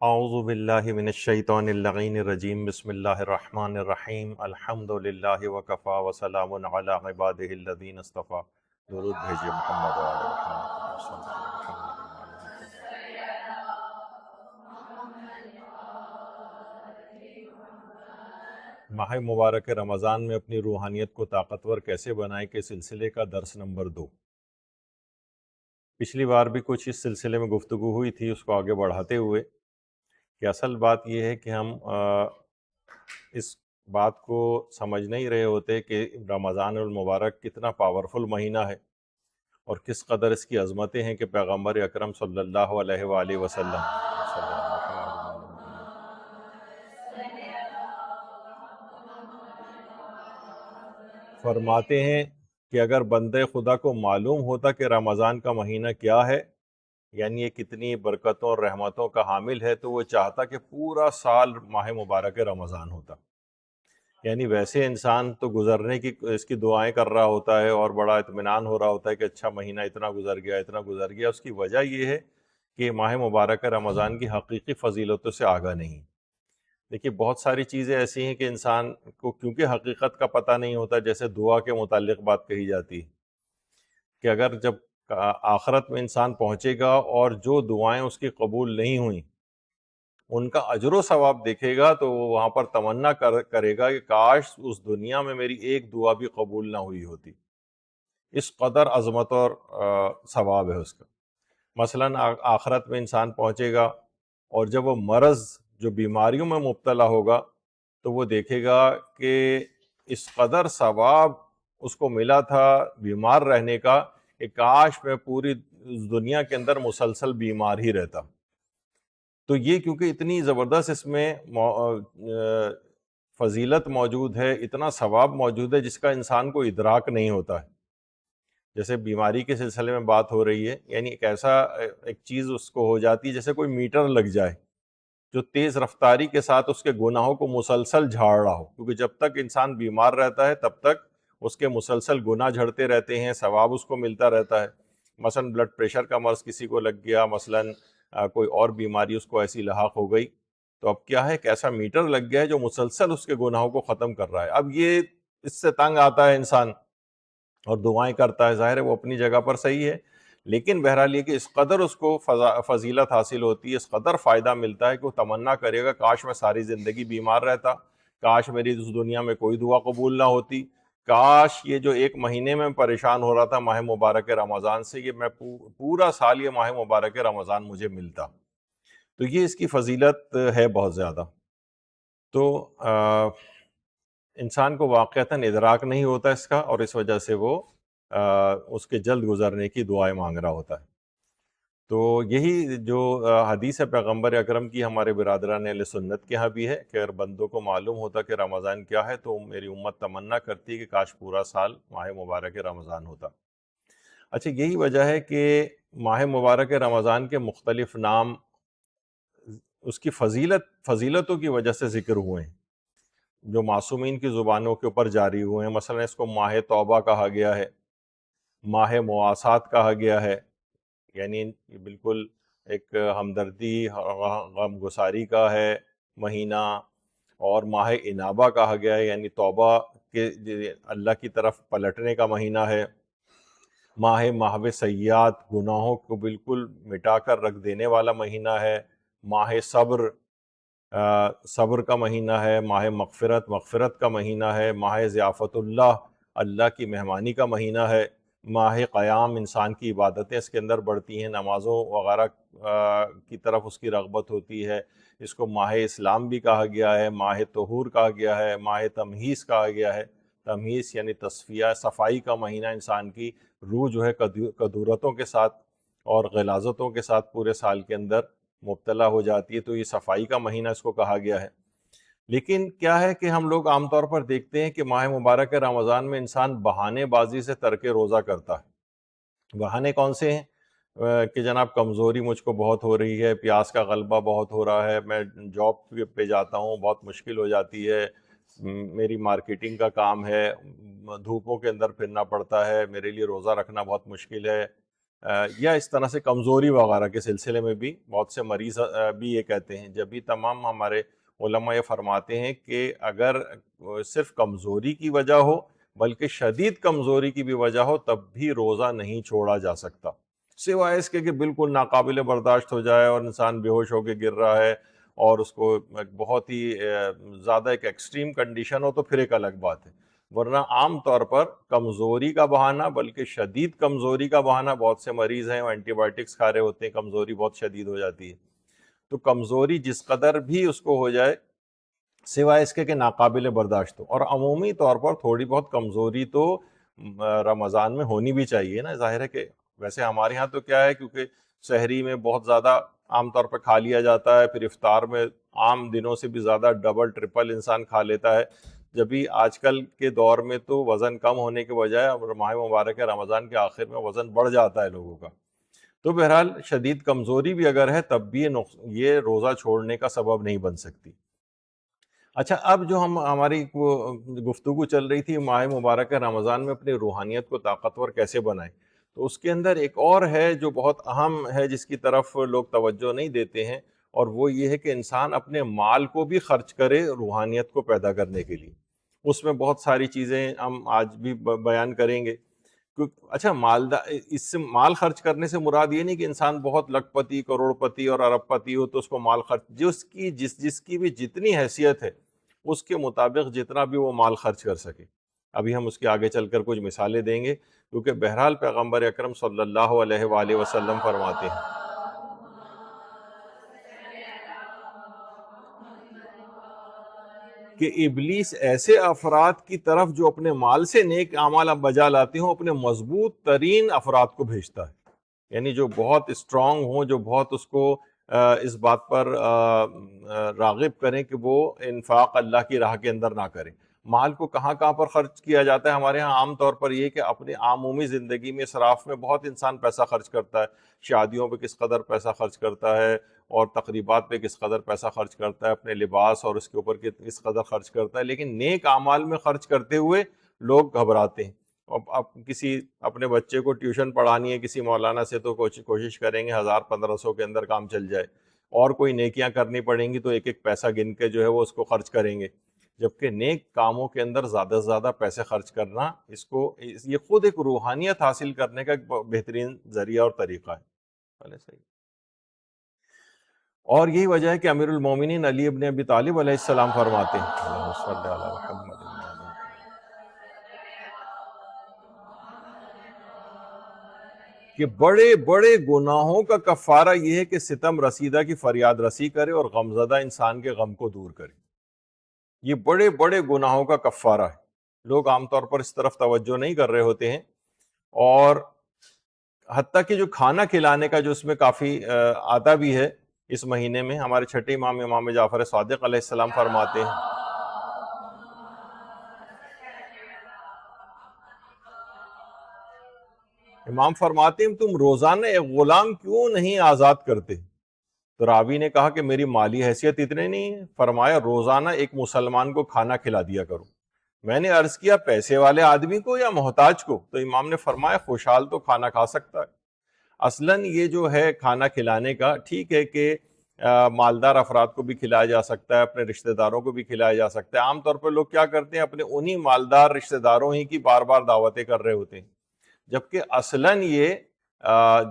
اعوذ باللہ من الشیطان اللعین الرجیم بسم اللہ الرحمن الرحیم الحمد للہ وکفا وسلام علی عبادہ الذین اصطفیٰ۔ درود بھیجیے محمد وعلی محمد صلی اللہ علیہ وسلم۔ ماہ مبارک رمضان میں اپنی روحانیت کو طاقتور کیسے بنائیں کے سلسلے کا درس نمبر 2۔ پچھلی بار بھی کچھ اس سلسلے میں گفتگو ہوئی تھی، اس کو آگے بڑھاتے ہوئے کہ اصل بات یہ ہے کہ ہم اس بات کو سمجھ نہیں رہے ہوتے کہ رمضان المبارک کتنا پاورفل مہینہ ہے اور کس قدر اس کی عظمتیں ہیں کہ پیغمبر اکرم صلی اللہ علیہ وآلہ وسلم فرماتے ہیں کہ اگر بندے خدا کو معلوم ہوتا کہ رمضان کا مہینہ کیا ہے، یعنی یہ کتنی برکتوں اور رحمتوں کا حامل ہے، تو وہ چاہتا کہ پورا سال ماہ مبارک رمضان ہوتا۔ یعنی ویسے انسان تو گزرنے کی اس کی دعائیں کر رہا ہوتا ہے اور بڑا اطمینان ہو رہا ہوتا ہے کہ اچھا مہینہ اتنا گزر گیا اتنا گزر گیا۔ اس کی وجہ یہ ہے کہ ماہ مبارک رمضان کی حقیقی فضیلتوں سے آگاہ نہیں۔ دیکھیے بہت ساری چیزیں ایسی ہیں کہ انسان کو کیونکہ حقیقت کا پتہ نہیں ہوتا، جیسے دعا کے متعلق بات کہی جاتی ہے کہ اگر جب آخرت میں انسان پہنچے گا اور جو دعائیں اس کی قبول نہیں ہوئیں ان کا اجر و ثواب دیکھے گا، تو وہ وہاں پر تمنا کرے گا کہ کاش اس دنیا میں میری ایک دعا بھی قبول نہ ہوئی ہوتی۔ اس قدر عظمت اور ثواب ہے اس کا۔ مثلاً آخرت میں انسان پہنچے گا اور جب وہ مرض جو بیماریوں میں مبتلا ہوگا تو وہ دیکھے گا کہ اس قدر ثواب اس کو ملا تھا بیمار رہنے کا کہ کاش میں پوری دنیا کے اندر مسلسل بیمار ہی رہتا۔ تو یہ کیونکہ اتنی زبردست اس میں فضیلت موجود ہے، اتنا ثواب موجود ہے جس کا انسان کو ادراک نہیں ہوتا ہے۔ جیسے بیماری کے سلسلے میں بات ہو رہی ہے، یعنی ایک چیز اس کو ہو جاتی ہے جیسے کوئی میٹر لگ جائے جو تیز رفتاری کے ساتھ اس کے گناہوں کو مسلسل جھاڑ رہا ہو، کیونکہ جب تک انسان بیمار رہتا ہے تب تک اس کے مسلسل گناہ جھڑتے رہتے ہیں، ثواب اس کو ملتا رہتا ہے۔ مثلا بلڈ پریشر کا مرض کسی کو لگ گیا، مثلاً کوئی اور بیماری اس کو ایسی لاحق ہو گئی، تو اب کیا ہے کہ ایسا میٹر لگ گیا ہے جو مسلسل اس کے گناہوں کو ختم کر رہا ہے۔ اب یہ اس سے تنگ آتا ہے انسان اور دعائیں کرتا ہے، ظاہر ہے وہ اپنی جگہ پر صحیح ہے، لیکن بہرحال یہ کہ اس قدر اس کو فضیلت حاصل ہوتی ہے، اس قدر فائدہ ملتا ہے کہ وہ تمنا کرے گا کاش میں ساری زندگی بیمار رہتا، کاش میری اس دنیا میں کوئی دعا قبول نہ ہوتی، کاش یہ جو ایک مہینے میں پریشان ہو رہا تھا ماہ مبارک رمضان سے، یہ میں پورا سال یہ ماہ مبارک رمضان مجھے ملتا۔ تو یہ اس کی فضیلت ہے بہت زیادہ۔ تو انسان کو واقعتاً ادراک نہیں ہوتا اس کا، اور اس وجہ سے وہ اس کے جلد گزرنے کی دعائیں مانگ رہا ہوتا ہے۔ تو یہی جو حدیث ہے پیغمبر اکرم کی ہمارے برادران اہل سنت کے ہاں بھی ہے کہ اگر بندوں کو معلوم ہوتا کہ رمضان کیا ہے تو میری امت تمنا کرتی کہ کاش پورا سال ماہ مبارک رمضان ہوتا۔ اچھا، یہی وجہ ہے کہ ماہ مبارک رمضان کے مختلف نام اس کی فضیلتوں کی وجہ سے ذکر ہوئے ہیں جو معصومین کی زبانوں کے اوپر جاری ہوئے ہیں۔ مثلا اس کو ماہ توبہ کہا گیا ہے، ماہ مواسات کہا گیا ہے، یعنی یہ بالکل ایک ہمدردی غم گساری کا ہے مہینہ، اور ماہ انابہ کہا گیا ہے، یعنی توبہ کے اللہ کی طرف پلٹنے کا مہینہ ہے۔ محو سیئات، گناہوں کو بالکل مٹا کر رکھ دینے والا مہینہ ہے۔ ماہ صبر، صبر کا مہینہ ہے۔ ماہ مغفرت کا مہینہ ہے۔ ماہ ضیافت اللہ کی مہمانی کا مہینہ ہے۔ ماہ قیام، انسان کی عبادتیں اس کے اندر بڑھتی ہیں، نمازوں وغیرہ کی طرف اس کی رغبت ہوتی ہے۔ اس کو ماہ اسلام بھی کہا گیا ہے، ماہ طہور کہا گیا ہے، ماہ تمہیز کہا گیا ہے۔ تمہیز یعنی تصفیہ، صفائی کا مہینہ، انسان کی روح جو ہے کدورتوں کے ساتھ اور غلاظتوں کے ساتھ پورے سال کے اندر مبتلا ہو جاتی ہے، تو یہ صفائی کا مہینہ اس کو کہا گیا ہے۔ لیکن کیا ہے کہ ہم لوگ عام طور پر دیکھتے ہیں کہ ماہ مبارک رمضان میں انسان بہانے بازی سے ترک روزہ کرتا ہے۔ بہانے کون سے ہیں؟ کہ جناب کمزوری مجھ کو بہت ہو رہی ہے، پیاس کا غلبہ بہت ہو رہا ہے، میں جاب پہ جاتا ہوں بہت مشکل ہو جاتی ہے، میری مارکیٹنگ کا کام ہے، دھوپوں کے اندر پھرنا پڑتا ہے، میرے لیے روزہ رکھنا بہت مشکل ہے، یا اس طرح سے کمزوری وغیرہ کے سلسلے میں بھی بہت سے مریض بھی یہ کہتے ہیں. جب بھی تمام ہمارے علماء یہ فرماتے ہیں کہ اگر صرف کمزوری کی وجہ ہو بلکہ شدید کمزوری کی بھی وجہ ہو تب بھی روزہ نہیں چھوڑا جا سکتا، سوائے اس کے کہ بالکل ناقابل برداشت ہو جائے اور انسان بے ہوش ہو کے گر رہا ہے اور اس کو بہت ہی زیادہ ایک ایکسٹریم کنڈیشن ہو تو پھر ایک الگ بات ہے. ورنہ عام طور پر کمزوری کا بہانہ، بلکہ شدید کمزوری کا بہانہ، بہت سے مریض ہیں وہ اینٹی بائیوٹکس کھا رہے ہوتے ہیں، کمزوری بہت شدید ہو جاتی ہے. تو کمزوری جس قدر بھی اس کو ہو جائے سوائے اس کے کہ ناقابل برداشت ہو، اور عمومی طور پر تھوڑی بہت کمزوری تو رمضان میں ہونی بھی چاہیے نا. ظاہر ہے کہ ویسے ہمارے ہاں تو کیا ہے، کیونکہ سحری میں بہت زیادہ عام طور پہ کھا لیا جاتا ہے، پھر افطار میں عام دنوں سے بھی زیادہ ڈبل ٹرپل انسان کھا لیتا ہے. جبھی آج کل کے دور میں تو وزن کم ہونے کے بجائے ماہ مبارک رمضان کے آخر میں وزن بڑھ جاتا ہے لوگوں کا. تو بہرحال شدید کمزوری بھی اگر ہے تب بھی یہ روزہ چھوڑنے کا سبب نہیں بن سکتی. اچھا، اب جو ہماری گفتگو چل رہی تھی ماہ مبارک رمضان میں اپنی روحانیت کو طاقتور کیسے بنائیں، تو اس کے اندر ایک اور ہے جو بہت اہم ہے جس کی طرف لوگ توجہ نہیں دیتے ہیں، اور وہ یہ ہے کہ انسان اپنے مال کو بھی خرچ کرے روحانیت کو پیدا کرنے کے لیے. اس میں بہت ساری چیزیں ہم آج بھی بیان کریں گے. اچھا، اس سے مال خرچ کرنے سے مراد یہ نہیں کہ انسان بہت لکھ پتی، کروڑ پتی اور ارب پتی ہو تو اس کو مال خرچ، جس کی بھی جتنی حیثیت ہے اس کے مطابق جتنا بھی وہ مال خرچ کر سکے. ابھی ہم اس کے آگے چل کر کچھ مثالیں دیں گے، کیونکہ بہرحال پیغمبر اکرم صلی اللہ علیہ وآلہ وسلم فرماتے ہیں کہ ابلیس ایسے افراد کی طرف جو اپنے مال سے نیک اعمال بجا لاتے ہوں اپنے مضبوط ترین افراد کو بھیجتا ہے. یعنی جو بہت اسٹرانگ ہوں، جو بہت اس کو اس بات پر راغب کریں کہ وہ انفاق اللہ کی راہ کے اندر نہ کریں. مال کو کہاں کہاں پر خرچ کیا جاتا ہے ہمارے ہاں عام طور پر یہ کہ اپنی عمومی زندگی میں اسراف میں بہت انسان پیسہ خرچ کرتا ہے. شادیوں پہ کس قدر پیسہ خرچ کرتا ہے، اور تقریبات پہ کس قدر پیسہ خرچ کرتا ہے، اپنے لباس اور اس کے اوپر کس قدر خرچ کرتا ہے. لیکن نیک اعمال میں خرچ کرتے ہوئے لوگ گھبراتے ہیں. اب کسی اپنے بچے کو ٹیوشن پڑھانی ہے کسی مولانا سے تو کوشش کریں گے 1000-1500 کے اندر کام چل جائے، اور کوئی نیکیاں کرنی پڑیں گی تو ایک ایک پیسہ گن کے جو ہے وہ اس کو خرچ کریں گے. جبکہ نیک کاموں کے اندر زیادہ سے زیادہ پیسے خرچ کرنا یہ خود ایک روحانیت حاصل کرنے کا ایک بہترین ذریعہ اور طریقہ ہے. صحیح. اور یہی وجہ ہے کہ امیر المومنین علی ابن ابی طالب علیہ السلام فرماتے ہیں اللہم صلی علی محمد کہ بڑے بڑے گناہوں کا کفارہ یہ ہے کہ ستم رسیدہ کی فریاد رسی کرے اور غمزدہ انسان کے غم کو دور کرے. یہ بڑے بڑے گناہوں کا کفارہ ہے. لوگ عام طور پر اس طرف توجہ نہیں کر رہے ہوتے ہیں، اور حتیٰ کہ جو کھانا کھلانے کا جو اس میں کافی آتا بھی ہے اس مہینے میں. ہمارے چھٹے امام جعفر صادق علیہ السلام فرماتے ہیں امام فرماتے ہیں تم روزانہ ایک غلام کیوں نہیں آزاد کرتے؟ تو راوی نے کہا کہ میری مالی حیثیت اتنے نہیں ہے. فرمایا روزانہ ایک مسلمان کو کھانا کھلا دیا کرو. میں نے عرض کیا پیسے والے آدمی کو یا محتاج کو؟ تو امام نے فرمایا خوشحال تو کھانا کھا سکتا ہے. اصلاً یہ جو ہے کھانا کھلانے کا، ٹھیک ہے کہ مالدار افراد کو بھی کھلایا جا سکتا ہے، اپنے رشتہ داروں کو بھی کھلایا جا سکتا ہے. عام طور پر لوگ کیا کرتے ہیں، اپنے انہی مالدار رشتہ داروں ہی کی بار بار دعوتیں کر رہے ہوتے ہیں. جبکہ اصلاً یہ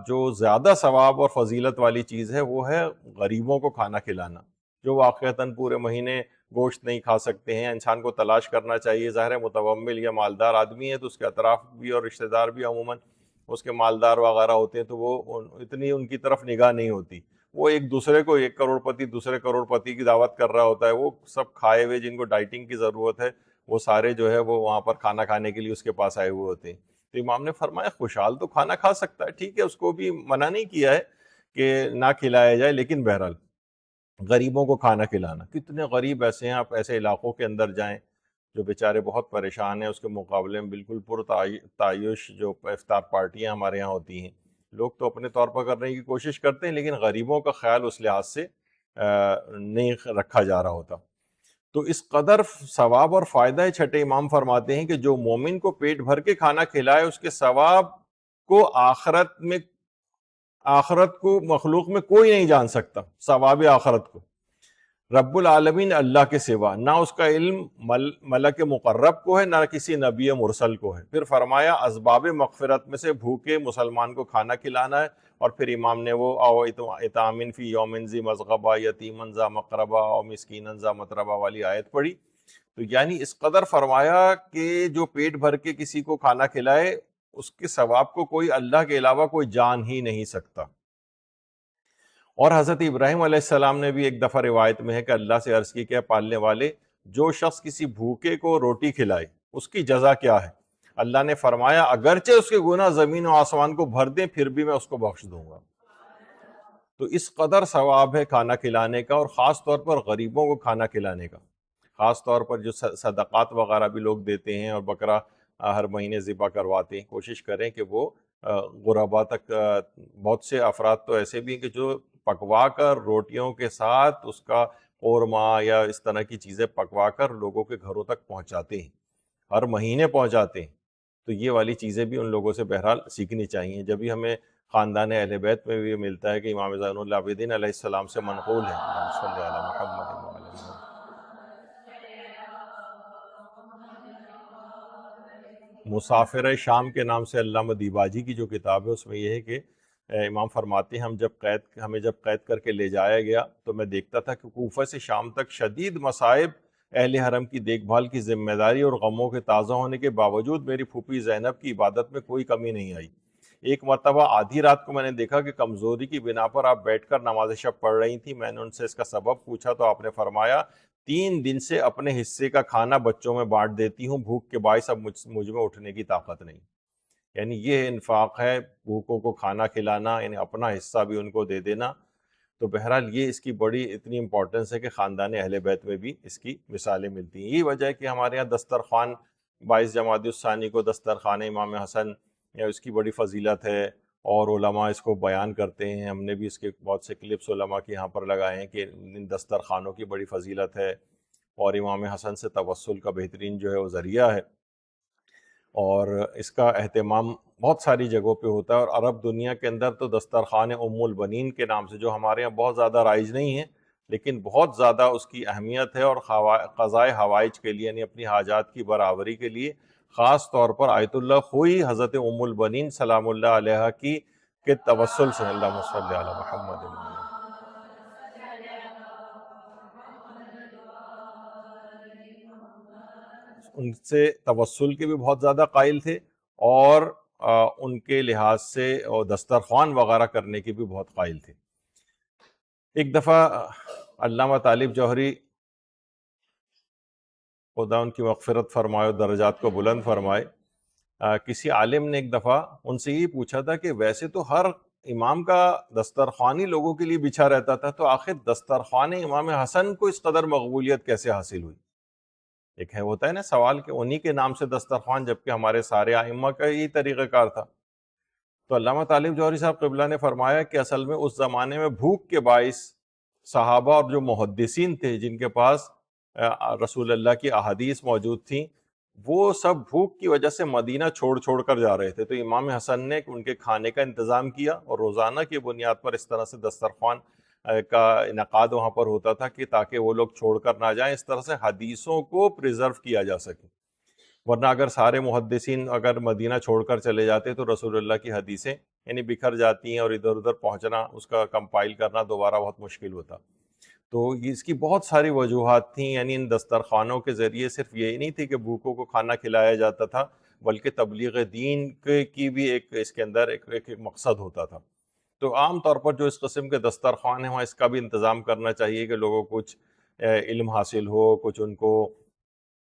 جو زیادہ ثواب اور فضیلت والی چیز ہے وہ ہے غریبوں کو کھانا کھلانا، جو واقعتاً پورے مہینے گوشت نہیں کھا سکتے ہیں. انسان کو تلاش کرنا چاہیے. ظاہر ہے متومل یا مالدار آدمی ہے تو اس کے اطراف بھی اور رشتہ دار بھی عموماً اس کے مالدار وغیرہ ہوتے ہیں، تو وہ اتنی ان کی طرف نگاہ نہیں ہوتی. وہ ایک دوسرے کو، ایک کروڑ پتی دوسرے کروڑ پتی کی دعوت کر رہا ہوتا ہے. وہ سب کھائے ہوئے جن کو ڈائٹنگ کی ضرورت ہے وہ سارے جو ہے وہ وہاں پر کھانا کھانے کے لیے اس کے پاس آئے ہوئے ہوتے ہیں. تو امام نے فرمایا خوشحال تو کھانا کھا سکتا ہے، ٹھیک ہے، اس کو بھی منع نہیں کیا ہے کہ نہ کھلایا جائے، لیکن بہرحال غریبوں کو کھانا کھلانا. کتنے غریب ایسے ہیں، آپ ایسے علاقوں کے اندر جائیں جو بیچارے بہت پریشان ہیں، اس کے مقابلے میں بالکل پر تعیش جو افطار پارٹیاں ہمارے یہاں ہوتی ہیں، لوگ تو اپنے طور پر کرنے کی کوشش کرتے ہیں لیکن غریبوں کا خیال اس لحاظ سے نہیں رکھا جا رہا ہوتا. تو اس قدر ثواب اور فائدہ ہے. چھٹے امام فرماتے ہیں کہ جو مومن کو پیٹ بھر کے کھانا کھلائے اس کے ثواب کو آخرت میں آخرت کو مخلوق میں کوئی نہیں جان سکتا، ثواب آخرت کو، رب العالمین اللہ کے سوا، نہ اس کا علم ملک مقرب کو ہے، نہ کسی نبی مرسل کو ہے۔ پھر فرمایا اسباب مغفرت میں سے بھوکے مسلمان کو کھانا کھلانا ہے، اور پھر امام نے وہ او اطعام فی یوم ذی مسغبہ یتیما ذا مقربہ اور مسکینا ذا متربہ والی آیت پڑھی۔ تو یعنی اس قدر فرمایا کہ جو پیٹ بھر کے کسی کو کھانا کھلائے اس کے ثواب کو کوئی اللہ کے علاوہ کوئی جان ہی نہیں سکتا۔ اور حضرت ابراہیم علیہ السلام نے بھی ایک دفعہ روایت میں ہے کہ اللہ سے عرض کی کہ پالنے والے، جو شخص کسی بھوکے کو روٹی کھلائے اس کی جزا کیا ہے؟ اللہ نے فرمایا اگرچہ اس کے گناہ زمین و آسمان کو بھر دیں پھر بھی میں اس کو بخش دوں گا۔ تو اس قدر ثواب ہے کھانا کھلانے کا، اور خاص طور پر غریبوں کو کھانا کھلانے کا، خاص طور پر جو صدقات وغیرہ بھی لوگ دیتے ہیں اور بکرا ہر مہینے ذبح کرواتے ہیں، کوشش کریں کہ وہ غربا تک، بہت سے افراد تو ایسے بھی ہیں کہ جو پکوا کر روٹیوں کے ساتھ اس کا قورمہ یا اس طرح کی چیزیں پکوا کر لوگوں کے گھروں تک پہنچاتے ہیں، ہر مہینے پہنچاتے ہیں۔ تو یہ والی چیزیں بھی ان لوگوں سے بہرحال سیکھنی چاہیے۔ جب بھی ہمیں خاندان اہل بیت میں بھی ملتا ہے کہ امام زین العابدین علیہ السلام سے منقول ہے، اللہم صلی علی محمد وعلی محمد۔ مسافر شام کے نام سے علامہ دیباجی کی جو کتاب ہے اس میں یہ ہے کہ امام فرماتے ہیں ہمیں جب قید کر کے لے جایا گیا تو میں دیکھتا تھا کہ کوفہ سے شام تک شدید مصائب، اہل حرم کی دیکھ بھال کی ذمہ داری اور غموں کے تازہ ہونے کے باوجود میری پھوپھی زینب کی عبادت میں کوئی کمی نہیں آئی۔ ایک مرتبہ آدھی رات کو میں نے دیکھا کہ کمزوری کی بنا پر آپ بیٹھ کر نماز شب پڑھ رہی تھی۔ میں نے ان سے اس کا سبب پوچھا تو آپ نے فرمایا 3 دن سے اپنے حصے کا کھانا بچوں میں بانٹ دیتی ہوں، بھوک کے باعث اب مجھ میں اٹھنے کی طاقت نہیں۔ یعنی یہ انفاق ہے، بھوکوں کو کھانا کھلانا، یعنی اپنا حصہ بھی ان کو دے دینا۔ تو بہرحال یہ اس کی بڑی اتنی امپورٹنس ہے کہ خاندان اہل بیت میں بھی اس کی مثالیں ملتی ہیں۔ یہی وجہ ہے کہ ہمارے یہاں دسترخوان 22 جمادی الثانی کو دسترخوان امام حسن، یا اس کی بڑی فضیلت ہے، اور علماء اس کو بیان کرتے ہیں۔ ہم نے بھی اس کے بہت سے کلپس علماء کے یہاں پر لگائے ہیں کہ ان دسترخوانوں کی بڑی فضیلت ہے، اور امام حسن سے توسل کا بہترین جو ہے وہ ذریعہ ہے، اور اس کا اہتمام بہت ساری جگہوں پہ ہوتا ہے۔ اور عرب دنیا کے اندر تو دسترخوان ام البنین کے نام سے، جو ہمارے یہاں بہت زیادہ رائج نہیں ہے لیکن بہت زیادہ اس کی اہمیت ہے، اور قضائے حوائج کے لیے، یعنی اپنی حاجات کی برآوری کے لیے، خاص طور پر آیت اللہ خوئی حضرت ام البنین سلام اللہ علیہا کی کے توسل سے، اللہم صلی علی محمد وعلی ان سے توسل کے بھی بہت زیادہ قائل تھے، اور ان کے لحاظ سے اور دسترخوان وغیرہ کرنے کے بھی بہت قائل تھے۔ ایک دفعہ علامہ طالب جوہری، خدا ان کی مغفرت فرمائے اور درجات کو بلند فرمائے، کسی عالم نے ایک دفعہ ان سے یہ پوچھا تھا کہ ویسے تو ہر امام کا دسترخوان ہی لوگوں کے لیے بچھا رہتا تھا، تو آخر دسترخوان امام حسن کو اس قدر مقبولیت کیسے حاصل ہوئی؟ ایک ہوتا ہے نا سوال کہ انہی کے نام سے دسترخوان، جبکہ ہمارے سارے ائمہ کا یہی طریقہ کار تھا۔ تو علامہ طالب جوہری صاحب قبلہ نے فرمایا کہ اصل میں اس زمانے میں بھوک کے باعث صحابہ اور جو محدثین تھے جن کے پاس رسول اللہ کی احادیث موجود تھیں، وہ سب بھوک کی وجہ سے مدینہ چھوڑ کر جا رہے تھے۔ تو امام حسن نے ان کے کھانے کا انتظام کیا، اور روزانہ کی بنیاد پر اس طرح سے دسترخوان کا انعقاد وہاں پر ہوتا تھا کہ تاکہ وہ لوگ چھوڑ کر نہ جائیں، اس طرح سے حدیثوں کو پریزرو کیا جا سکے۔ ورنہ اگر سارے محدثین اگر مدینہ چھوڑ کر چلے جاتے تو رسول اللہ کی حدیثیں یعنی بکھر جاتی ہیں، اور ادھر ادھر پہنچنا، اس کا کمپائل کرنا دوبارہ بہت مشکل ہوتا۔ تو اس کی بہت ساری وجوہات تھیں، یعنی ان دسترخوانوں کے ذریعے صرف یہی نہیں تھی کہ بھوکوں کو کھانا کھلایا جاتا تھا، بلکہ تبلیغ دین کی بھی ایک اس کے اندر ایک مقصد ہوتا تھا۔ تو عام طور پر جو اس قسم کے دسترخوان ہیں وہاں اس کا بھی انتظام کرنا چاہیے کہ لوگوں کو کچھ علم حاصل ہو، کچھ ان کو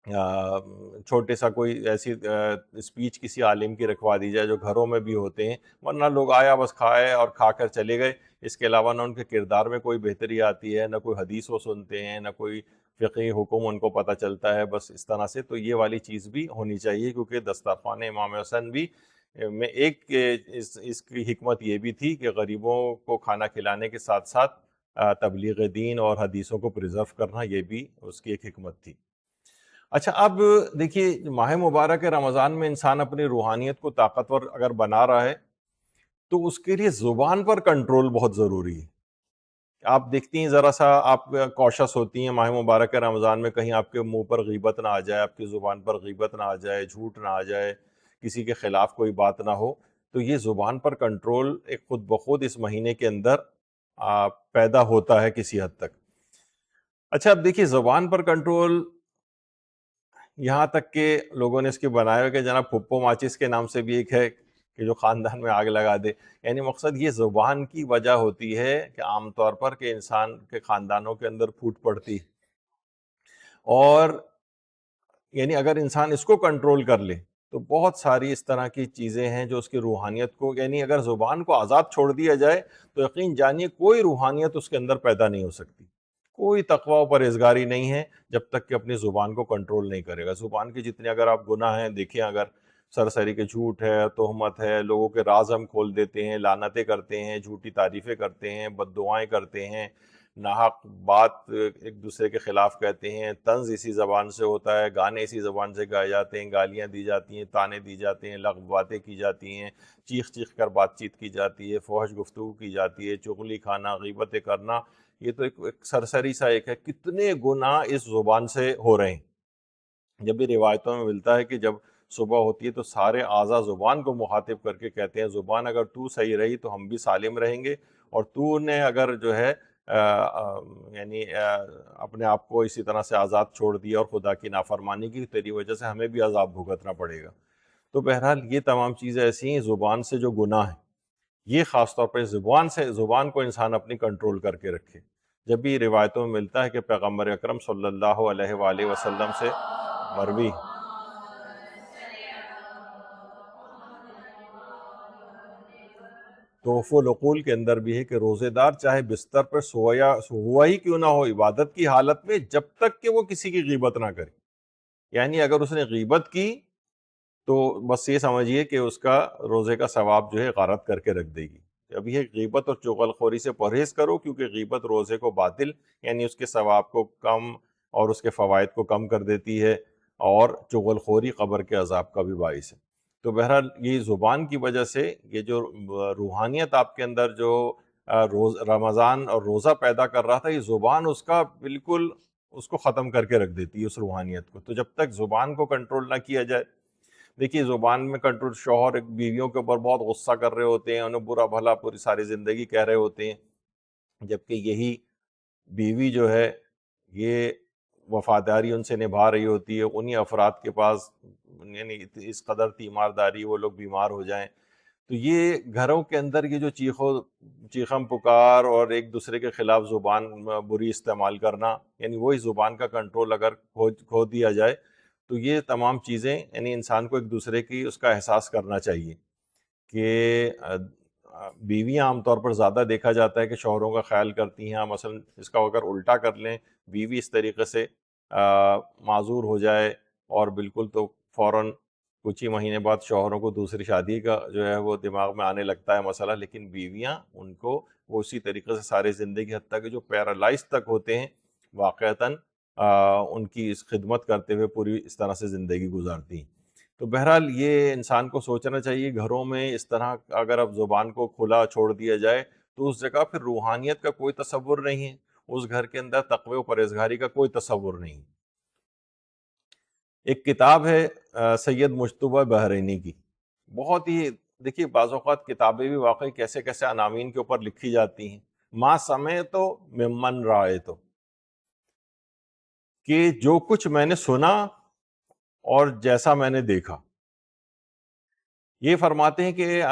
چھوٹے سا کوئی ایسی اسپیچ کسی عالم کی رکھوا دی جائے جو گھروں میں بھی ہوتے ہیں، ورنہ لوگ آیا بس کھائے اور کھا کر چلے گئے، اس کے علاوہ نہ ان کے کردار میں کوئی بہتری آتی ہے، نہ کوئی حدیث وہ سنتے ہیں، نہ کوئی فقہی حکم ان کو پتہ چلتا ہے، بس اس طرح سے۔ تو یہ والی چیز بھی ہونی چاہیے، کیونکہ دسترخوان امام حسن بھی میں ایک اس کی حکمت یہ بھی تھی کہ غریبوں کو کھانا کھلانے کے ساتھ ساتھ تبلیغ دین اور حدیثوں کو پریزرو کرنا، یہ بھی اس کی ایک حکمت تھی۔ اچھا، اب دیکھیے ماہ مبارک رمضان میں انسان اپنی روحانیت کو طاقتور اگر بنا رہا ہے تو اس کے لیے زبان پر کنٹرول بہت ضروری ہے. آپ دیکھتی ہیں ذرا سا آپ کوشش ہوتی ہیں ماہ مبارک رمضان میں کہیں آپ کے منہ پر غیبت نہ آ جائے, آپ کی زبان پر غیبت نہ آ جائے, جھوٹ نہ آ جائے, کسی کے خلاف کوئی بات نہ ہو. تو یہ زبان پر کنٹرول ایک خود بخود اس مہینے کے اندر پیدا ہوتا ہے کسی حد تک. اچھا اب دیکھیے زبان پر کنٹرول یہاں تک کہ لوگوں نے اس کے بنایا کہ جناب پھپھو ماچس کے نام سے بھی ایک ہے کہ جو خاندان میں آگ لگا دے. یعنی مقصد یہ زبان کی وجہ ہوتی ہے کہ عام طور پر کہ انسان کے خاندانوں کے اندر پھوٹ پڑتی, اور یعنی اگر انسان اس کو کنٹرول کر لے تو بہت ساری اس طرح کی چیزیں ہیں جو اس کی روحانیت کو, یعنی اگر زبان کو آزاد چھوڑ دیا جائے تو یقین جانیے کوئی روحانیت اس کے اندر پیدا نہیں ہو سکتی. کوئی تقوی و پرہیزگاری نہیں ہے جب تک کہ اپنی زبان کو کنٹرول نہیں کرے گا. زبان کے جتنے اگر آپ گناہ ہیں دیکھیں, اگر سرسری کے جھوٹ ہے, تہمت ہے, لوگوں کے راز ہم کھول دیتے ہیں, لعنتیں کرتے ہیں, جھوٹی تعریفیں کرتے ہیں, بد دعائیں کرتے ہیں, ناحق بات ایک دوسرے کے خلاف کہتے ہیں, طنز اسی زبان سے ہوتا ہے, گانے اسی زبان سے گائے جاتے ہیں, گالیاں دی جاتی ہیں, تانے دی جاتے ہیں, لغو باتیں کی جاتی ہیں, چیخ چیخ کر بات چیت کی جاتی ہے, فحش گفتگو کی جاتی ہے, چغلی کھانا, غیبتیں کرنا. یہ تو ایک سرسری سا ایک ہے. کتنے گناہ اس زبان سے ہو رہے ہیں. جب بھی روایتوں میں ملتا ہے کہ جب صبح ہوتی ہے تو سارے اعضاء زبان کو مخاطب کر کے کہتے ہیں زبان اگر تو صحیح رہی تو ہم بھی سالم رہیں گے, اور تو نے اگر جو ہے یعنی اپنے آپ کو اسی طرح سے آزاد چھوڑ دیا اور خدا کی نافرمانی کی, تیری وجہ سے ہمیں بھی عذاب بھگتنا پڑے گا. تو بہرحال یہ تمام چیزیں ایسی ہیں. زبان سے جو گناہ ہیں یہ خاص طور پر زبان کو انسان اپنی کنٹرول کر کے رکھے. جب بھی روایتوں میں ملتا ہے کہ پیغمبر اکرم صلی اللہ علیہ وآلہ وسلم سے مروی تحف العقول کے اندر بھی ہے کہ روزے دار چاہے بستر پر ہوا ہی کیوں نہ ہو عبادت کی حالت میں, جب تک کہ وہ کسی کی غیبت نہ کرے. یعنی اگر اس نے غیبت کی تو بس یہ سمجھیے کہ اس کا روزے کا ثواب جو ہے غارت کر کے رکھ دے گی. اب یہ غیبت اور چغل خوری سے پرہیز کرو, کیونکہ غیبت روزے کو باطل یعنی اس کے ثواب کو کم اور اس کے فوائد کو کم کر دیتی ہے, اور چغل خوری قبر کے عذاب کا بھی باعث ہے. تو بہرحال یہ زبان کی وجہ سے یہ جو روحانیت آپ کے اندر جو رمضان اور روزہ پیدا کر رہا تھا, یہ زبان اس کا بالکل اس کو ختم کر کے رکھ دیتی ہے اس روحانیت کو. تو جب تک زبان کو کنٹرول نہ کیا جائے, دیکھیے زبان میں کنٹرول, شوہر بیویوں کے اوپر بہت غصہ کر رہے ہوتے ہیں, انہیں برا بھلا پوری ساری زندگی کہہ رہے ہوتے ہیں, جبکہ یہی بیوی جو ہے یہ وفاداری ان سے نبھا رہی ہوتی ہے. انہی افراد کے پاس یعنی اس قدر تیمارداری وہ لوگ بیمار ہو جائیں, تو یہ گھروں کے اندر یہ جو چیخم پکار اور ایک دوسرے کے خلاف زبان بری استعمال کرنا, یعنی وہی زبان کا کنٹرول اگر کھو دیا جائے تو یہ تمام چیزیں یعنی انسان کو ایک دوسرے کی اس کا احساس کرنا چاہیے کہ بیویاں عام طور پر زیادہ دیکھا جاتا ہے کہ شوہروں کا خیال کرتی ہیں. مثلا اس کا اگر الٹا کر لیں, بیوی اس طریقے سے معذور ہو جائے اور بالکل تو فوراً کچھ ہی مہینے بعد شوہروں کو دوسری شادی کا جو ہے وہ دماغ میں آنے لگتا ہے مسئلہ, لیکن بیویاں ان کو وہ اسی طریقے سے ساری زندگی حتیٰ کہ جو پیرالائز تک ہوتے ہیں واقعتاً ان کی اس خدمت کرتے ہوئے پوری اس طرح سے زندگی گزارتی ہیں. تو بہرحال یہ انسان کو سوچنا چاہیے گھروں میں اس طرح اگر اب زبان کو کھلا چھوڑ دیا جائے تو اس جگہ پھر روحانیت کا کوئی تصور نہیں ہے, اس گھر کے اندر تقوی و پرہیزگاری کا کوئی تصور نہیں. ایک کتاب ہے سید مجتبیٰ بحرینی کی, بہت ہی دیکھیے بعض اوقات کتابیں بھی واقعی کیسے کیسے عناوین کے اوپر لکھی جاتی ہیں. ما سمعت ممن رأیت, کہ جو کچھ میں نے سنا اور جیسا میں نے دیکھا. یہ فرماتے ہیں کہ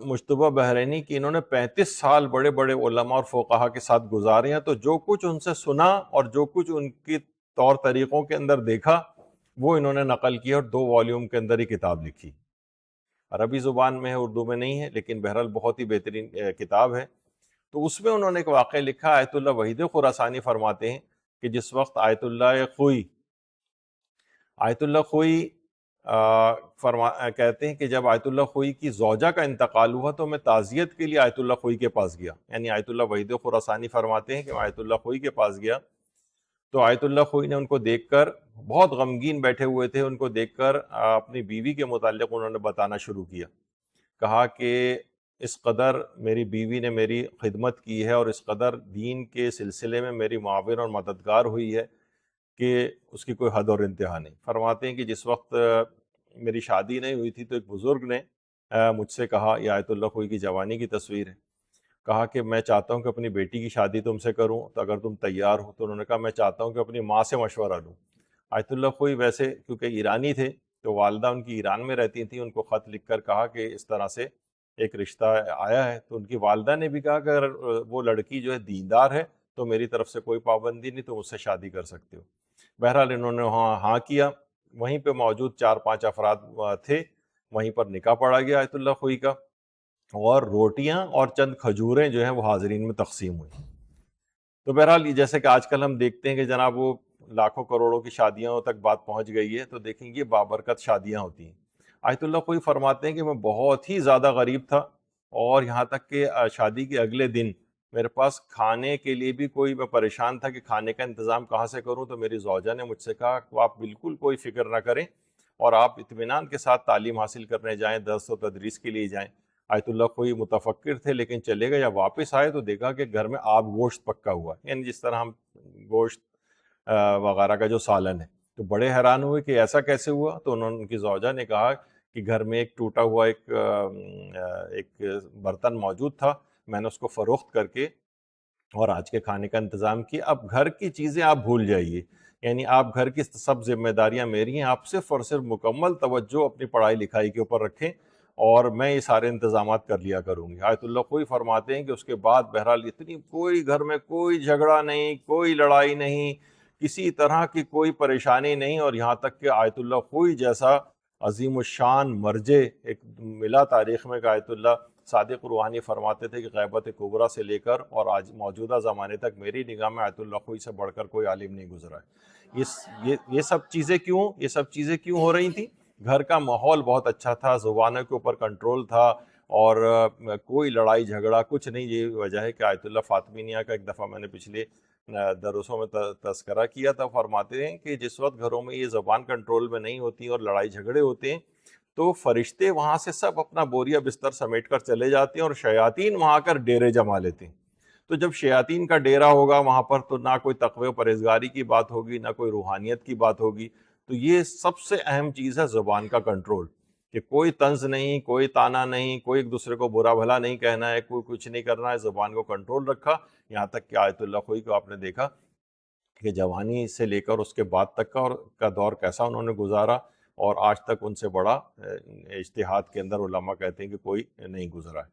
مجتبیٰ بحرینی کی انہوں نے 35 سال بڑے بڑے علماء اور فقہا کے ساتھ گزارے ہیں, تو جو کچھ ان سے سنا اور جو کچھ ان کی طور طریقوں کے اندر دیکھا وہ انہوں نے نقل کیا اور 2 والیوم کے اندر ہی کتاب لکھی. عربی زبان میں ہے, اردو میں نہیں ہے, لیکن بہرحال بہت ہی بہترین کتاب ہے. تو اس میں انہوں نے ایک واقعہ لکھا. آیت اللہ وحید خراسانی فرماتے ہیں کہ جس وقت آیت اللہ خوئی کہتے ہیں کہ جب آیت اللہ خوئی کی زوجہ کا انتقال ہوا تو میں تعزیت کے لیے آیت اللہ خوئی کے پاس گیا. یعنی آیت اللہ وحید خراسانی فرماتے ہیں کہ میں آیت اللہ خوئی کے پاس گیا تو آیت اللہ خوئی نے ان کو دیکھ کر, بہت غمگین بیٹھے ہوئے تھے, ان کو دیکھ کر اپنی بیوی کے متعلق انہوں نے بتانا شروع کیا. کہا کہ اس قدر میری بیوی نے میری خدمت کی ہے اور اس قدر دین کے سلسلے میں میری معاون اور مددگار ہوئی ہے کہ اس کی کوئی حد اور انتہا نہیں۔ فرماتے ہیں کہ جس وقت میری شادی نہیں ہوئی تھی تو ایک بزرگ نے مجھ سے کہا، یہ آیت اللہ خوئی کی جوانی کی تصویر ہے، کہا کہ میں چاہتا ہوں کہ اپنی بیٹی کی شادی تم سے کروں، تو اگر تم تیار ہو۔ تو انہوں نے کہا میں چاہتا ہوں کہ اپنی ماں سے مشورہ لوں۔ آیت اللہ خوئی ویسے کیونکہ ایرانی تھے تو والدہ ان کی ایران میں رہتی تھیں، ان کو خط لکھ کر کہا کہ اس طرح سے ایک رشتہ آیا ہے۔ تو ان کی والدہ نے بھی کہا کہ اگر وہ لڑکی جو ہے دیندار ہے تو میری طرف سے کوئی پابندی نہیں، تو مجھ سے شادی کر سکتے ہو۔ بہرحال انہوں نے ہاں کیا۔ وہیں پہ موجود 4-5 افراد تھے، وہیں پر نکاح پڑا گیا آیت اللہ خوئی کا، اور روٹیاں اور چند کھجوریں جو ہیں وہ حاضرین میں تقسیم ہوئی۔ تو بہرحال جیسے کہ آج کل ہم دیکھتے ہیں کہ جناب وہ لاکھوں کروڑوں کی شادیوں تک بات پہنچ گئی ہے، تو دیکھیں گے بابرکت شادیاں ہوتی ہیں۔ آیت اللہ کوئی فرماتے ہیں کہ میں بہت ہی زیادہ غریب تھا، اور یہاں تک کہ شادی کے اگلے دن میرے پاس کھانے کے لیے بھی کوئی، میں پریشان تھا کہ کھانے کا انتظام کہاں سے کروں۔ تو میری زوجہ نے مجھ سے کہا کہ آپ بالکل کوئی فکر نہ کریں، اور آپ اطمینان کے ساتھ تعلیم حاصل کرنے جائیں، درس و تدریس کے لیے جائیں۔ آیت اللہ کوئی متفکر تھے لیکن چلے گئے، جب واپس آئے تو دیکھا کہ گھر میں آب گوشت پکا ہوا ہے، یعنی جس طرح ہم گوشت وغیرہ کا جو سالن ہے۔ تو بڑے حیران ہوئے کہ ایسا کیسے ہوا۔ تو انہوں نے، ان کی زوجہ نے کہا کہ گھر میں ایک ٹوٹا ہوا ایک برتن موجود تھا، میں نے اس کو فروخت کر کے اور آج کے کھانے کا انتظام کیا۔ اب گھر کی چیزیں آپ بھول جائیے، یعنی آپ گھر کی سب ذمہ داریاں میری ہیں، آپ صرف اور صرف مکمل توجہ اپنی پڑھائی لکھائی کے اوپر رکھیں، اور میں یہ سارے انتظامات کر لیا کروں گی۔ آیت اللہ کوئی فرماتے ہیں کہ اس کے بعد بہرحال اتنی کوئی گھر میں کوئی جھگڑا نہیں، کوئی لڑائی نہیں، کسی طرح کی کوئی پریشانی نہیں، اور یہاں تک کہ آیت اللہ کوئی جیسا عظیم الشان مرجع ایک ملا تاریخ میں کہ آیت اللہ صادق روحانی فرماتے تھے کہ غیبت کبریٰ سے لے کر اور آج موجودہ زمانے تک میری نگاہ میں آیت اللہ خوئی سے بڑھ کر کوئی عالم نہیں گزرا ہے۔ یہ سب چیزیں کیوں ہو رہی تھیں؟ گھر کا ماحول بہت اچھا تھا، زبانوں کے اوپر کنٹرول تھا، اور کوئی لڑائی جھگڑا کچھ نہیں۔ یہ وجہ ہے کہ آیت اللہ فاطمیہ کا ایک دفعہ میں نے پچھلے درسوں میں تذکرہ کیا تھا، فرماتے ہیں کہ جس وقت گھروں میں یہ زبان کنٹرول میں نہیں ہوتی اور لڑائی جھگڑے ہوتے ہیں تو فرشتے وہاں سے سب اپنا بوریا بستر سمیٹ کر چلے جاتے ہیں، اور شیاطین وہاں کر ڈیرے جما لیتے ہیں۔ تو جب شیاطین کا ڈیرا ہوگا وہاں پر تو نہ کوئی تقوی و پرہیزگاری کی بات ہوگی، نہ کوئی روحانیت کی بات ہوگی۔ تو یہ سب سے اہم چیز ہے زبان کا کنٹرول، کہ کوئی طنز نہیں، کوئی تانا نہیں، کوئی ایک دوسرے کو برا بھلا نہیں کہنا ہے، کوئی کچھ نہیں کرنا ہے، زبان کو کنٹرول رکھا۔ یہاں تک کہ آیت اللہ خوئی کو آپ نے دیکھا کہ جوانی سے لے کر اس کے بعد تک کا دور کیسا انہوں نے گزارا، اور آج تک ان سے بڑا اجتہاد کے اندر علماء کہتے ہیں کہ کوئی نہیں گزرا ہے۔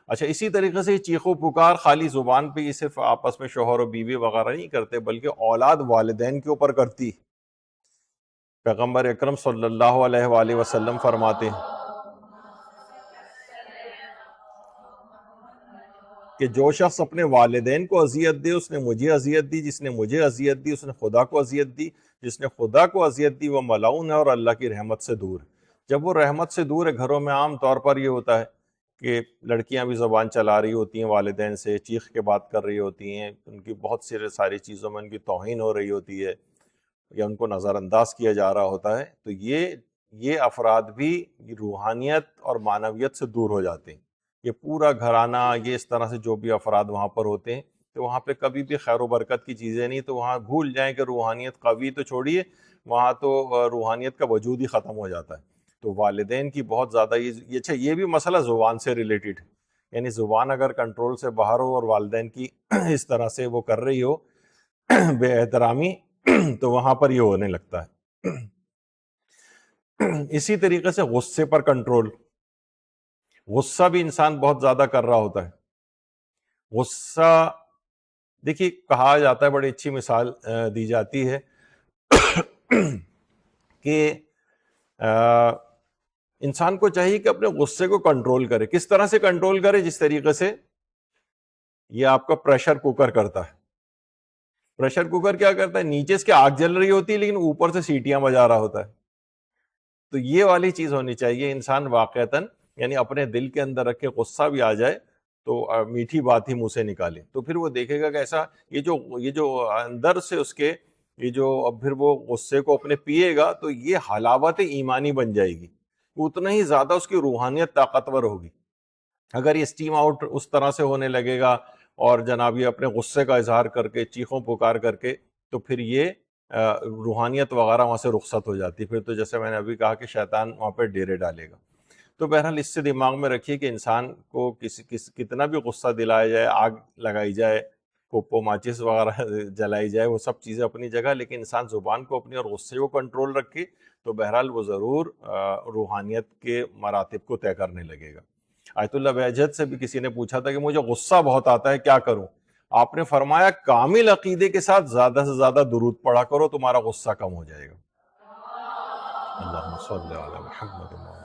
اچھا، اسی طریقے سے چیخ و پکار خالی زبان پہ، یہ صرف آپس میں شوہر و بیوی وغیرہ نہیں کرتے، بلکہ اولاد والدین کے اوپر کرتی۔ پیغمبر اکرم صلی اللہ علیہ وآلہ وسلم فرماتے ہیں کہ جو شخص اپنے والدین کو اذیت دے اس نے مجھے اذیت دی، جس نے مجھے اذیت دی اس نے خدا کو اذیت دی، جس نے خدا کو اذیت دی وہ ملعون ہے اور اللہ کی رحمت سے دور ہے۔ جب وہ رحمت سے دور ہے، گھروں میں عام طور پر یہ ہوتا ہے کہ لڑکیاں بھی زبان چلا رہی ہوتی ہیں والدین سے، چیخ کے بات کر رہی ہوتی ہیں، ان کی بہت ساری چیزوں میں ان کی توہین ہو رہی ہوتی ہے، یا ان کو نظر انداز کیا جا رہا ہوتا ہے۔ تو یہ افراد بھی روحانیت اور معنویت سے دور ہو جاتے ہیں۔ یہ پورا گھرانہ، یہ اس طرح سے جو بھی افراد وہاں پر ہوتے ہیں، تو وہاں پہ کبھی بھی خیر و برکت کی چیزیں نہیں، تو وہاں بھول جائیں کہ روحانیت قوی تو چھوڑیے، وہاں تو روحانیت کا وجود ہی ختم ہو جاتا ہے۔ تو والدین کی بہت زیادہ اچھا، یہ بھی مسئلہ زبان سے ریلیٹڈ ہے، یعنی زبان اگر کنٹرول سے باہر ہو اور والدین کی اس طرح سے وہ کر رہی ہو بے احترامی، تو وہاں پر یہ ہونے لگتا ہے۔ اسی طریقے سے غصے پر کنٹرول، غصہ بھی انسان بہت زیادہ کر رہا ہوتا ہے۔ غصہ دیکھیے، کہا جاتا ہے، بڑی اچھی مثال دی جاتی ہے کہ انسان کو چاہیے کہ اپنے غصے کو کنٹرول کرے۔ کس طرح سے کنٹرول کرے؟ جس طریقے سے یہ آپ کا پریشر کوکر کرتا ہے۔ پریشر کوکر کیا کرتا ہے؟ نیچے اس کی آگ جل رہی ہوتی ہے لیکن اوپر سے سیٹیاں بجا رہا ہوتا ہے۔ تو یہ والی چیز ہونی چاہیے، انسان واقعتاً یعنی اپنے دل کے اندر رکھ کے غصہ بھی آ جائے تو میٹھی بات ہی منہ سے نکالے، تو پھر وہ دیکھے گا کہ ایسا یہ جو اندر سے اس کے یہ جو اب پھر وہ غصے کو اپنے پیے گا تو یہ حلاوت ایمانی بن جائے گی، اتنا ہی زیادہ اس کی روحانیت طاقتور ہوگی۔ اگر یہ اسٹیم آؤٹ اس طرح سے ہونے لگے گا اور جناب یہ اپنے غصے کا اظہار کر کے چیخوں پکار کر کے، تو پھر یہ روحانیت وغیرہ وہاں سے رخصت ہو جاتی، پھر تو جیسے میں نے ابھی کہا کہ شیطان وہاں پہ ڈیرے ڈالے گا۔ تو بہرحال اس سے دماغ میں رکھیے کہ انسان کو کتنا بھی غصہ دلایا جائے، آگ لگائی جائے، پوپو ماچس وغیرہ جلائی جائے، وہ سب چیزیں اپنی جگہ، لیکن انسان زبان کو اپنی اور غصے کو کنٹرول رکھے تو بہرحال وہ ضرور روحانیت کے مراتب کو طے کرنے لگے گا۔ آیت اللہ بہجت سے بھی کسی نے پوچھا تھا کہ مجھے غصہ بہت آتا ہے، کیا کروں؟ آپ نے فرمایا کامل عقیدے کے ساتھ زیادہ سے زیادہ درود پڑھا کرو، تمہارا غصہ کم ہو جائے گا۔ اللہم صلی علی محمد و علی محمد۔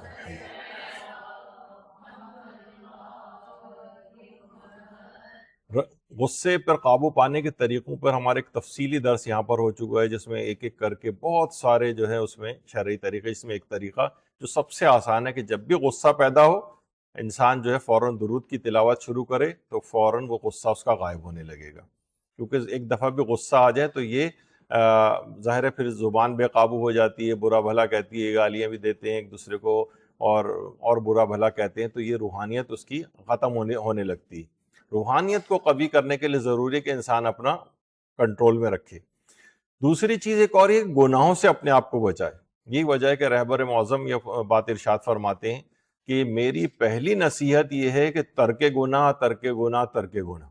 غصے پر قابو پانے کے طریقوں پر ہمارے ایک تفصیلی درس یہاں پر ہو چکا ہے، جس میں ایک ایک کر کے بہت سارے جو ہے اس میں شرعی طریقے، اس میں ایک طریقہ جو سب سے آسان ہے کہ جب بھی غصہ پیدا ہو انسان جو ہے فوراً درود کی تلاوت شروع کرے تو فوراً وہ غصہ اس کا غائب ہونے لگے گا، کیونکہ ایک دفعہ بھی غصہ آ جائے تو یہ ظاہر ہے پھر زبان بے قابو ہو جاتی ہے، برا بھلا کہتی ہے، گالیاں بھی دیتے ہیں ایک دوسرے کو اور برا بھلا کہتے ہیں، تو یہ روحانیت اس کی ختم ہونے لگتی ہے۔ روحانیت کو قوی کرنے کے لیے ضروری ہے کہ انسان اپنا کنٹرول میں رکھے۔ دوسری چیز ایک اور یہ گناہوں سے اپنے آپ کو بچائے۔ یہی وجہ ہے کہ رہبر معظم یہ بات ارشاد فرماتے ہیں کہ میری پہلی نصیحت یہ ہے کہ ترک گناہ، ترک گناہ، ترک گناہ۔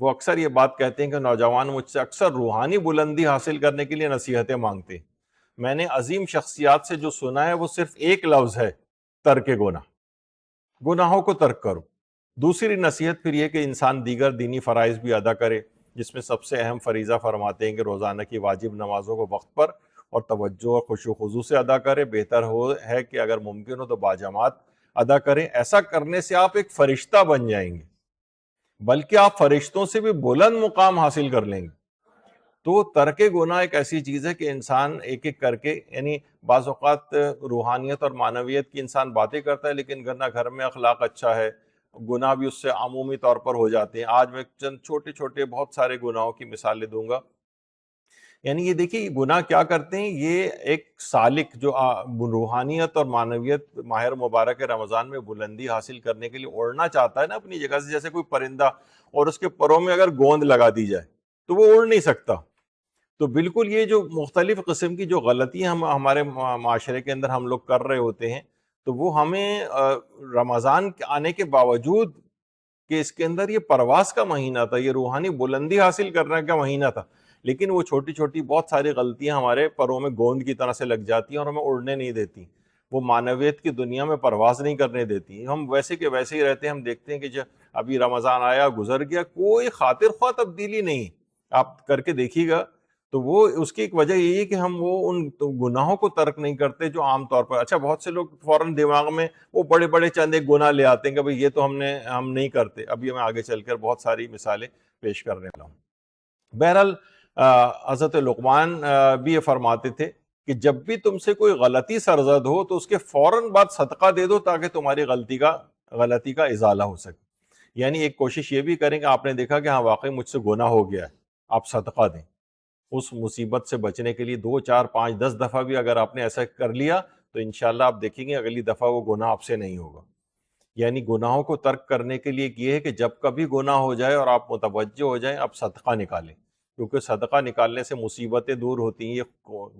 وہ اکثر یہ بات کہتے ہیں کہ نوجوان مجھ سے اکثر روحانی بلندی حاصل کرنے کے لیے نصیحتیں مانگتے ہیں۔ میں نے عظیم شخصیات سے جو سنا ہے وہ صرف ایک لفظ ہے، ترک گناہ، گناہوں کو ترک کرو۔ دوسری نصیحت پھر یہ کہ انسان دیگر دینی فرائض بھی ادا کرے، جس میں سب سے اہم فریضہ فرماتے ہیں کہ روزانہ کی واجب نمازوں کو وقت پر اور توجہ اور خشوع و خضوع سے ادا کرے۔ بہتر ہے کہ اگر ممکن ہو تو باجماعت ادا کریں۔ ایسا کرنے سے آپ ایک فرشتہ بن جائیں گے، بلکہ آپ فرشتوں سے بھی بلند مقام حاصل کر لیں گے۔ تو ترک گناہ ایک ایسی چیز ہے کہ انسان ایک ایک کر کے، یعنی بعض اوقات روحانیت اور معنویت کی انسان باتیں کرتا ہے لیکن گھر میں اخلاق اچھا ہے، گناہ بھی اس سے عمومی طور پر ہو جاتے ہیں۔ آج میں چند چھوٹے چھوٹے بہت سارے گناہوں کی مثالیں دوں گا۔ یعنی یہ دیکھیے گناہ کیا کرتے ہیں، یہ ایک سالک جو روحانیت اور معنویت ماہ مبارک رمضان میں بلندی حاصل کرنے کے لیے اڑنا چاہتا ہے نا اپنی جگہ سے، جیسے کوئی پرندہ، اور اس کے پروں میں اگر گوند لگا دی جائے تو وہ اڑ نہیں سکتا۔ تو بالکل یہ جو مختلف قسم کی جو غلطیاں ہمارے معاشرے کے اندر ہم لوگ کر رہے ہوتے ہیں، تو وہ ہمیں رمضان آنے کے باوجود کہ اس کے اندر یہ پرواز کا مہینہ تھا، یہ روحانی بلندی حاصل کرنے کا مہینہ تھا، لیکن وہ چھوٹی چھوٹی بہت ساری غلطیاں ہمارے پروں میں گوند کی طرح سے لگ جاتی ہیں اور ہمیں اڑنے نہیں دیتی، وہ معنویت کی دنیا میں پرواز نہیں کرنے دیتی۔ ہم ویسے کے ویسے ہی رہتے ہیں۔ ہم دیکھتے ہیں کہ جب ابھی رمضان آیا گزر گیا، کوئی خاطر خواہ تبدیلی نہیں، آپ کر کے دیکھیے گا۔ تو وہ اس کی ایک وجہ یہی ہے کہ ہم وہ ان گناہوں کو ترک نہیں کرتے جو عام طور پر، اچھا بہت سے لوگ فوراً دماغ میں وہ بڑے بڑے چند ایک گناہ لے آتے ہیں کہ بھئی یہ تو ہم نہیں کرتے۔ ابھی میں آگے چل کر بہت ساری مثالیں پیش کرنے والا ہوں۔ بہرحال حضرت لقمان بھی یہ فرماتے تھے کہ جب بھی تم سے کوئی غلطی سرزد ہو تو اس کے فوراً بعد صدقہ دے دو تاکہ تمہاری غلطی کا ازالہ ہو سکے۔ یعنی ایک کوشش یہ بھی کریں کہ آپ نے دیکھا کہ ہاں واقعی مجھ سے گناہ ہو گیا ہے، آپ صدقہ دیں۔ اس مصیبت سے بچنے کے لیے 2 4 5 10 دفعہ بھی اگر آپ نے ایسا کر لیا تو انشاءاللہ آپ دیکھیں گے اگلی دفعہ وہ گناہ آپ سے نہیں ہوگا۔ یعنی گناہوں کو ترک کرنے کے لیے یہ ہے کہ جب کبھی گناہ ہو جائے اور آپ متوجہ ہو جائیں، آپ صدقہ نکالیں، کیونکہ صدقہ نکالنے سے مصیبتیں دور ہوتی ہیں۔ یہ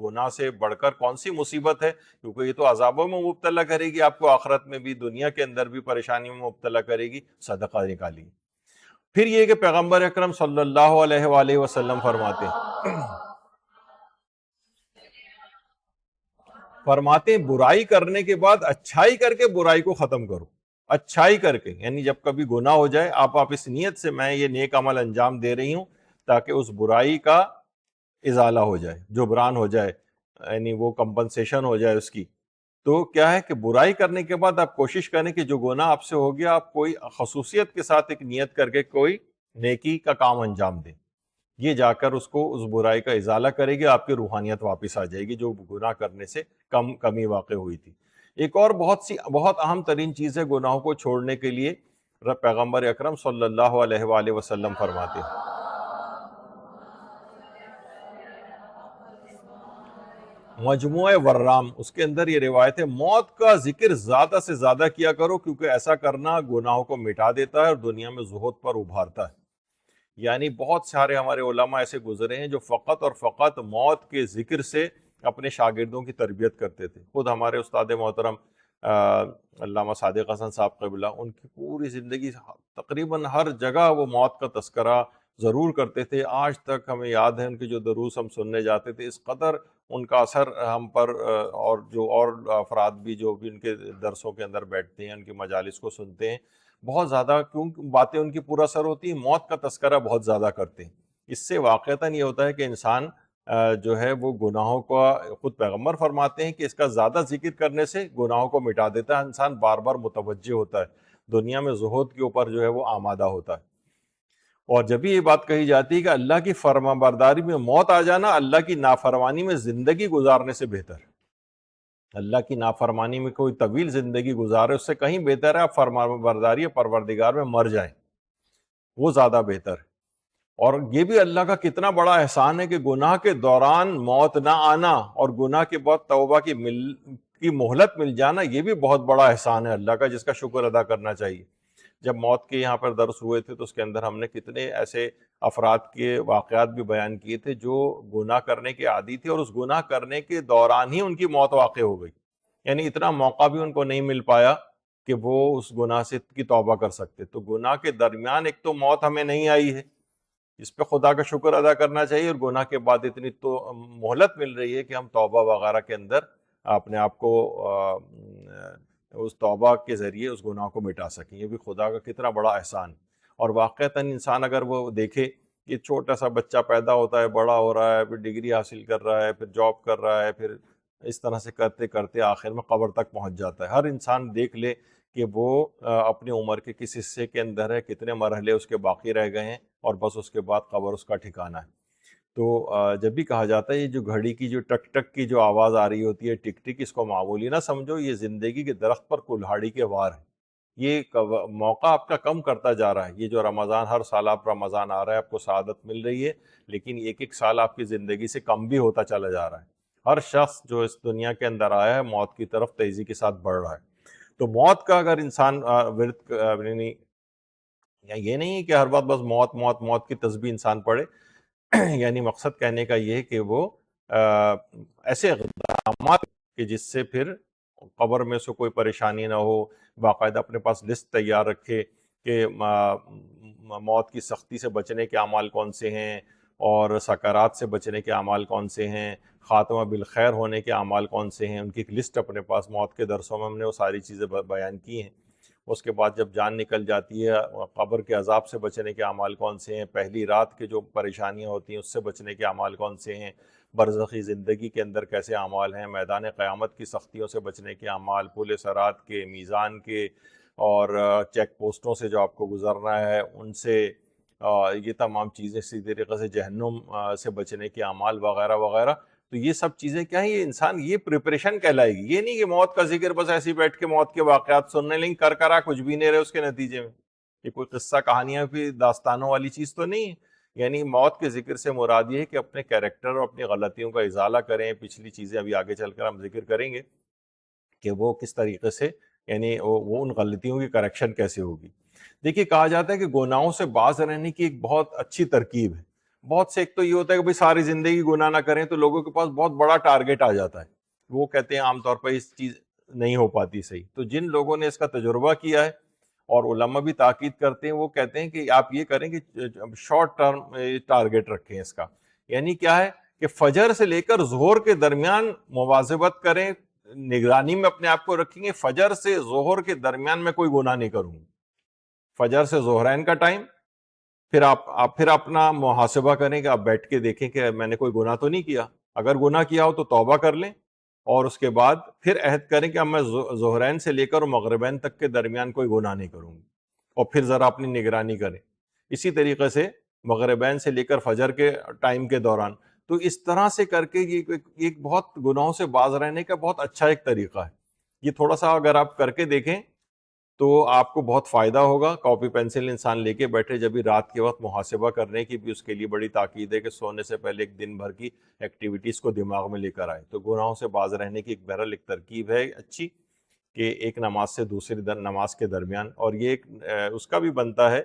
گناہ سے بڑھ کر کون سی مصیبت ہے، کیونکہ یہ تو عذابوں میں مبتلا کرے گی آپ کو، آخرت میں بھی دنیا کے اندر بھی پریشانیوں میں مبتلا کرے گی۔ صدقہ نکالیے۔ پھر یہ کہ پیغمبر اکرم صلی اللہ علیہ وآلہ وسلم فرماتے ہیں برائی کرنے کے بعد اچھائی کر کے برائی کو ختم کرو، اچھائی کر کے، یعنی جب کبھی گناہ ہو جائے آپ اس نیت سے میں یہ نیک عمل انجام دے رہی ہوں تاکہ اس برائی کا ازالہ ہو جائے، جبران ہو جائے، یعنی وہ کمپنسیشن ہو جائے اس کی۔ تو کیا ہے کہ برائی کرنے کے بعد آپ کوشش کریں کہ جو گناہ آپ سے ہو گیا آپ کوئی خصوصیت کے ساتھ ایک نیت کر کے کوئی نیکی کا کام انجام دیں، یہ جا کر اس برائی کا ازالہ کرے گی، آپ کی روحانیت واپس آ جائے گی جو گناہ کرنے سے کمی واقع ہوئی تھی۔ ایک اور بہت اہم ترین چیز ہے گناہوں کو چھوڑنے کے لیے، پیغمبر اکرم صلی اللہ علیہ وآلہ وسلم فرماتے ہیں مجموعہ ورام، اس کے اندر یہ روایت ہے موت کا ذکر زیادہ سے زیادہ کیا کرو، کیونکہ ایسا کرنا گناہوں کو مٹا دیتا ہے اور دنیا میں زہد پر ابھارتا ہے۔ یعنی بہت سارے ہمارے علماء ایسے گزرے ہیں جو فقط اور فقط موت کے ذکر سے اپنے شاگردوں کی تربیت کرتے تھے۔ خود ہمارے استاد محترم علامہ صادق حسن صاحب قبلہ، ان کی پوری زندگی تقریباً ہر جگہ وہ موت کا تذکرہ ضرور کرتے تھے۔ آج تک ہمیں یاد ہے ان کے جو دروس ہم سننے جاتے تھے، اس قدر ان کا اثر ہم پر اور جو اور افراد بھی جو بھی ان کے درسوں کے اندر بیٹھتے ہیں، ان کی مجالس کو سنتے ہیں، بہت زیادہ کیوں باتیں ان کی پورا اثر ہوتی ہیں، موت کا تذکرہ بہت زیادہ کرتے ہیں۔ اس سے واقعتاً یہ ہوتا ہے کہ انسان جو ہے وہ گناہوں کا، خود پیغمبر فرماتے ہیں کہ اس کا زیادہ ذکر کرنے سے گناہوں کو مٹا دیتا ہے، انسان بار بار متوجہ ہوتا ہے، دنیا میں زہد کے اوپر جو ہے وہ آمادہ ہوتا ہے۔ اور جب بھی یہ بات کہی جاتی ہے کہ اللہ کی فرما برداری میں موت آ جانا اللہ کی نافرمانی میں زندگی گزارنے سے بہتر ہے۔ اللہ کی نافرمانی میں کوئی طویل زندگی گزارے اس سے کہیں بہتر ہے آپ فرما برداری پروردگار میں مر جائیں، وہ زیادہ بہتر ہے۔ اور یہ بھی اللہ کا کتنا بڑا احسان ہے کہ گناہ کے دوران موت نہ آنا اور گناہ کے بعد توبہ کی مہلت مل جانا، یہ بھی بہت بڑا احسان ہے اللہ کا، جس کا شکر ادا کرنا چاہیے۔ جب موت کے یہاں پر درس ہوئے تھے تو اس کے اندر ہم نے کتنے ایسے افراد کے واقعات بھی بیان کیے تھے جو گناہ کرنے کے عادی تھے اور اس گناہ کرنے کے دوران ہی ان کی موت واقع ہو گئی، یعنی اتنا موقع بھی ان کو نہیں مل پایا کہ وہ اس گناہ سے کی توبہ کر سکتے۔ تو گناہ کے درمیان ایک تو موت ہمیں نہیں آئی ہے، اس پہ خدا کا شکر ادا کرنا چاہیے، اور گناہ کے بعد اتنی تو مہلت مل رہی ہے کہ ہم توبہ وغیرہ کے اندر اپنے آپ کو اس توبہ کے ذریعے اس گناہ کو مٹا سکیں۔ یہ بھی خدا کا کتنا بڑا احسان۔ اور واقعتاً انسان اگر وہ دیکھے کہ چھوٹا سا بچہ پیدا ہوتا ہے، بڑا ہو رہا ہے، پھر ڈگری حاصل کر رہا ہے، پھر جاب کر رہا ہے، پھر اس طرح سے کرتے کرتے آخر میں قبر تک پہنچ جاتا ہے۔ ہر انسان دیکھ لے کہ وہ اپنی عمر کے کس حصے کے اندر ہے، کتنے مرحلے اس کے باقی رہ گئے ہیں، اور بس اس کے بعد قبر اس کا ٹھکانہ ہے۔ تو جب بھی کہا جاتا ہے یہ جو گھڑی کی جو ٹک ٹک کی جو آواز آ رہی ہوتی ہے، ٹک ٹک، اس کو معمولی نہ سمجھو، یہ زندگی کے درخت پر کلہاڑی کے وار ہے۔ یہ موقع آپ کا کم کرتا جا رہا ہے۔ یہ جو رمضان، ہر سال آپ رمضان آ رہا ہے، آپ کو سعادت مل رہی ہے، لیکن ایک ایک سال آپ کی زندگی سے کم بھی ہوتا چلا جا رہا ہے۔ ہر شخص جو اس دنیا کے اندر آیا ہے موت کی طرف تیزی کے ساتھ بڑھ رہا ہے۔ تو موت کا اگر انسان ورد، یعنی یہ نہیں ہے کہ ہر وقت بس موت موت موت کی تسبیح انسان پڑھے، یعنی مقصد کہنے کا یہ ہے کہ وہ ایسے اقدامات کہ جس سے پھر قبر میں سے کوئی پریشانی نہ ہو، باقاعدہ اپنے پاس لسٹ تیار رکھے کہ موت کی سختی سے بچنے کے اعمال کون سے ہیں، اور سکرات سے بچنے کے اعمال کون سے ہیں، خاتمہ بالخیر ہونے کے اعمال کون سے ہیں، ان کی ایک لسٹ اپنے پاس، موت کے درسوں میں ہم نے وہ ساری چیزیں بیان کی ہیں۔ اس کے بعد جب جان نکل جاتی ہے، قبر کے عذاب سے بچنے کے اعمال کون سے ہیں، پہلی رات کے جو پریشانیاں ہوتی ہیں اس سے بچنے کے اعمال کون سے ہیں، برزخی زندگی کے اندر کیسے اعمال ہیں، میدان قیامت کی سختیوں سے بچنے کے اعمال، پل صراط کے، میزان کے، اور چیک پوسٹوں سے جو آپ کو گزرنا ہے ان سے، یہ تمام چیزیں، اسی طریقے سے جہنم سے بچنے کے اعمال وغیرہ وغیرہ۔ تو یہ سب چیزیں کیا ہیں، یہ انسان، یہ پریپریشن کہلائے گی۔ یہ نہیں کہ موت کا ذکر بس ایسے ہی بیٹھ کے موت کے واقعات سننے، لیکن کر کرا کچھ بھی نہیں رہے اس کے نتیجے میں۔ یہ کوئی قصہ کہانیاں بھی داستانوں والی چیز تو نہیں ہے۔ یعنی موت کے ذکر سے مراد یہ ہے کہ اپنے کیریکٹر اور اپنی غلطیوں کا ازالہ کریں۔ پچھلی چیزیں ابھی آگے چل کر ہم ذکر کریں گے کہ وہ کس طریقے سے، یعنی وہ ان غلطیوں کی کریکشن کیسے ہوگی۔ دیکھیے، کہا جاتا ہے کہ گناہوں سے باز رہنے کی ایک بہت اچھی ترکیب ہے۔ بہت سے ایک تو یہ ہوتا ہے کہ بھئی ساری زندگی گناہ نہ کریں، تو لوگوں کے پاس بہت بڑا ٹارگٹ آ جاتا ہے، وہ کہتے ہیں عام طور پر اس چیز نہیں ہو پاتی صحیح۔ تو جن لوگوں نے اس کا تجربہ کیا ہے، اور علماء بھی تاکید کرتے ہیں، وہ کہتے ہیں کہ آپ یہ کریں کہ شارٹ ٹرم ٹارگٹ رکھیں اس کا۔ یعنی کیا ہے کہ فجر سے لے کر ظہر کے درمیان مواظبت کریں، نگرانی میں اپنے آپ کو رکھیں گے، فجر سے ظہر کے درمیان میں کوئی گناہ نہیں کروں گی۔ فجر سے ظہرین کا ٹائم، پھر آپ پھر اپنا محاسبہ کریں کہ آپ بیٹھ کے دیکھیں کہ میں نے کوئی گناہ تو نہیں کیا، اگر گناہ کیا ہو تو توبہ کر لیں، اور اس کے بعد پھر عہد کریں کہ اب میں ظہرین سے لے کر مغربین تک کے درمیان کوئی گناہ نہیں کروں گی، اور پھر ذرا اپنی نگرانی کریں۔ اسی طریقے سے مغربین سے لے کر فجر کے ٹائم کے دوران، تو اس طرح سے کر کے یہ ایک بہت گناہوں سے باز رہنے کا بہت اچھا ایک طریقہ ہے۔ یہ تھوڑا سا اگر آپ کر کے دیکھیں تو آپ کو بہت فائدہ ہوگا. کاپی پینسل انسان لے کے بیٹھے جب بھی رات کے وقت محاسبہ کرنے کی بھی اس کے لیے بڑی تاکید ہے کہ سونے سے پہلے ایک دن بھر کی ایکٹیویٹیز کو دماغ میں لے کر آئے. تو گناہوں سے باز رہنے کی بہرحال ایک ترکیب ہے اچھی کہ ایک نماز سے دوسری نماز کے درمیان. اور یہ ایک اس کا بھی بنتا ہے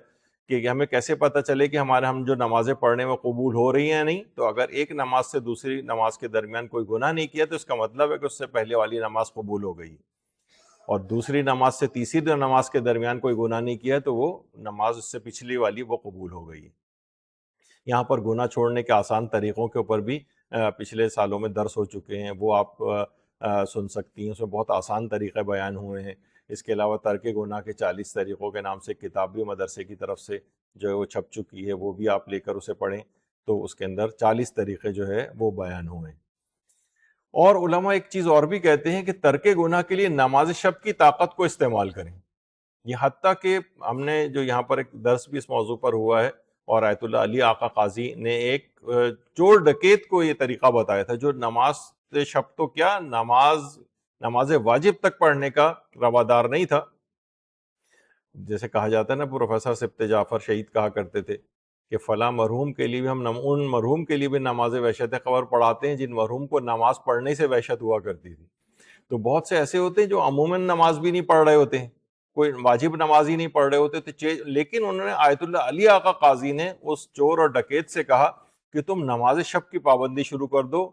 کہ ہمیں کیسے پتہ چلے کہ ہم جو نمازیں پڑھنے میں قبول ہو رہی ہیں یا نہیں. تو اگر ایک نماز سے دوسری نماز کے درمیان کوئی گناہ نہیں کیا تو اس کا مطلب ہے کہ اس سے پہلے والی نماز قبول ہو گئی, اور دوسری نماز سے تیسری نماز کے درمیان کوئی گناہ نہیں کیا تو وہ نماز اس سے پچھلی والی وہ قبول ہو گئی. یہاں پر گناہ چھوڑنے کے آسان طریقوں کے اوپر بھی پچھلے سالوں میں درس ہو چکے ہیں, وہ آپ سن سکتی ہیں. اس میں بہت آسان طریقے بیان ہوئے ہیں. اس کے علاوہ ترک گناہ کے 40 طریقوں کے نام سے کتاب بھی مدرسے کی طرف سے جو ہے وہ چھپ چکی ہے, وہ بھی آپ لے کر اسے پڑھیں. تو اس کے اندر 40 طریقے جو ہے وہ بیان ہوئے ہیں. اور علماء ایک چیز اور بھی کہتے ہیں کہ ترک گناہ کے لیے نماز شب کی طاقت کو استعمال کریں. یہ حتیٰ کہ ہم نے جو یہاں پر ایک درس بھی اس موضوع پر ہوا ہے, اور آیت اللہ علی آقا قاضی نے ایک چور ڈکیت کو یہ طریقہ بتایا تھا, جو نماز شب تو کیا نماز واجب تک پڑھنے کا روادار نہیں تھا. جیسے کہا جاتا ہے نا, پروفیسر سبت جعفر شہید کہا کرتے تھے کہ فلاں مرحوم کے لیے بھی ہم ان مرحوم کے لیے بھی نماز وحشت قبر پڑھاتے ہیں جن مرحوم کو نماز پڑھنے سے وحشت ہوا کرتی تھی. تو بہت سے ایسے ہوتے ہیں جو عموماً نماز بھی نہیں پڑھ رہے ہوتے ہیں, کوئی واجب نماز ہی نہیں پڑھ رہے ہوتے, لیکن انہوں نے آیت اللہ علی آقا قاضی نے اس چور اور ڈکیت سے کہا کہ تم نماز شب کی پابندی شروع کر دو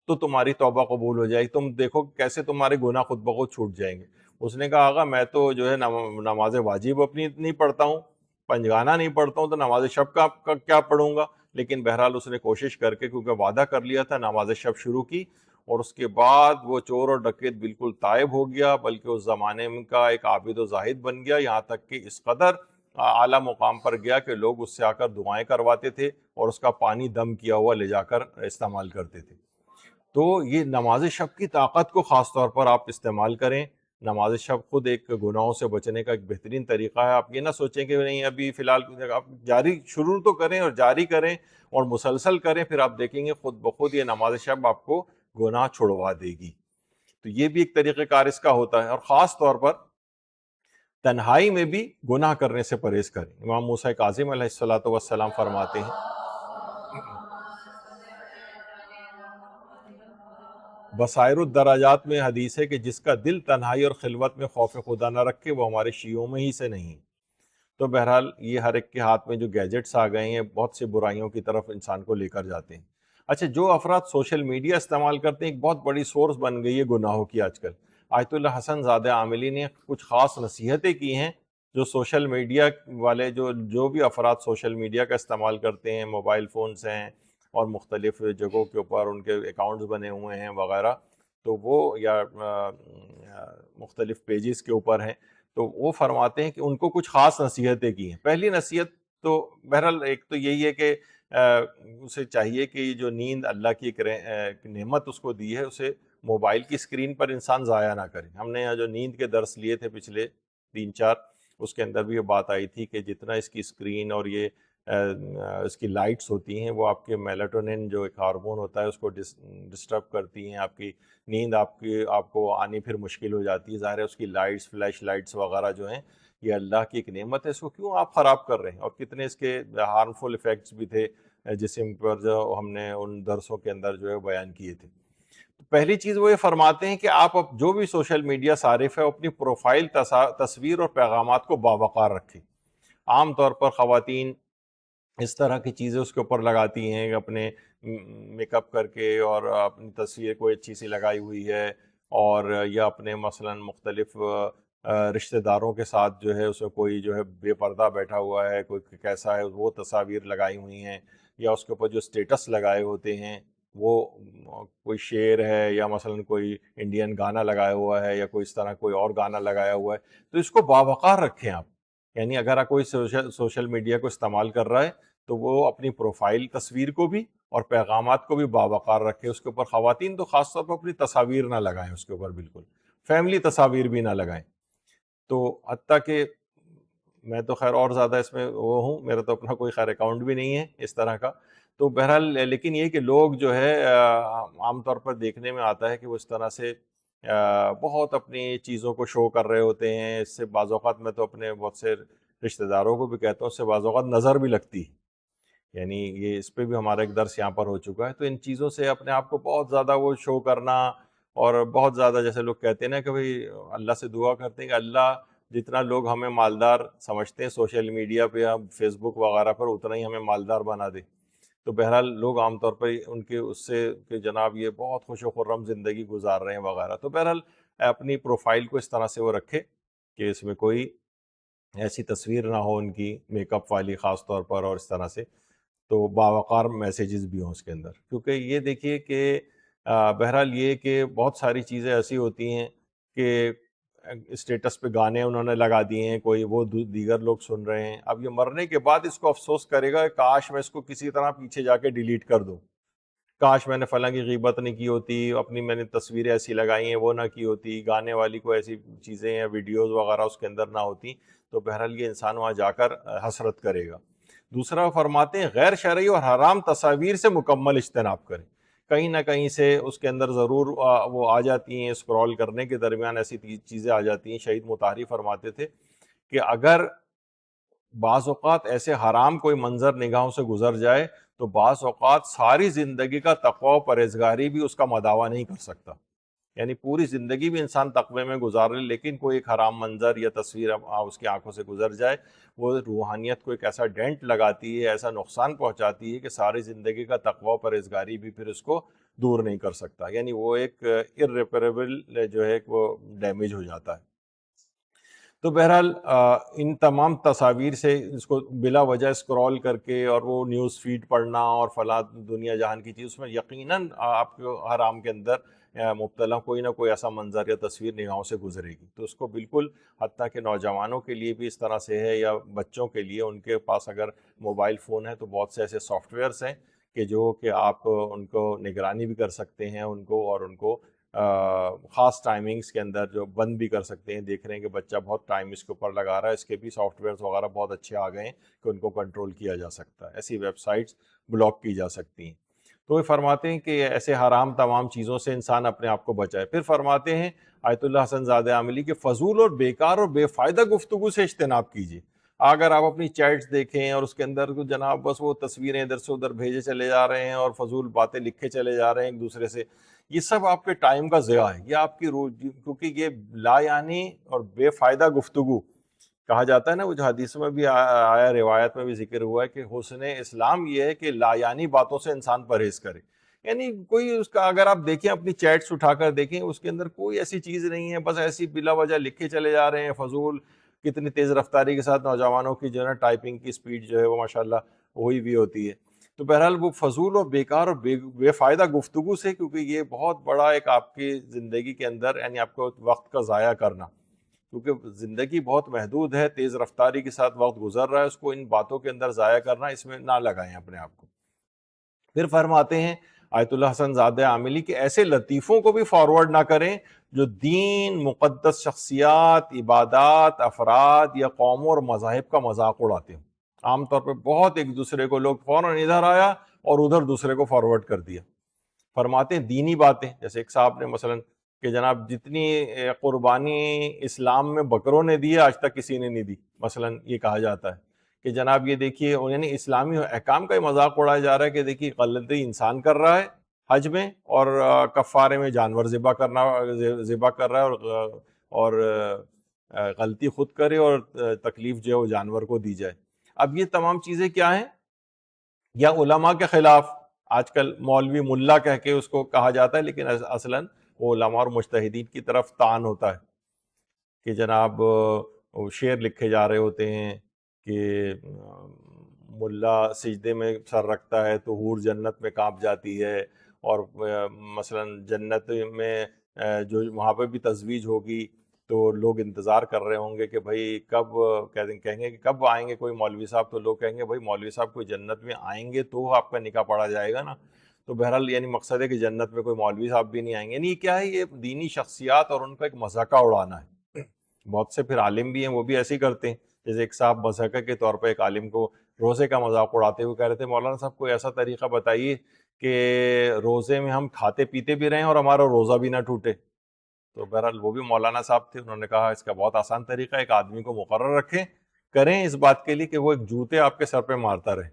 تو تمہاری توبہ قبول ہو جائے گی, تم دیکھو کیسے تمہارے گناہ خود بخود چھوٹ جائیں گے. اس نے کہا آقا میں تو جو ہے نماز واجب اپنی نہیں پڑھتا ہوں, پنجگانہ نہیں پڑھتا ہوں, تو نماز شب کا کیا پڑھوں گا. لیکن بہرحال اس نے کوشش کر کے, کیونکہ وعدہ کر لیا تھا, نماز شب شروع کی, اور اس کے بعد وہ چور اور ڈکیت بالکل تائب ہو گیا, بلکہ اس زمانے کا ایک عابد و زاہد بن گیا. یہاں تک کہ اس قدر اعلیٰ مقام پر گیا کہ لوگ اس سے آ کر دعائیں کرواتے تھے اور اس کا پانی دم کیا ہوا لے جا کر استعمال کرتے تھے. تو یہ نماز شب کی طاقت کو خاص طور پر آپ استعمال کریں. نماز شب خود ایک گناہوں سے بچنے کا ایک بہترین طریقہ ہے. آپ یہ نہ سوچیں کہ نہیں ابھی فی الحال, آپ جاری شروع تو کریں اور جاری کریں اور مسلسل کریں, پھر آپ دیکھیں گے خود بخود یہ نماز شب آپ کو گناہ چھڑوا دے گی. تو یہ بھی ایک طریقہ کار اس کا ہوتا ہے. اور خاص طور پر تنہائی میں بھی گناہ کرنے سے پرہیز کریں. امام موسیٰ کاظم علیہ السلام فرماتے ہیں بصائر الدراجات میں حدیث ہے کہ جس کا دل تنہائی اور خلوت میں خوف خدا نہ رکھے وہ ہمارے شیعوں میں ہی سے نہیں. تو بہرحال یہ ہر ایک کے ہاتھ میں جو گیجٹس آ گئے ہیں بہت سے برائیوں کی طرف انسان کو لے کر جاتے ہیں. اچھا, جو افراد سوشل میڈیا استعمال کرتے ہیں ایک بہت بڑی سورس بن گئی ہے گناہوں کی آج کل. آیت اللہ حسن زادہ عاملی نے کچھ خاص نصیحتیں کی ہیں جو سوشل میڈیا والے جو بھی افراد سوشل میڈیا کا استعمال کرتے ہیں, موبائل فونز ہیں اور مختلف جگہوں کے اوپر ان کے اکاؤنٹس بنے ہوئے ہیں وغیرہ, تو وہ یا مختلف پیجز کے اوپر ہیں, تو وہ فرماتے ہیں کہ ان کو کچھ خاص نصیحتیں کی ہیں. پہلی نصیحت تو بہرحال ایک تو یہی ہے کہ اسے چاہیے کہ جو نیند اللہ کی ایک نعمت اس کو دی ہے, اسے موبائل کی اسکرین پر انسان ضائع نہ کرے. ہم نے جو نیند کے درس لیے تھے پچھلے 3-4, اس کے اندر بھی یہ بات آئی تھی کہ جتنا اس کی اسکرین اور یہ اس کی لائٹس ہوتی ہیں وہ آپ کے میلاٹونن جو ایک ہارمون ہوتا ہے اس کو ڈسٹرب کرتی ہیں, آپ کی نیند آپ کو آنی پھر مشکل ہو جاتی ہے. ظاہر ہے اس کی لائٹس, فلیش لائٹس وغیرہ جو ہیں یہ اللہ کی ایک نعمت ہے, اس کو کیوں آپ خراب کر رہے ہیں. اور کتنے اس کے ہارمفل ایفیکٹس بھی تھے جسم پر جو ہم نے ان درسوں کے اندر جو ہے بیان کیے تھے. پہلی چیز وہ یہ فرماتے ہیں کہ آپ جو بھی سوشل میڈیا صارف ہے اپنی پروفائل, تصویر اور پیغامات کو باوقار رکھیں. عام طور پر خواتین اس طرح کی چیزیں اس کے اوپر لگاتی ہیں, اپنے میک اپ کر کے اور اپنی تصویر کوئی اچھی سی لگائی ہوئی ہے, اور یا اپنے مثلا مختلف رشتہ داروں کے ساتھ جو ہے اس میں کوئی جو ہے بے پردہ بیٹھا ہوا ہے, کوئی کیسا ہے وہ تصاویر لگائی ہوئی ہیں, یا اس کے اوپر جو اسٹیٹس لگائے ہوتے ہیں وہ کوئی شعر ہے یا مثلا کوئی انڈین گانا لگایا ہوا ہے یا کوئی اس طرح کوئی اور گانا لگایا ہوا ہے. تو اس کو باوقار رکھیں آپ. یعنی اگر آپ کوئی سوشل میڈیا کو استعمال کر رہا ہے تو وہ اپنی پروفائل تصویر کو بھی اور پیغامات کو بھی باوقار رکھے. اس کے اوپر خواتین تو خاص طور پر اپنی تصاویر نہ لگائیں, اس کے اوپر بالکل فیملی تصاویر بھی نہ لگائیں. تو حتیٰ کہ میں تو خیر اور زیادہ اس میں وہ ہوں, میرا تو اپنا کوئی خیر اکاؤنٹ بھی نہیں ہے اس طرح کا. تو بہرحال لیکن یہ کہ لوگ جو ہے عام طور پر دیکھنے میں آتا ہے کہ وہ اس طرح سے بہت اپنی چیزوں کو شو کر رہے ہوتے ہیں. اس سے بعض اوقات میں تو اپنے بہت سے رشتہ داروں کو بھی کہتا ہوں، اس سے بعض اوقات نظر بھی لگتی ہے. یعنی یہ اس پہ بھی ہمارا ایک درس یہاں پر ہو چکا ہے. تو ان چیزوں سے اپنے آپ کو بہت زیادہ وہ شو کرنا، اور بہت زیادہ جیسے لوگ کہتے ہیں نا کہ بھئی اللہ سے دعا کرتے ہیں کہ اللہ جتنا لوگ ہمیں مالدار سمجھتے ہیں سوشل میڈیا پہ یا فیس بک وغیرہ پر، اتنا ہی ہمیں مالدار بنا دے. تو بہرحال لوگ عام طور پر ان کے اس سے کہ جناب یہ بہت خوش و خرم زندگی گزار رہے ہیں وغیرہ. تو بہرحال اپنی پروفائل کو اس طرح سے وہ رکھے کہ اس میں کوئی ایسی تصویر نہ ہو ان کی میک اپ والی خاص طور پر، اور اس طرح سے تو باوقار میسیجز بھی ہوں اس کے اندر. کیونکہ یہ دیکھیے کہ بہرحال یہ کہ بہت ساری چیزیں ایسی ہوتی ہیں کہ اسٹیٹس پہ گانے انہوں نے لگا دیے ہیں، کوئی وہ دیگر لوگ سن رہے ہیں. اب یہ مرنے کے بعد اس کو افسوس کرے گا، کاش میں اس کو کسی طرح پیچھے جا کے ڈیلیٹ کر دوں، کاش میں نے فلاں کی غیبت نہیں کی ہوتی، اپنی میں نے تصویریں ایسی لگائی ہیں وہ نہ کی ہوتی، گانے والی کو ایسی چیزیں یا ویڈیوز وغیرہ اس کے اندر نہ ہوتی. تو بہرحال یہ انسان وہاں جا کر حسرت کرے گا. دوسرا فرماتے ہیں غیر شرعی اور حرام تصاویر سے مکمل اجتناب کریں. کہیں نہ کہیں سے اس کے اندر ضرور وہ آ جاتی ہیں، اسکرول کرنے کے درمیان ایسی چیزیں آ جاتی ہیں. شہید مطہری فرماتے تھے کہ اگر بعض اوقات ایسے حرام کوئی منظر نگاہوں سے گزر جائے تو بعض اوقات ساری زندگی کا تقوی و پرہیزگاری بھی اس کا مداوع نہیں کر سکتا. یعنی پوری زندگی بھی انسان تقوی میں گزار لے، لیکن کوئی ایک حرام منظر یا تصویر اس کی آنکھوں سے گزر جائے، وہ روحانیت کو ایک ایسا ڈینٹ لگاتی ہے، ایسا نقصان پہنچاتی ہے کہ ساری زندگی کا تقوی و پرہیزگاری بھی پھر اس کو دور نہیں کر سکتا. یعنی وہ ایک irreparable جو ہے وہ ڈیمیج ہو جاتا ہے. تو بہرحال ان تمام تصاویر سے اس کو بلا وجہ اسکرول کر کے اور وہ نیوز فیڈ پڑھنا اور فلاں دنیا جہان کی چیز، اس میں یقیناً آپ کو حرام کے اندر مبتلا کوئی نہ کوئی ایسا منظر یا تصویر نگاہوں سے گزرے گی. تو اس کو بالکل، حتیٰ کہ نوجوانوں کے لیے بھی اس طرح سے ہے، یا بچوں کے لیے ان کے پاس اگر موبائل فون ہے تو بہت سے ایسے سافٹ ویئرس ہیں کہ جو کہ آپ ان کو نگرانی بھی کر سکتے ہیں ان کو، اور ان کو خاص ٹائمنگز کے اندر جو بند بھی کر سکتے ہیں. دیکھ رہے ہیں کہ بچہ بہت ٹائم اس کے اوپر لگا رہا ہے، اس کے بھی سافٹ ویئرز وغیرہ بہت اچھے آ گئے ہیں کہ ان کو کنٹرول کیا جا سکتا ہے، ایسی ویب سائٹس بلاک کی جا سکتی ہیں. تو یہ فرماتے ہیں کہ ایسے حرام تمام چیزوں سے انسان اپنے آپ کو بچائے. پھر فرماتے ہیں آیت اللہ حسن زادہ عاملی کہ فضول اور بیکار اور بے فائدہ گفتگو سے اجتناب کیجیے. اگر آپ اپنی چیٹس دیکھیں اور اس کے اندر تو جناب بس وہ تصویریں ادھر سے ادھر بھیجے چلے جا رہے ہیں اور فضول باتیں لکھے چلے جا رہے ہیں ایک دوسرے سے، یہ سب آپ کے ٹائم کا ضیاع ہے. یہ آپ کی کیونکہ یہ لا یعنی اور بے فائدہ گفتگو کہا جاتا ہے نا، وہ جو حدیث میں بھی آیا، روایت میں بھی ذکر ہوا ہے کہ حسن اسلام یہ ہے کہ لا یعنی باتوں سے انسان پرہیز کرے. یعنی کوئی اس کا اگر آپ دیکھیں اپنی چیٹس اٹھا کر دیکھیں، اس کے اندر کوئی ایسی چیز نہیں ہے، بس ایسی بلا وجہ لکھے چلے جا رہے ہیں فضول. کتنی تیز رفتاری کے ساتھ نوجوانوں کی جو ہے نا ٹائپنگ کی سپیڈ جو ہے وہ ماشاءاللہ ہوئی بھی ہوتی ہے. تو بہرحال وہ فضول اور بیکار اور بے فائدہ گفتگو سے، کیونکہ یہ بہت بڑا ایک آپ کی زندگی کے اندر یعنی آپ کو وقت کا ضائع کرنا، کیونکہ زندگی بہت محدود ہے، تیز رفتاری کے ساتھ وقت گزر رہا ہے، اس کو ان باتوں کے اندر ضائع کرنا، اس میں نہ لگائیں اپنے آپ کو. پھر فرماتے ہیں آیت اللہ حسن زادہ عاملی کہ ایسے لطیفوں کو بھی فارورڈ نہ کریں جو دین، مقدس شخصیات، عبادات، افراد یا قوموں اور مذاہب کا مذاق اڑاتے ہیں. عام طور پہ بہت ایک دوسرے کو لوگ فوراً ادھر آیا اور ادھر دوسرے کو فارورڈ کر دیا. فرماتے ہیں دینی باتیں، جیسے ایک صاحب نے مثلا کہ جناب جتنی قربانی اسلام میں بکروں نے دی ہے آج تک کسی نے نہیں دی، مثلا یہ کہا جاتا ہے کہ جناب یہ دیکھیے، یعنی اسلامی احکام کا یہ مذاق اڑایا جا رہا ہے کہ دیکھیے غلطی انسان کر رہا ہے حج میں، اور کفارے میں جانور ذبح کر رہا ہے، اور غلطی خود کرے اور تکلیف جو ہے وہ جانور کو دی جائے. اب یہ تمام چیزیں کیا ہیں؟ یا علماء کے خلاف آج کل مولوی ملا کہہ کے اس کو کہا جاتا ہے، لیکن اصلاً وہ علماء اور مجتہدین کی طرف تان ہوتا ہے کہ جناب شعر لکھے جا رہے ہوتے ہیں کہ ملا سجدے میں سر رکھتا ہے تو حور جنت میں کانپ جاتی ہے، اور مثلا جنت میں جو وہاں پہ بھی تزویج ہوگی تو لوگ انتظار کر رہے ہوں گے کہ بھائی کب کہیں گے کہ کب آئیں گے کوئی مولوی صاحب، تو لوگ کہیں گے بھائی مولوی صاحب کوئی جنت میں آئیں گے تو آپ کا نکاح پڑا جائے گا نا. تو بہرحال یعنی مقصد ہے کہ جنت میں کوئی مولوی صاحب بھی نہیں آئیں گے. یعنی یہ کیا ہے؟ یہ دینی شخصیات اور ان کا ایک مذاقہ اڑانا ہے. بہت سے پھر عالم بھی ہیں وہ بھی ایسے ہی کرتے ہیں. جیسے ایک صاحب مذاقہ کے طور پہ ایک عالم کو روزے کا مذاق اڑاتے ہوئے کہہ رہے تھے مولانا صاحب کوئی ایسا طریقہ بتائیے کہ روزے میں ہم کھاتے پیتے بھی رہیں اور ہمارا روزہ بھی نہ ٹوٹے. تو بہرحال وہ بھی مولانا صاحب تھے، انہوں نے کہا اس کا بہت آسان طریقہ ہے، ایک آدمی کو مقرر رکھیں، کریں اس بات کے لیے کہ وہ ایک جوتے آپ کے سر پہ مارتا رہے،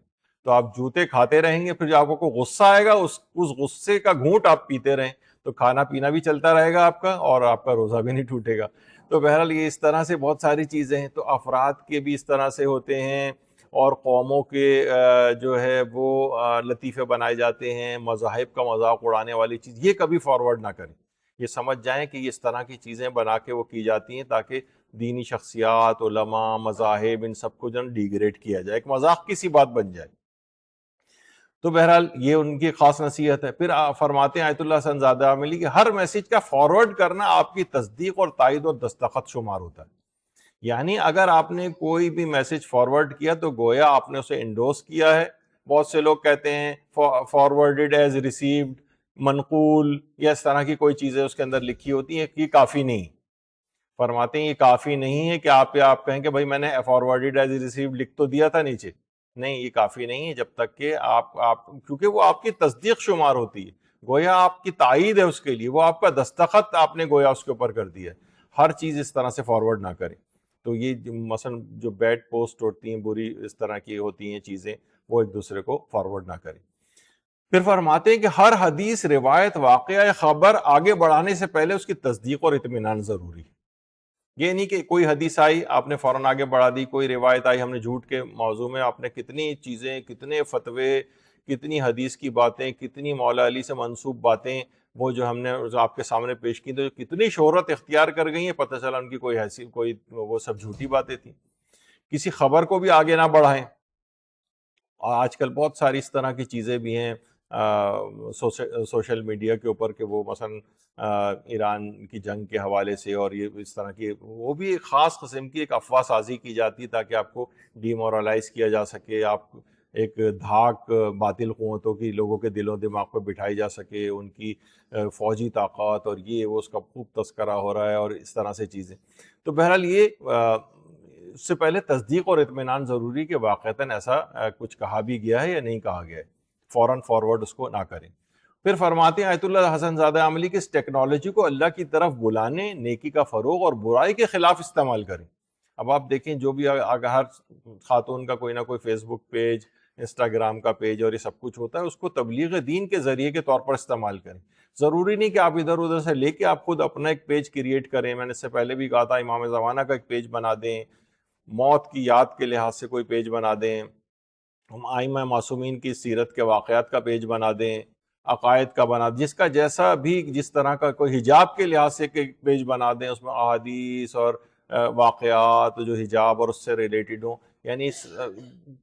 تو آپ جوتے کھاتے رہیں گے، پھر جب آپ کو غصہ آئے گا اس غصے کا گھونٹ آپ پیتے رہیں، تو کھانا پینا بھی چلتا رہے گا آپ کا، اور آپ کا روزہ بھی نہیں ٹوٹے گا۔ تو بہرحال یہ اس طرح سے بہت ساری چیزیں ہیں۔ تو افراد کے بھی اس طرح سے ہوتے ہیں، اور قوموں کے جو ہے وہ لطیفے بنائے جاتے ہیں، مذاہب کا مذاق اڑانے والی چیز، یہ کبھی فارورڈ نہ کریں۔ یہ سمجھ جائیں کہ یہ اس طرح کی چیزیں بنا کے وہ کی جاتی ہیں تاکہ دینی شخصیات، علماء، مذاہب، ان سب کو جو ڈیگریڈ کیا جائے، ایک مذاق کی سی بات بن جائے۔ تو بہرحال یہ ان کی خاص نصیحت ہے۔ پھر فرماتے ہیں آیت اللہ حسن زادہ عاملی کہ ہر میسج کا فارورڈ کرنا آپ کی تصدیق اور تائید اور دستخط شمار ہوتا ہے۔ یعنی اگر آپ نے کوئی بھی میسج فارورڈ کیا تو گویا آپ نے اسے انڈوس کیا ہے۔ بہت سے لوگ کہتے ہیں فارورڈڈ ایز ریسیوڈ، منقول، یا اس طرح کی کوئی چیزیں اس کے اندر لکھی ہوتی ہیں، یہ کافی نہیں۔ فرماتے ہیں یہ کافی نہیں ہے کہ آپ کہیں کہ بھائی میں نے فارورڈڈ ایز ریسیوڈ لکھ تو دیا تھا نیچے، نہیں، یہ کافی نہیں ہے جب تک کہ آپ کیونکہ وہ آپ کی تصدیق شمار ہوتی ہے، گویا آپ کی تائید ہے اس کے لیے، وہ آپ کا دستخط آپ نے گویا اس کے اوپر کر دیا ہے۔ ہر چیز اس طرح سے فارورڈ نہ کریں۔ تو یہ مثلا جو بیڈ پوسٹ ہوتی ہیں، بری اس طرح کی ہوتی ہیں چیزیں، وہ ایک دوسرے کو فارورڈ نہ کریں۔ پھر فرماتے ہیں کہ ہر حدیث، روایت، واقعہ یا خبر آگے بڑھانے سے پہلے اس کی تصدیق اور اطمینان ضروری ہے۔ یہ نہیں کہ کوئی حدیث آئی آپ نے فوراً آگے بڑھا دی، کوئی روایت آئی، ہم نے جھوٹ کے موضوع میں آپ نے کتنی چیزیں، کتنے فتوے، کتنی حدیث کی باتیں، کتنی مولا علی سے منسوب باتیں وہ جو ہم نے آپ کے سامنے پیش کی، تو کتنی شہرت اختیار کر گئی ہیں، پتہ چلا ان کی کوئی حیثیت، کوئی وہ سب جھوٹی باتیں تھیں۔ کسی خبر کو بھی آگے نہ بڑھائیں۔ اور آج کل بہت ساری اس طرح کی چیزیں بھی ہیں سوشل میڈیا کے اوپر کہ وہ مثلا ایران کی جنگ کے حوالے سے اور یہ اس طرح کی، وہ بھی ایک خاص قسم کی ایک افواہ سازی کی جاتی ہے تاکہ آپ کو ڈی مورلائز کیا جا سکے، آپ ایک دھاک باطل قوتوں کی لوگوں کے دل و دماغ پر بٹھائی جا سکے، ان کی فوجی طاقت اور یہ وہ اس کا خوب تذکرہ ہو رہا ہے اور اس طرح سے چیزیں۔ تو بہرحال یہ اس سے پہلے تصدیق اور اطمینان ضروری کہ واقعتاً ایسا کچھ کہا بھی گیا ہے یا نہیں کہا گیا ہے، فوراً فارورڈ اس کو نہ کریں۔ پھر فرماتے ہیں آیت اللہ حسن زادہ عاملی کہ اس ٹیکنالوجی کو اللہ کی طرف بلانے، نیکی کا فروغ اور برائی کے خلاف استعمال کریں۔ اب آپ دیکھیں جو بھی اگر ہر خاتون کا کوئی نہ کوئی فیس بک پیج، انسٹاگرام کا پیج اور یہ سب کچھ ہوتا ہے، اس کو تبلیغ دین کے ذریعے کے طور پر استعمال کریں۔ ضروری نہیں کہ آپ ادھر ادھر سے لے کے آپ خود اپنا ایک پیج کریٹ کریں۔ میں نے اس سے پہلے بھی کہا تھا امام زمانہ کا ایک پیج بنا دیں، موت کی یاد کے لحاظ سے کوئی پیج بنا دیں، ائمہ معصومین کی سیرت کے واقعات کا پیج بنا دیں، عقائد کا بنا دیں، جس کا جیسا بھی جس طرح کا کوئی حجاب کے لحاظ سے ایک پیج بنا دیں، اس میں احادیث اور واقعات جو حجاب اور اس سے ریلیٹڈ ہوں، یعنی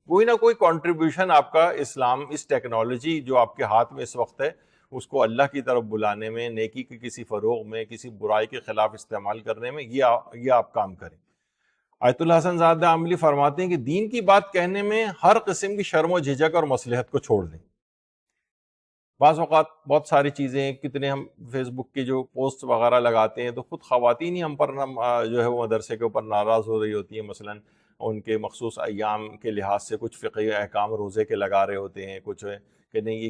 کوئی نہ کوئی کنٹریبیوشن آپ کا اسلام، اس ٹیکنالوجی جو آپ کے ہاتھ میں اس وقت ہے، اس کو اللہ کی طرف بلانے میں، نیکی کے کسی فروغ میں، کسی برائی کے خلاف استعمال کرنے میں، یہ آپ کام کریں۔ آیت اللہ حسن زادہ عاملی فرماتے ہیں کہ دین کی بات کہنے میں ہر قسم کی شرم و جھجک اور مصلحت کو چھوڑ دیں۔ بعض اوقات بہت ساری چیزیں، کتنے ہم فیس بک کے جو پوسٹ وغیرہ لگاتے ہیں تو خود خواتین ہی ہم پر جو ہے وہ مدرسے کے اوپر ناراض ہو رہی ہوتی ہیں، مثلا ان کے مخصوص ایام کے لحاظ سے کچھ فقہی احکام روزے کے لگا رہے ہوتے ہیں، کچھ کہ نہیں یہ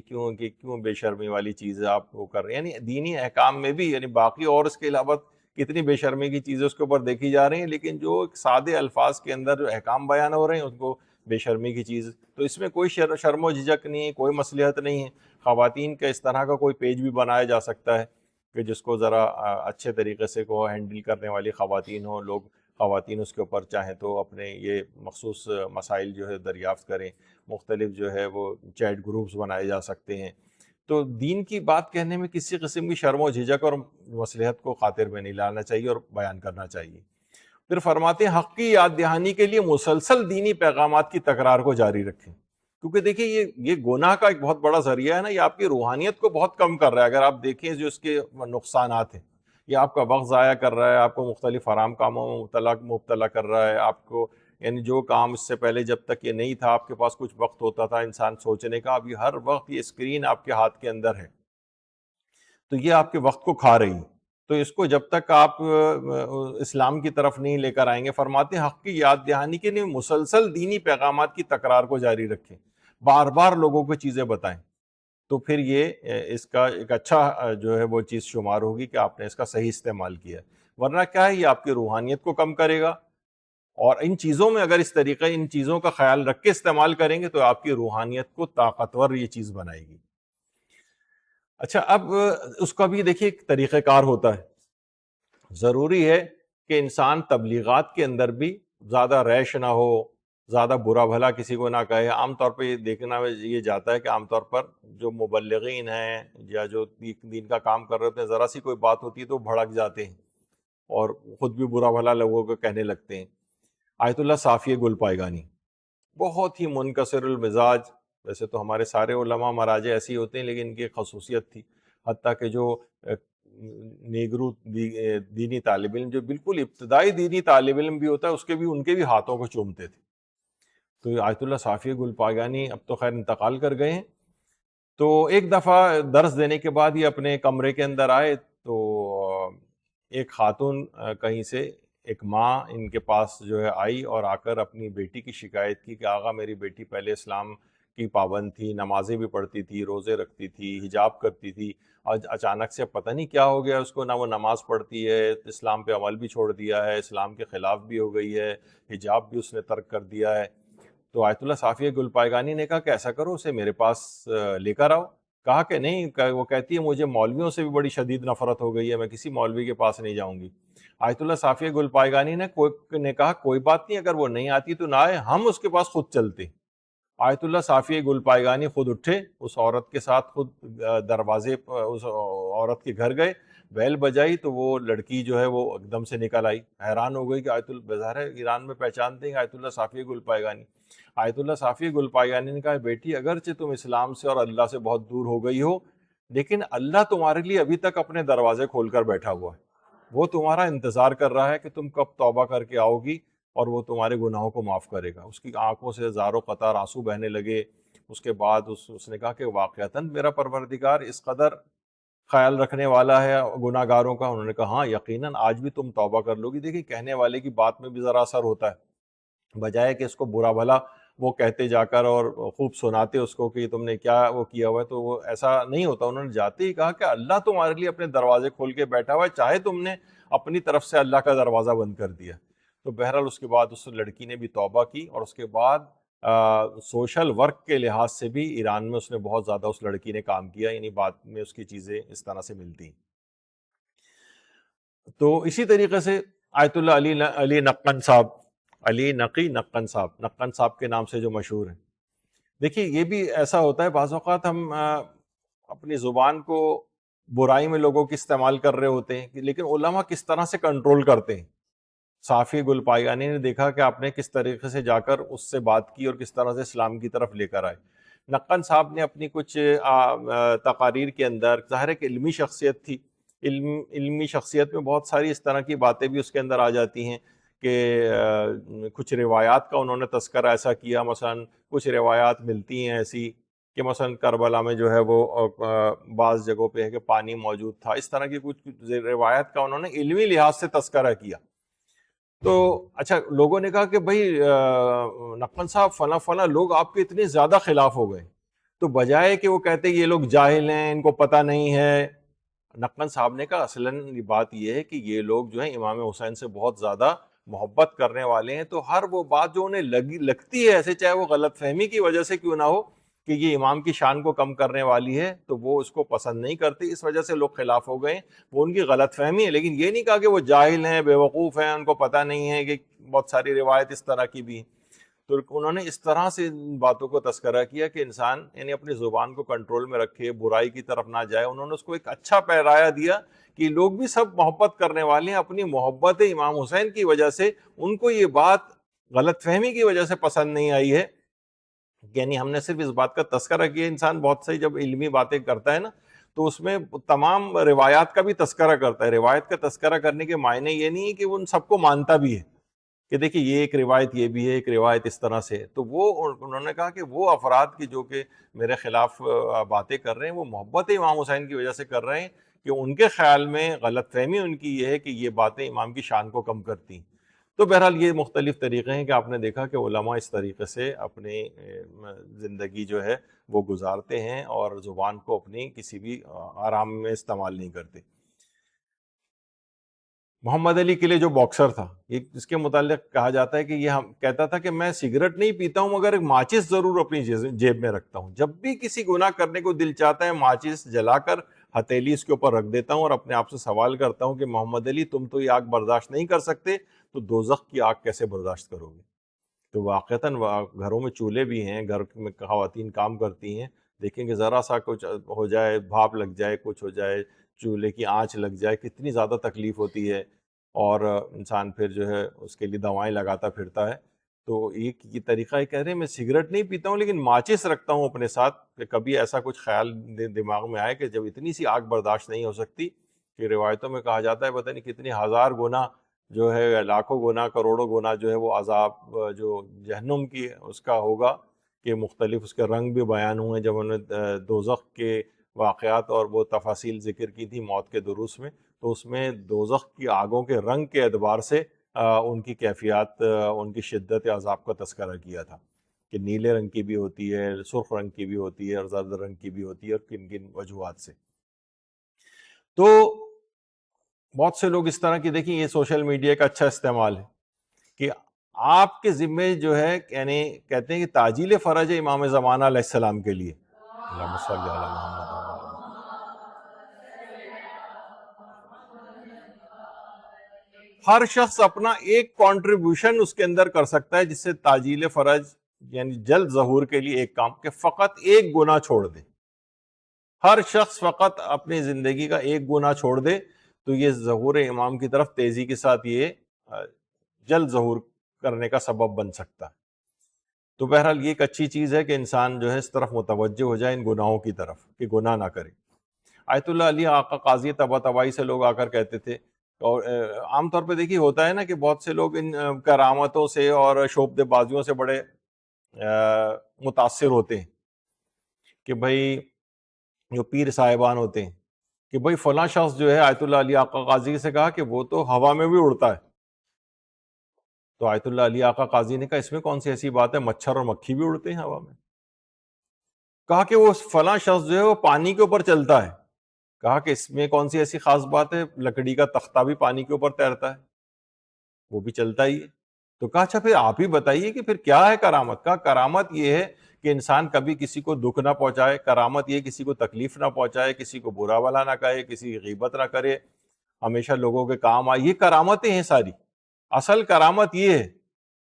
کیوں بے شرمی والی چیز ہے آپ کو کر رہے ہیں، یعنی دینی احکام میں بھی، یعنی باقی اور اس کے علاوہ کتنی بے شرمی کی چیزیں اس کے اوپر دیکھی جا رہی ہیں، لیکن جو سادے الفاظ کے اندر جو احکام بیان ہو رہے ہیں ان کو بے شرمی کی چیز، تو اس میں کوئی شرم و جھجک نہیں ہے، کوئی مصلحت نہیں ہے۔ خواتین کا اس طرح کا کوئی پیج بھی بنایا جا سکتا ہے کہ جس کو ذرا اچھے طریقے سے کو ہینڈل کرنے والی خواتین ہوں، لوگ خواتین اس کے اوپر چاہیں تو اپنے یہ مخصوص مسائل جو ہے دریافت کریں، مختلف جو ہے وہ چیٹ گروپس بنائے جا سکتے ہیں۔ تو دین کی بات کہنے میں کسی قسم کی شرم و جھجک اور مصلحت کو خاطر میں نہیں لانا چاہیے اور بیان کرنا چاہیے۔ پھر فرماتے ہیں حق کی یاد دہانی کے لیے مسلسل دینی پیغامات کی تکرار کو جاری رکھیں، کیونکہ دیکھیں یہ گناہ کا ایک بہت بڑا ذریعہ ہے نا، یہ آپ کی روحانیت کو بہت کم کر رہا ہے۔ اگر آپ دیکھیں جو اس کے نقصانات ہیں، یہ آپ کا وقت ضائع کر رہا ہے، آپ کو مختلف حرام کاموں میں مبتلا کر رہا ہے، آپ کو یعنی جو کام اس سے پہلے جب تک یہ نہیں تھا آپ کے پاس کچھ وقت ہوتا تھا انسان سوچنے کا، اب یہ ہر وقت یہ اسکرین آپ کے ہاتھ کے اندر ہے، تو یہ آپ کے وقت کو کھا رہی ہے۔ تو اس کو جب تک آپ اسلام کی طرف نہیں لے کر آئیں گے، فرماتے ہیں حق کی یاد دہانی کے لیے مسلسل دینی پیغامات کی تکرار کو جاری رکھیں، بار بار لوگوں کو چیزیں بتائیں۔ تو پھر یہ اس کا ایک اچھا جو ہے وہ چیز شمار ہوگی کہ آپ نے اس کا صحیح استعمال کیا ہے. ورنہ کیا ہے، یہ آپ کی روحانیت کو کم کرے گا، اور ان چیزوں میں اگر اس طریقے ان چیزوں کا خیال رکھ کے استعمال کریں گے تو آپ کی روحانیت کو طاقتور یہ چیز بنائے گی. اچھا، اب اس کا بھی دیکھیے ایک طریقہ کار ہوتا ہے. ضروری ہے کہ انسان تبلیغات کے اندر بھی زیادہ ریش نہ ہو، زیادہ برا بھلا کسی کو نہ کہے. عام طور پہ یہ دیکھنا یہ جاتا ہے کہ عام طور پر جو مبلغین ہیں یا جو دین کا کام کر رہے ہوتے ہیں، ذرا سی کوئی بات ہوتی ہے تو بھڑک جاتے ہیں اور خود بھی برا بھلا لوگوں کو کہنے لگتے ہیں. آیت اللہ صافی گل پائگانی بہت ہی منکسر المزاج، ویسے تو ہمارے سارے علماء مراجع ایسی ہوتے ہیں، لیکن ان کی ایک خصوصیت تھی، حتیٰ کہ جو نیگرو دینی طالب علم، جو بالکل ابتدائی دینی طالب علم بھی ہوتا ہے، ان کے بھی ہاتھوں کو چومتے تھے. تو آیت اللہ صافی گل پائگانی اب تو خیر انتقال کر گئے ہیں. تو ایک دفعہ درس دینے کے بعد یہ اپنے کمرے کے اندر آئے تو ایک خاتون کہیں سے، ایک ماں ان کے پاس جو ہے آئی اور آ کر اپنی بیٹی کی شکایت کی کہ آغا میری بیٹی پہلے اسلام کی پابند تھی، نمازیں بھی پڑھتی تھی، روزے رکھتی تھی، حجاب کرتی تھی، آج اچانک سے پتہ نہیں کیا ہو گیا اس کو، نہ وہ نماز پڑھتی ہے، اسلام پہ عمل بھی چھوڑ دیا ہے، اسلام کے خلاف بھی ہو گئی ہے، حجاب بھی اس نے ترک کر دیا ہے. تو آیت اللہ صافیہ گل پائگانی نے کہا کہ ایسا کرو، اسے میرے پاس لے کر آؤ. کہا کہ نہیں، وہ کہتی ہے مجھے مولویوں سے بھی بڑی شدید نفرت ہو گئی ہے، میں کسی مولوی کے پاس نہیں جاؤں گی. آیت اللہ صافیہ گل پائگانی نے کہا کوئی بات نہیں، اگر وہ نہیں آتی تو نہ آئے، ہم اس کے پاس خود چلتے. آیت اللہ صافیہ گل پائگانی خود اٹھے، اس عورت کے ساتھ خود دروازے اس عورت کے گھر گئے، بیل بجائی تو وہ لڑکی جو ہے وہ ایک دم سے نکل آئی. حیران ہو گئی کہ آیت اللہ، بظاہر ایران میں پہچانتے ہیں آیت اللہ صافیہ گل پائگانی. آیت اللہ صافیہ گل پائگانی نے کہا بیٹی، اگرچہ تم اسلام سے اور اللہ سے بہت دور ہو گئی ہو، لیکن اللہ تمہارے لیے ابھی تک اپنے دروازے کھول کر بیٹھا ہوا ہے. وہ تمہارا انتظار کر رہا ہے کہ تم کب توبہ کر کے آؤ گی اور وہ تمہارے گناہوں کو معاف کرے گا. اس کی آنکھوں سے زار و قطار آنسو بہنے لگے. اس کے بعد اس نے کہا کہ واقعتاً میرا پروردگار اس قدر خیال رکھنے والا ہے گناہ گاروں کا. انہوں نے کہا ہاں یقیناً، آج بھی تم توبہ کر لو گی. دیکھیں، کہنے والے کی بات میں بھی ذرا اثر ہوتا ہے، بجائے کہ اس کو برا بھلا وہ کہتے جا کر اور خوب سناتے اس کو کہ تم نے کیا وہ کیا ہوا ہے، تو وہ ایسا نہیں ہوتا. انہوں نے جاتے ہی کہا کہ اللہ تمہارے لیے اپنے دروازے کھول کے بیٹھا ہوا ہے، چاہے تم نے اپنی طرف سے اللہ کا دروازہ بند کر دیا. تو بہرحال اس کے بعد اس لڑکی نے بھی توبہ کی، اور اس کے بعد سوشل ورک کے لحاظ سے بھی ایران میں اس نے بہت زیادہ اس لڑکی نے کام کیا، یعنی بعد میں اس کی چیزیں اس طرح سے ملتی. تو اسی طریقے سے آیت اللہ علی نقن صاحب، علی نقی نقن صاحب کے نام سے جو مشہور ہیں. دیکھیے، یہ بھی ایسا ہوتا ہے بعض اوقات ہم اپنی زبان کو برائی میں لوگوں کی استعمال کر رہے ہوتے ہیں، لیکن علماء کس طرح سے کنٹرول کرتے ہیں. صافی گل پائگانی نے دیکھا کہ آپ نے کس طریقے سے جا کر اس سے بات کی اور کس طرح سے اسلام کی طرف لے کر آئے. نقن صاحب نے اپنی کچھ تقاریر کے اندر، ظاہر ہے کہ علمی شخصیت تھی، علمی شخصیت میں بہت ساری اس طرح کی باتیں بھی اس کے اندر آ جاتی ہیں کہ کچھ روایات کا انہوں نے تذکرہ ایسا کیا. مثلا کچھ روایات ملتی ہیں ایسی کہ مثلا کربلا میں جو ہے وہ بعض جگہوں پہ ہے کہ پانی موجود تھا. اس طرح کی کچھ روایات کا انہوں نے علمی لحاظ سے تذکرہ کیا. تو اچھا، لوگوں نے کہا کہ بھائی نقن صاحب، فلاں فلاں لوگ آپ کے اتنے زیادہ خلاف ہو گئے. تو بجائے کہ وہ کہتے یہ لوگ جاہل ہیں، ان کو پتہ نہیں ہے، نقن صاحب نے کہا اصلاً بات یہ ہے کہ یہ لوگ جو ہیں امام حسین سے بہت زیادہ محبت کرنے والے ہیں. تو ہر وہ بات جو انہیں لگتی ہے ایسے، چاہے وہ غلط فہمی کی وجہ سے کیوں نہ ہو کہ یہ امام کی شان کو کم کرنے والی ہے، تو وہ اس کو پسند نہیں کرتے، اس وجہ سے لوگ خلاف ہو گئے. وہ ان کی غلط فہمی ہے، لیکن یہ نہیں کہا کہ وہ جاہل ہیں، بے وقوف ہیں، ان کو پتہ نہیں ہے کہ بہت ساری روایت اس طرح کی بھی ہیں. تو انہوں نے اس طرح سے ان باتوں کو تذکرہ کیا کہ انسان یعنی اپنی زبان کو کنٹرول میں رکھے، برائی کی طرف نہ جائے. انہوں نے اس کو ایک اچھا پیرایا دیا کہ لوگ بھی سب محبت کرنے والے ہیں، اپنی محبت امام حسین کی وجہ سے ان کو یہ بات غلط فہمی کی وجہ سے پسند نہیں آئی ہے. یعنی ہم نے صرف اس بات کا تذکرہ کیا. انسان بہت سی جب علمی باتیں کرتا ہے نا، تو اس میں تمام روایات کا بھی تذکرہ کرتا ہے. روایت کا تذکرہ کرنے کے معنی یہ نہیں ہے کہ وہ ان سب کو مانتا بھی ہے کہ دیکھیں یہ ایک روایت یہ بھی ہے، ایک روایت اس طرح سے. تو وہ انہوں نے کہا کہ وہ افراد کی جو کہ میرے خلاف باتیں کر رہے ہیں، وہ محبت امام حسین کی وجہ سے کر رہے ہیں کہ ان کے خیال میں غلط فہمی ان کی یہ ہے کہ یہ باتیں امام کی شان کو کم کرتی ہیں. تو بہرحال یہ مختلف طریقے ہیں کہ آپ نے دیکھا کہ علماء اس طریقے سے اپنی زندگی جو ہے وہ گزارتے ہیں اور زبان کو اپنی کسی بھی آرام میں استعمال نہیں کرتے۔ محمد علی کے لیے جو باکسر تھا، یہ اس کے متعلق کہا جاتا ہے کہ یہ کہتا تھا کہ میں سگریٹ نہیں پیتا ہوں مگر ایک ماچس ضرور اپنی جیب میں رکھتا ہوں، جب بھی کسی گناہ کرنے کو دل چاہتا ہے ماچس جلا کر ہتھیلی اس کے اوپر رکھ دیتا ہوں اور اپنے آپ سے سوال کرتا ہوں کہ محمد علی تم تو یہ آگ برداشت نہیں کر سکتے تو دوزخ کی آگ کیسے برداشت کرو گے؟ تو واقعتاً گھروں میں چولہے بھی ہیں، گھر میں خواتین کام کرتی ہیں، دیکھیں کہ ذرا سا کچھ ہو جائے، بھاپ لگ جائے، کچھ ہو جائے، چولہے کی آنچ لگ جائے، کتنی زیادہ تکلیف ہوتی ہے، اور انسان پھر جو ہے اس کے لیے دوائیں لگاتا پھرتا ہے۔ تو ایک یہ طریقہ یہ کہہ رہے ہیں میں سگریٹ نہیں پیتا ہوں لیکن ماچس رکھتا ہوں اپنے ساتھ کہ کبھی ایسا کچھ خیال دماغ میں آئے کہ جب اتنی سی آگ برداشت نہیں ہو سکتی کہ روایتوں میں کہا جاتا ہے پتہ نہیں کتنی ہزار گنا جو ہے، لاکھوں گنا، کروڑوں گنا جو ہے وہ عذاب جو جہنم کی اس کا ہوگا، کہ مختلف اس کے رنگ بھی بیان ہوئے جب انہوں نے دوزخ کے واقعات اور وہ تفاصیل ذکر کی تھی موت کے دروس میں، تو اس میں دوزخ کی آگوں کے رنگ کے اعتبار سے ان کی کیفیات، ان کی شدت عذاب کا تذکرہ کیا تھا کہ نیلے رنگ کی بھی ہوتی ہے، سرخ رنگ کی بھی ہوتی ہے، اور زرد رنگ کی بھی ہوتی ہے، اور کن کن وجوہات سے۔ تو بہت سے لوگ اس طرح کی، دیکھیں یہ سوشل میڈیا کا اچھا استعمال ہے کہ آپ کے ذمے جو ہے، یعنی کہتے ہیں کہ تعجیل فرج ہے امام زمانہ علیہ السلام کے لیے، اللہم صلی علی محمد۔ ہر شخص اپنا ایک کنٹریبیوشن اس کے اندر کر سکتا ہے جس سے تعجیل فرج یعنی جلد ظہور کے لیے ایک کام، کہ فقط ایک گناہ چھوڑ دے۔ ہر شخص فقط اپنی زندگی کا ایک گناہ چھوڑ دے تو یہ ظہور امام کی طرف تیزی کے ساتھ یہ جلد ظہور کرنے کا سبب بن سکتا ہے۔ تو بہرحال یہ ایک اچھی چیز ہے کہ انسان جو ہے اس طرف متوجہ ہو جائے ان گناہوں کی طرف کہ گناہ نہ کرے۔ آیت اللہ علی آقا قاضی طباطبائی سے لوگ آ کر کہتے تھے، اور عام طور پہ دیکھیے ہوتا ہے نا کہ بہت سے لوگ ان کرامتوں سے اور شعبدے بازیوں سے بڑے متاثر ہوتے ہیں کہ بھائی جو پیر صاحبان ہوتے ہیں کہ بھائی فلاں شخص جو ہے، آیت اللہ علی آقا قاضی سے کہا کہ وہ تو ہوا میں بھی اڑتا ہے، تو آیت اللہ علی آقا قاضی نے کہا اس میں کون سی ایسی بات ہے، مچھر اور مکھی بھی اڑتے ہیں ہوا میں۔ کہا کہ وہ فلاں شخص جو ہے وہ پانی کے اوپر چلتا ہے، کہا کہ اس میں کون سی ایسی خاص بات ہے، لکڑی کا تختہ بھی پانی کے اوپر تیرتا ہے، وہ بھی چلتا ہی ہے۔ تو کہا اچھا پھر آپ ہی بتائیے کہ پھر کیا ہے کرامت؟ کا کرامت یہ ہے کہ انسان کبھی کسی کو دکھ نہ پہنچائے، کرامت یہ کسی کو تکلیف نہ پہنچائے، کسی کو برا بھلا نہ کہے، کسی کی غیبت نہ کرے، ہمیشہ لوگوں کے کام آئے، یہ کرامتیں ہیں ساری۔ اصل کرامت یہ ہے،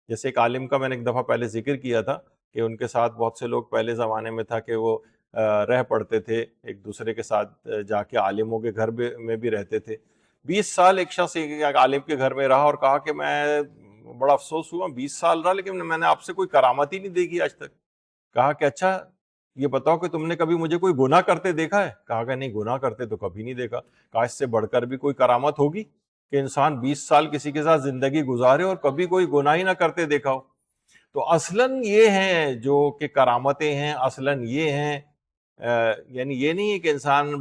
جیسے ایک عالم کا میں نے ایک دفعہ پہلے ذکر کیا تھا کہ ان کے ساتھ بہت سے لوگ پہلے زمانے میں تھا کہ وہ رہ پڑتے تھے ایک دوسرے کے ساتھ، جا کے عالموں کے گھر میں بھی رہتے تھے۔ 20 سال ایک شخص ایک عالم کے گھر میں رہا اور کہا کہ میں بڑا افسوس ہوا، 20 سال رہا لیکن میں نے آپ سے کوئی کرامت ہی نہیں دیکھی آج تک۔ کہا کہ اچھا یہ بتاؤ کہ تم نے کبھی مجھے کوئی گناہ کرتے دیکھا ہے؟ کہا کہ نہیں، گناہ کرتے تو کبھی نہیں دیکھا۔ کہا اس سے بڑھ کر بھی کوئی کرامت ہوگی کہ انسان 20 سال کسی کے ساتھ زندگی گزارے اور کبھی کوئی گناہ ہی نہ کرتے دیکھا ہو؟ تو اصلاً یہ ہیں جو کہ کرامتیں ہیں، اصلاً یہ ہیں، یعنی یہ نہیں ہے کہ انسان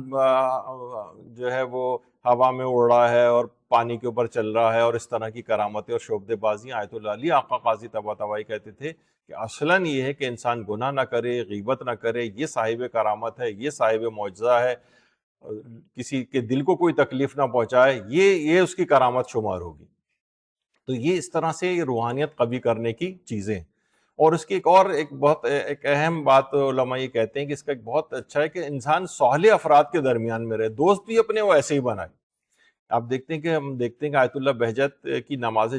جو ہے وہ ہوا میں اڑ رہا ہے اور پانی کے اوپر چل رہا ہے اور اس طرح کی کرامتیں اور شعبدے بازیاں۔ آیت اللہ علی آقا قاضی طباطبائی کہتے تھے کہ اصلاً یہ ہے کہ انسان گناہ نہ کرے، غیبت نہ کرے، یہ صاحب کرامت ہے، یہ صاحب معجزہ ہے، کسی کے دل کو کوئی تکلیف نہ پہنچائے، یہ اس کی کرامت شمار ہوگی۔ تو یہ اس طرح سے یہ روحانیت قوی کرنے کی چیزیں۔ اور اس کی ایک بہت ایک اہم بات علماء یہ کہتے ہیں کہ اس کا ایک بہت اچھا ہے کہ انسان صالح افراد کے درمیان میں رہے، دوست بھی اپنے وہ ایسے ہی بنائے۔ آپ دیکھتے ہیں کہ ہم دیکھتے ہیں کہ آیت اللہ بہجت کی نماز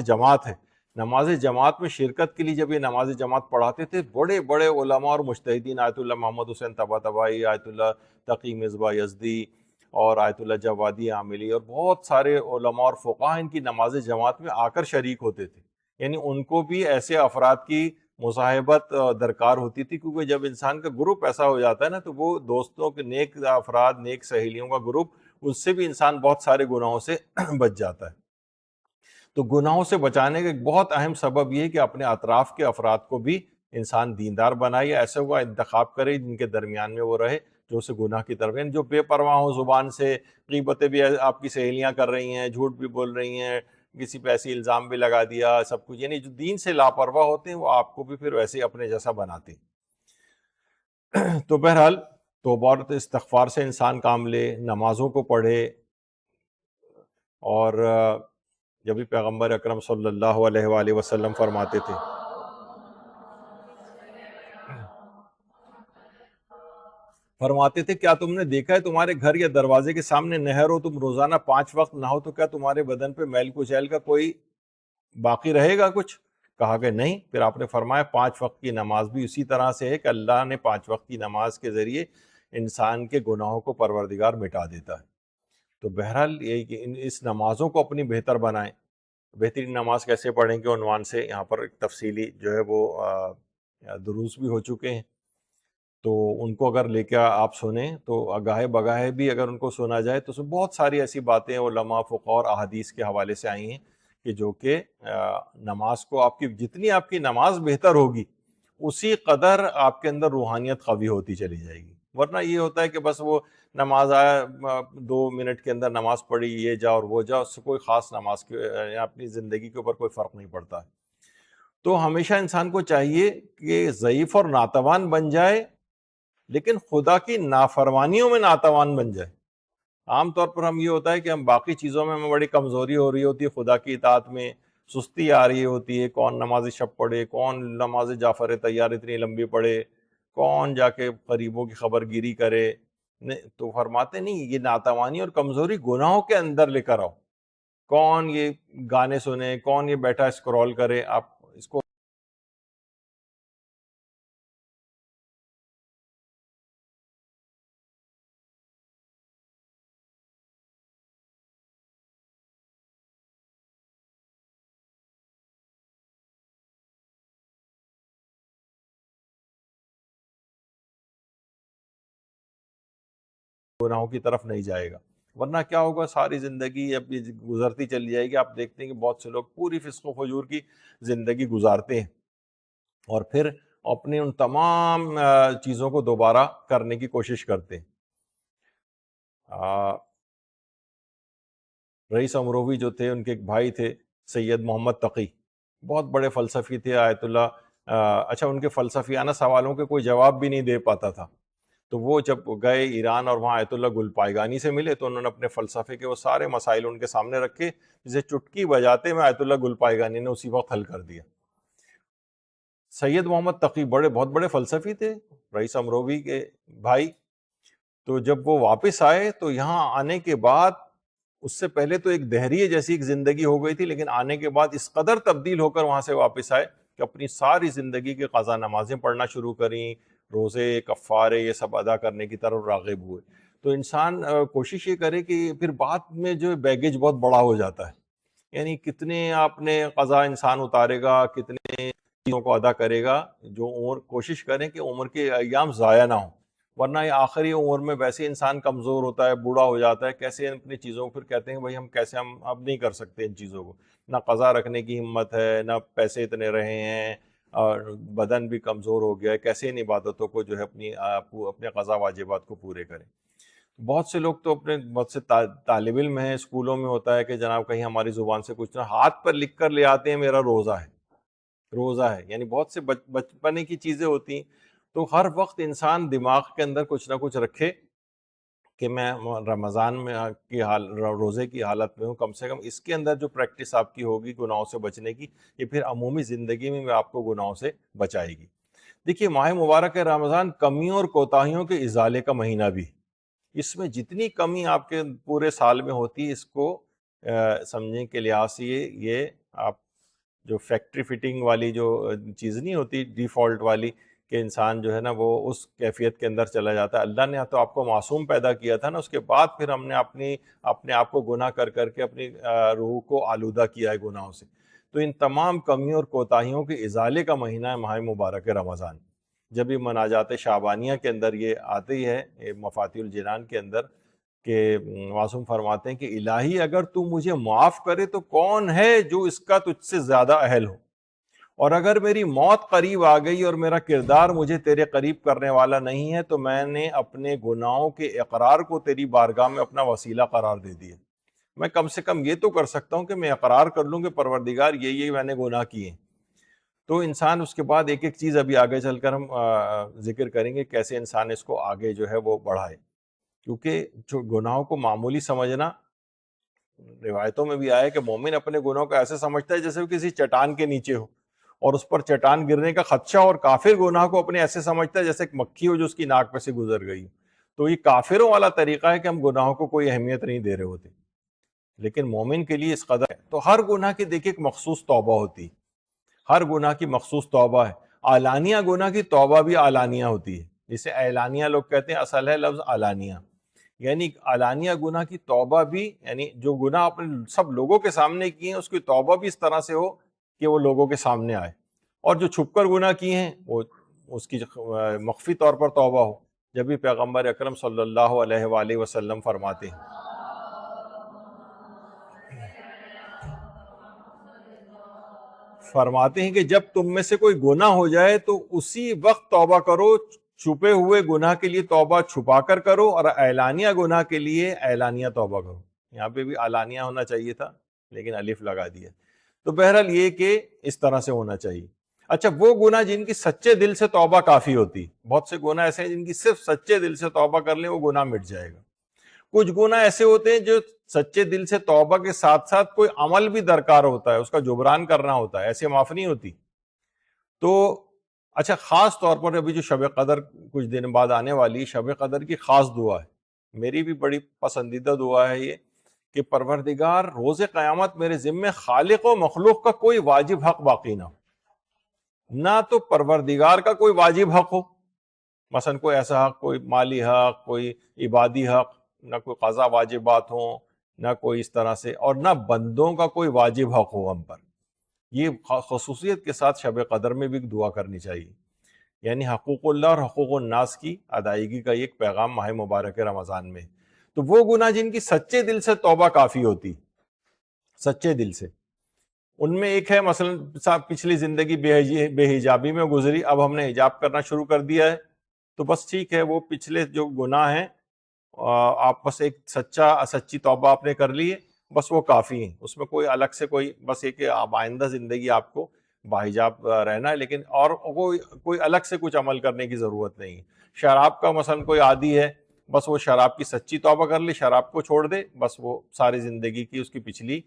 جماعت ہے، نماز جماعت میں شرکت کے لیے جب یہ نماز جماعت پڑھاتے تھے، بڑے بڑے علماء اور مجتہدین، آیت اللہ محمد حسین طباطبائی، آیت اللہ تقی مصباح یزدی، اور آیت اللہ جوادی عاملی، اور بہت سارے علماء اور فقہاء ان کی نماز جماعت میں آ کر شریک ہوتے تھے۔ یعنی ان کو بھی ایسے افراد کی مصاحبت درکار ہوتی تھی، کیونکہ جب انسان کا گروپ ایسا ہو جاتا ہے نا تو وہ دوستوں کے نیک افراد، نیک سہیلیوں کا گروپ، اس سے بھی انسان بہت سارے گناہوں سے بچ جاتا ہے۔ تو گناہوں سے بچانے کا ایک بہت اہم سبب یہ ہے کہ اپنے اطراف کے افراد کو بھی انسان دیندار بنائے یا ایسے ہوا انتخاب کرے جن کے درمیان میں وہ رہے جو اسے گناہ کی طرف، یعنی جو بے پرواہ ہوں زبان سے، غیبتیں بھی آپ کی سہیلیاں کر رہی ہیں، جھوٹ بھی بول رہی ہیں، کسی پہ ایسی الزام بھی لگا دیا، سب کچھ، یعنی جو دین سے لاپرواہ ہوتے ہیں وہ آپ کو بھی پھر ویسے اپنے جیسا بناتے ہیں۔ تو بہرحال توبہ اور استغفار سے انسان کام لے، نمازوں کو پڑھے، اور جب بھی پیغمبر اکرم صلی اللہ علیہ وآلہ وسلم فرماتے تھے کیا تم نے دیکھا ہے تمہارے گھر یا دروازے کے سامنے نہر ہو، تم روزانہ 5 وقت نہاؤ تو کیا تمہارے بدن پہ میل کچیل کا کوئی باقی رہے گا کچھ؟ کہا کہ نہیں۔ پھر آپ نے فرمایا 5 وقت کی نماز بھی اسی طرح سے ہے کہ اللہ نے 5 وقت کی نماز کے ذریعے انسان کے گناہوں کو پروردگار مٹا دیتا ہے۔ تو بہرحال یہ کہ اس نمازوں کو اپنی بہتر بنائیں۔ بہترین نماز کیسے پڑھیں گے عنوان سے یہاں پر ایک تفصیلی جو ہے وہ دروس بھی ہو چکے ہیں، تو ان کو اگر لے کے آپ سنیں تو گاہے بگاہے بھی اگر ان کو سنا جائے تو اس میں بہت ساری ایسی باتیں علماء، فقہ اور احادیث کے حوالے سے آئی ہیں کہ جو کہ نماز کو، آپ کی جتنی آپ کی نماز بہتر ہوگی اسی قدر آپ کے اندر روحانیت قوی ہوتی چلی جائے گی۔ ورنہ یہ ہوتا ہے کہ بس وہ نماز آیا 2 منٹ کے اندر نماز پڑھی، یہ جا اور وہ جا، اس سے کوئی خاص نماز کے اپنی زندگی کے اوپر کوئی فرق نہیں پڑتا۔ تو ہمیشہ انسان کو چاہیے کہ ضعیف اور ناتوان بن جائے لیکن خدا کی نافرمانیوں میں ناتوان بن جائے۔ عام طور پر ہم یہ ہوتا ہے کہ ہم باقی چیزوں میں ہمیں بڑی کمزوری ہو رہی ہوتی ہے، خدا کی اطاعت میں سستی آ رہی ہوتی ہے، کون نماز شب پڑھے، کون نماز جعفر طیار اتنی لمبی پڑھے، کون جا کے قریبوں کی خبر گیری کرے، تو فرماتے نہیں، یہ ناتوانی اور کمزوری گناہوں کے اندر لے کر آؤ۔ کون یہ گانے سنے، کون یہ بیٹھا اسکرول کرے، آپ اس کو گناہوں کی طرف نہیں جائے گا، ورنہ کیا ہوگا، ساری زندگی اپنی گزرتی چلی جائے گی۔ آپ دیکھتے ہیں کہ بہت سے لوگ پوری فسق و فجور کی زندگی گزارتے ہیں اور پھر اپنی ان تمام چیزوں کو دوبارہ کرنے کی کوشش کرتے ہیں۔ رئیس امروی جو تھے، ان کے ایک بھائی تھے سید محمد تقی، بہت بڑے فلسفی تھے، آیت اللہ اچھا ان کے فلسفیانہ سوالوں کے کوئی جواب بھی نہیں دے پاتا تھا، تو وہ جب گئے ایران اور وہاں آیت اللہ گل پائگانی سے ملے تو انہوں نے اپنے فلسفے کے وہ سارے مسائل ان کے سامنے رکھے، جسے چٹکی بجاتے میں آیت اللہ گل پائگانی نے اسی وقت حل کر دیا۔ سید محمد تقی بہت بڑے فلسفی تھے، رئیس امروی کے بھائی، تو جب وہ واپس آئے تو یہاں آنے کے بعد، اس سے پہلے تو ایک دہریے جیسی ایک زندگی ہو گئی تھی، لیکن آنے کے بعد اس قدر تبدیل ہو کر وہاں سے واپس آئے کہ اپنی ساری زندگی کے قضا نمازیں پڑھنا شروع کریں، روزے، کفارے، یہ سب ادا کرنے کی طرف راغب ہوئے۔ تو انسان کوشش یہ کرے کہ پھر بعد میں جو بیگیج بہت بڑا ہو جاتا ہے، یعنی کتنے آپ نے قضا انسان اتارے گا، کتنے چیزوں کو ادا کرے گا، جو عمر، کوشش کریں کہ عمر کے ایام ضائع نہ ہوں، ورنہ یہ آخری عمر میں ویسے انسان کمزور ہوتا ہے، بوڑھا ہو جاتا ہے، کیسے اپنی چیزوں کو پھر کہتے ہیں بھائی ہم کیسے، ہم اب نہیں کر سکتے ان چیزوں کو، نہ قضا رکھنے کی ہمت ہے، نہ پیسے اتنے رہے ہیں، اور بدن بھی کمزور ہو گیا ہے، کیسے ان عبادتوں کو جو ہے اپنے قضا واجبات کو پورے کریں۔ بہت سے لوگ تو بہت سے طالب علم ہیں، اسکولوں میں ہوتا ہے کہ جناب کہیں ہماری زبان سے کچھ نہ، ہاتھ پر لکھ کر لے آتے ہیں میرا روزہ ہے، یعنی بہت سے بچپنے کی چیزیں ہوتی ہیں۔ تو ہر وقت انسان دماغ کے اندر کچھ نہ کچھ رکھے کہ میں رمضان میں کی روزے کی حالت میں ہوں، کم سے کم اس کے اندر جو پریکٹس آپ کی ہوگی گناہوں سے بچنے کی، یہ پھر عمومی زندگی میں آپ کو گناہوں سے بچائے گی۔ دیکھیے ماہ مبارک رمضان کمیوں اور کوتاہیوں کے ازالے کا مہینہ بھی، اس میں جتنی کمی آپ کے پورے سال میں ہوتی ہے، اس کو سمجھنے کے لحاظ سے یہ آپ جو فیکٹری فٹنگ والی جو چیز نہیں ہوتی ڈیفالٹ والی، کہ انسان جو ہے نا وہ اس کیفیت کے اندر چلا جاتا ہے۔ اللہ نے تو آپ کو معصوم پیدا کیا تھا نا، اس کے بعد پھر ہم نے اپنے آپ کو گناہ کر کر کے اپنی روح کو آلودہ کیا ہے گناہوں سے۔ تو ان تمام کمیوں اور کوتاہیوں کے ازالے کا مہینہ ہے ماہ مبارک رمضان۔ جب یہ مناجات شعبانیہ کے اندر یہ آتی ہے، مفاتیح الجنان کے اندر، کہ معصوم فرماتے ہیں کہ الہی اگر تو مجھے معاف کرے تو کون ہے جو اس کا تجھ سے زیادہ اہل ہو، اور اگر میری موت قریب آ گئی اور میرا کردار مجھے تیرے قریب کرنے والا نہیں ہے تو میں نے اپنے گناہوں کے اقرار کو تیری بارگاہ میں اپنا وسیلہ قرار دے دیا. میں کم سے کم یہ تو کر سکتا ہوں کہ میں اقرار کر لوں کہ پروردگار یہ میں نے گناہ کیے. تو انسان اس کے بعد ایک ایک چیز ابھی آگے چل کر ہم ذکر کریں گے کیسے انسان اس کو آگے جو ہے وہ بڑھائے. کیونکہ جو گناہوں کو معمولی سمجھنا، روایتوں میں بھی آیا کہ مومن اپنے گناہوں کو ایسے سمجھتا ہے جیسے وہ کسی چٹان کے نیچے ہو اور اس پر چٹان گرنے کا خدشہ، اور کافر گناہ کو اپنے ایسے سمجھتا ہے جیسے ایک مکھی ہو جو اس کی ناک پہ سے گزر گئی. تو یہ کافروں والا طریقہ ہے کہ ہم گناہوں کو کوئی اہمیت نہیں دے رہے ہوتے، لیکن مومن کے لیے اس قدر ہے. تو ہر گناہ کی دیکھیے ایک مخصوص توبہ ہوتی، ہر گناہ کی مخصوص توبہ ہے. اعلانیہ گناہ کی توبہ بھی اعلانیہ ہوتی ہے، جسے اعلانیہ لوگ کہتے ہیں، اصل ہے لفظ اعلانیہ. یعنی اعلانیہ گناہ کی توبہ بھی، یعنی جو گناہ اپنے سب لوگوں کے سامنے کیے ہیں اس کی توبہ بھی اس طرح سے ہو کہ وہ لوگوں کے سامنے آئے، اور جو چھپ کر گناہ کیے ہیں وہ اس کی مخفی طور پر توبہ ہو. جب بھی پیغمبر اکرم صلی اللہ علیہ وآلہ وسلم فرماتے ہیں کہ جب تم میں سے کوئی گناہ ہو جائے تو اسی وقت توبہ کرو. چھپے ہوئے گناہ کے لیے توبہ چھپا کر کرو، اور اعلانیہ گناہ کے لیے اعلانیہ توبہ کرو. یہاں پہ بھی اعلانیہ ہونا چاہیے تھا لیکن الف لگا دیا. تو بہرحال یہ کہ اس طرح سے ہونا چاہیے. اچھا، وہ گناہ جن کی سچے دل سے توبہ کافی ہوتی، بہت سے گناہ ایسے ہیں جن کی صرف سچے دل سے توبہ کر لیں وہ گناہ مٹ جائے گا. کچھ گناہ ایسے ہوتے ہیں جو سچے دل سے توبہ کے ساتھ ساتھ کوئی عمل بھی درکار ہوتا ہے، اس کا جبران کرنا ہوتا ہے، ایسے معاف نہیں ہوتی. تو اچھا، خاص طور پر ابھی جو شب قدر کچھ دن بعد آنے والی، شب قدر کی خاص دعا ہے، میری بھی بڑی پسندیدہ دعا ہے یہ، کہ پروردگار روز قیامت میرے ذمے خالق و مخلوق کا کوئی واجب حق باقی نہ ہو. نہ تو پروردگار کا کوئی واجب حق ہو، مثلا کوئی ایسا حق، کوئی مالی حق، کوئی عبادی حق، نہ کوئی قضا واجبات ہوں، نہ کوئی اس طرح سے، اور نہ بندوں کا کوئی واجب حق ہو ہم پر. یہ خصوصیت کے ساتھ شب قدر میں بھی دعا کرنی چاہیے. یعنی حقوق اللہ اور حقوق الناس کی ادائیگی کا ایک پیغام ماہ مبارک رمضان میں. تو وہ گناہ جن کی سچے دل سے توبہ کافی ہوتی، سچے دل سے، ان میں ایک ہے مثلا پچھلی زندگی بے حجابی میں گزری، اب ہم نے حجاب کرنا شروع کر دیا ہے، تو بس ٹھیک ہے، وہ پچھلے جو گناہ ہیں آپ بس ایک سچی توبہ آپ نے کر لی ہے، بس وہ کافی ہیں. اس میں کوئی الگ سے کوئی، بس یہ کہ آپ آئندہ زندگی آپ کو باحجاب رہنا ہے، لیکن اور کوئی الگ سے کچھ عمل کرنے کی ضرورت نہیں ہے. شراب کا مثلا کوئی عادی ہے، بس وہ شراب کی سچی توبہ کر لی، شراب کو چھوڑ دے، بس وہ ساری زندگی کی اس کی پچھلی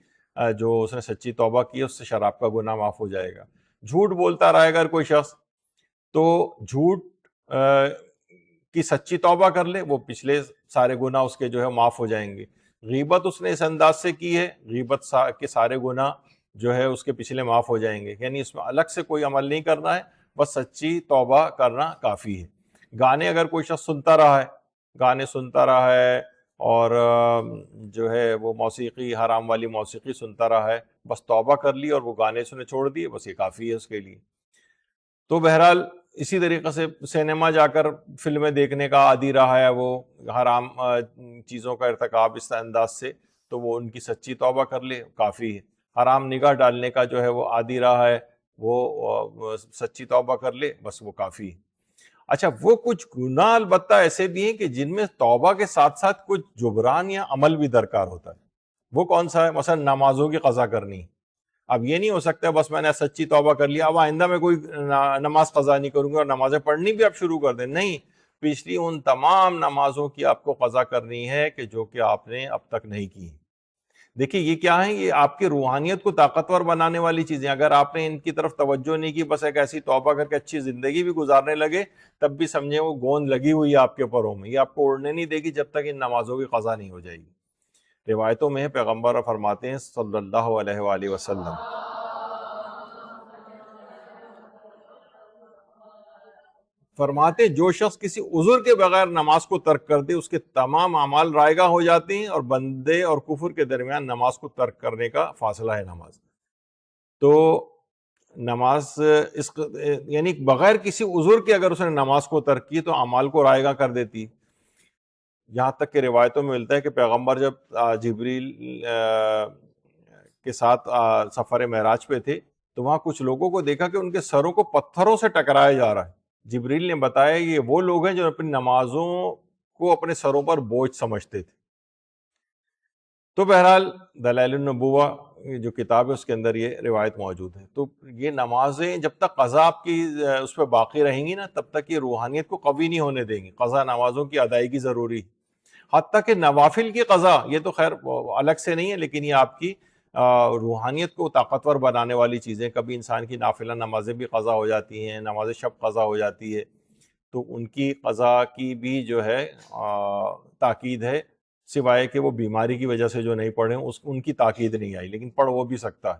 جو اس نے سچی توبہ کی ہے اس سے شراب کا گناہ معاف ہو جائے گا. جھوٹ بولتا رہے اگر کوئی شخص، تو جھوٹ کی سچی توبہ کر لے، وہ پچھلے سارے گناہ اس کے جو ہے معاف ہو جائیں گے. غیبت اس نے اس انداز سے کی ہے، غیبت کے سارے گناہ جو ہے اس کے پچھلے معاف ہو جائیں گے. یعنی اس میں الگ سے کوئی عمل نہیں کرنا ہے، بس سچی توبہ کرنا کافی ہے. گانے اگر کوئی شخص سنتا رہا ہے، گانے سنتا رہا ہے اور جو ہے وہ موسیقی، حرام والی موسیقی سنتا رہا ہے، بس توبہ کر لی اور وہ گانے سنے چھوڑ دیے، بس یہ کافی ہے اس کے لیے. تو بہرحال اسی طریقے سے سینما جا کر فلمیں دیکھنے کا عادی رہا ہے، وہ حرام چیزوں کا ارتکاب اس انداز سے، تو وہ ان کی سچی توبہ کر لے کافی ہے. حرام نگاہ ڈالنے کا جو ہے وہ عادی رہا ہے، وہ سچی توبہ کر لے، بس وہ کافی ہے. اچھا، وہ کچھ گناہ البتہ ایسے بھی ہیں کہ جن میں توبہ کے ساتھ ساتھ کچھ جبران یا عمل بھی درکار ہوتا ہے. وہ کون سا ہے؟ مثلا نمازوں کی قضا کرنی. اب یہ نہیں ہو سکتا بس میں نے سچی توبہ کر لیا، اب آئندہ میں کوئی نماز قضا نہیں کروں گا اور نمازیں پڑھنی بھی آپ شروع کر دیں. نہیں، پچھلی ان تمام نمازوں کی آپ کو قضا کرنی ہے کہ جو کہ آپ نے اب تک نہیں کی. دیکھیے یہ کیا ہے، یہ آپ کی روحانیت کو طاقتور بنانے والی چیزیں. اگر آپ نے ان کی طرف توجہ نہیں کی، بس ایک ایسی توبہ کر کے اچھی زندگی بھی گزارنے لگے، تب بھی سمجھیں وہ گوند لگی ہوئی ہے آپ کے پروں میں، یہ آپ کو اڑنے نہیں دے گی جب تک ان نمازوں کی قضا نہیں ہو جائے گی. روایتوں میں پیغمبر فرماتے ہیں صلی اللہ علیہ وآلہ وسلم، فرماتے جو شخص کسی عذر کے بغیر نماز کو ترک کر دے، اس کے تمام اعمال رائے گاہ ہو جاتے ہیں، اور بندے اور کفر کے درمیان نماز کو ترک کرنے کا فاصلہ ہے نماز. تو نماز یعنی بغیر کسی عذر کے اگر اس نے نماز کو ترک کی تو اعمال کو رائے گاہ کر دیتی. یہاں تک کہ روایتوں میں ملتا ہے کہ پیغمبر جب جبریل کے ساتھ سفر معراج پہ تھے تو وہاں کچھ لوگوں کو دیکھا کہ ان کے سروں کو پتھروں سے ٹکرایا جا رہا ہے. جبریل نے بتایا یہ وہ لوگ ہیں جو اپنی نمازوں کو اپنے سروں پر بوجھ سمجھتے تھے. تو بہرحال دلائل النبوہ جو کتاب ہے اس کے اندر یہ روایت موجود ہے. تو یہ نمازیں جب تک قضا آپ کی اس پہ باقی رہیں گی نا تب تک یہ روحانیت کو قوی نہیں ہونے دیں گی. قضا نمازوں کی ادائیگی ضروری، حتیٰ کہ نوافل کی قضا یہ تو خیر الگ سے نہیں ہے، لیکن یہ آپ کی روحانیت کو طاقتور بنانے والی چیزیں. کبھی انسان کی نافلہ نمازیں بھی قضا ہو جاتی ہیں، نماز شب قضا ہو جاتی ہے، تو ان کی قضا کی بھی جو ہے تاکید ہے، سوائے کہ وہ بیماری کی وجہ سے جو نہیں پڑھیں ان کی تاکید نہیں آئی، لیکن پڑھ وہ بھی سکتا ہے.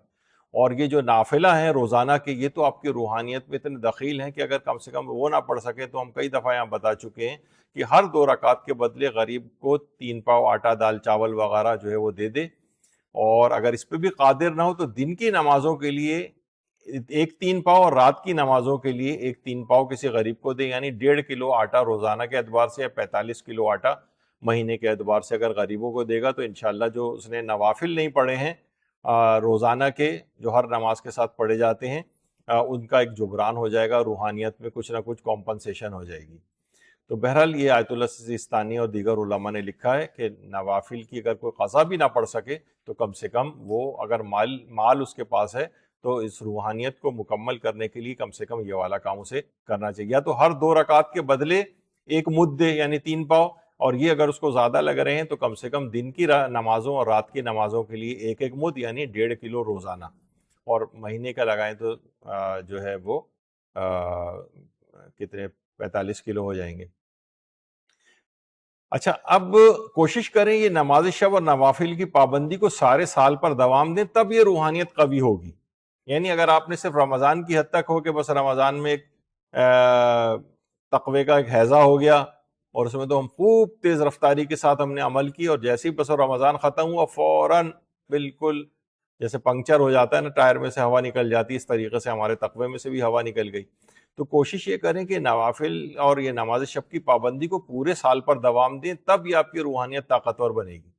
اور یہ جو نافلہ ہیں روزانہ کے، یہ تو آپ کی روحانیت میں اتنے دخیل ہیں کہ اگر کم سے کم وہ نہ پڑھ سکے تو ہم کئی دفعہ یہاں بتا چکے ہیں کہ ہر 2 رکعت کے بدلے غریب کو 3 پاؤ آٹا، دال، چاول وغیرہ جو ہے وہ دے دے. اور اگر اس پہ بھی قادر نہ ہو تو دن کی نمازوں کے لیے ایک 3 پاؤ اور رات کی نمازوں کے لیے ایک 3 پاؤ کسی غریب کو دے، یعنی 1.5 کلو آٹا روزانہ کے اعتبار سے، یا 45 کلو آٹا مہینے کے اعتبار سے اگر غریبوں کو دے گا تو انشاءاللہ جو اس نے نوافل نہیں پڑھے ہیں روزانہ کے، جو ہر نماز کے ساتھ پڑھے جاتے ہیں، ان کا ایک جبران ہو جائے گا، روحانیت میں کچھ نہ کچھ کمپنسیشن ہو جائے گی. تو بہرحال یہ آیت اللہ سیستانی اور دیگر علماء نے لکھا ہے کہ نوافل کی اگر کوئی قضا بھی نہ پڑھ سکے تو کم سے کم وہ اگر مال اس کے پاس ہے تو اس روحانیت کو مکمل کرنے کے لیے کم سے کم یہ والا کام اسے کرنا چاہیے. یا تو ہر 2 رکعت کے بدلے ایک مد دے، یعنی 3 پاؤ، اور یہ اگر اس کو زیادہ لگ رہے ہیں تو کم سے کم دن کی نمازوں اور رات کی نمازوں کے لیے ایک مد، یعنی 1.5 کلو روزانہ، اور مہینے کا لگائیں تو جو ہے وہ کتنے 45 کلو ہو جائیں گے. اچھا، اب کوشش کریں یہ نماز شب اور نوافل کی پابندی کو سارے سال پر دوام دیں، تب یہ روحانیت قوی ہوگی. یعنی اگر آپ نے صرف رمضان کی حد تک ہو کہ بس رمضان میں ایک تقوی کا ایک ہیضہ ہو گیا اور اس میں تو ہم خوب تیز رفتاری کے ساتھ ہم نے عمل کی، اور جیسے ہی بس رمضان ختم ہوا فوراً بالکل جیسے پنکچر ہو جاتا ہے نا، ٹائر میں سے ہوا نکل جاتی ہے، اس طریقے سے ہمارے تقوی میں سے بھی ہوا نکل گئی. تو کوشش یہ کریں کہ نوافل اور یہ نماز شب کی پابندی کو پورے سال پر دوام دیں، تب یہ آپ کی روحانیت طاقتور بنے گی،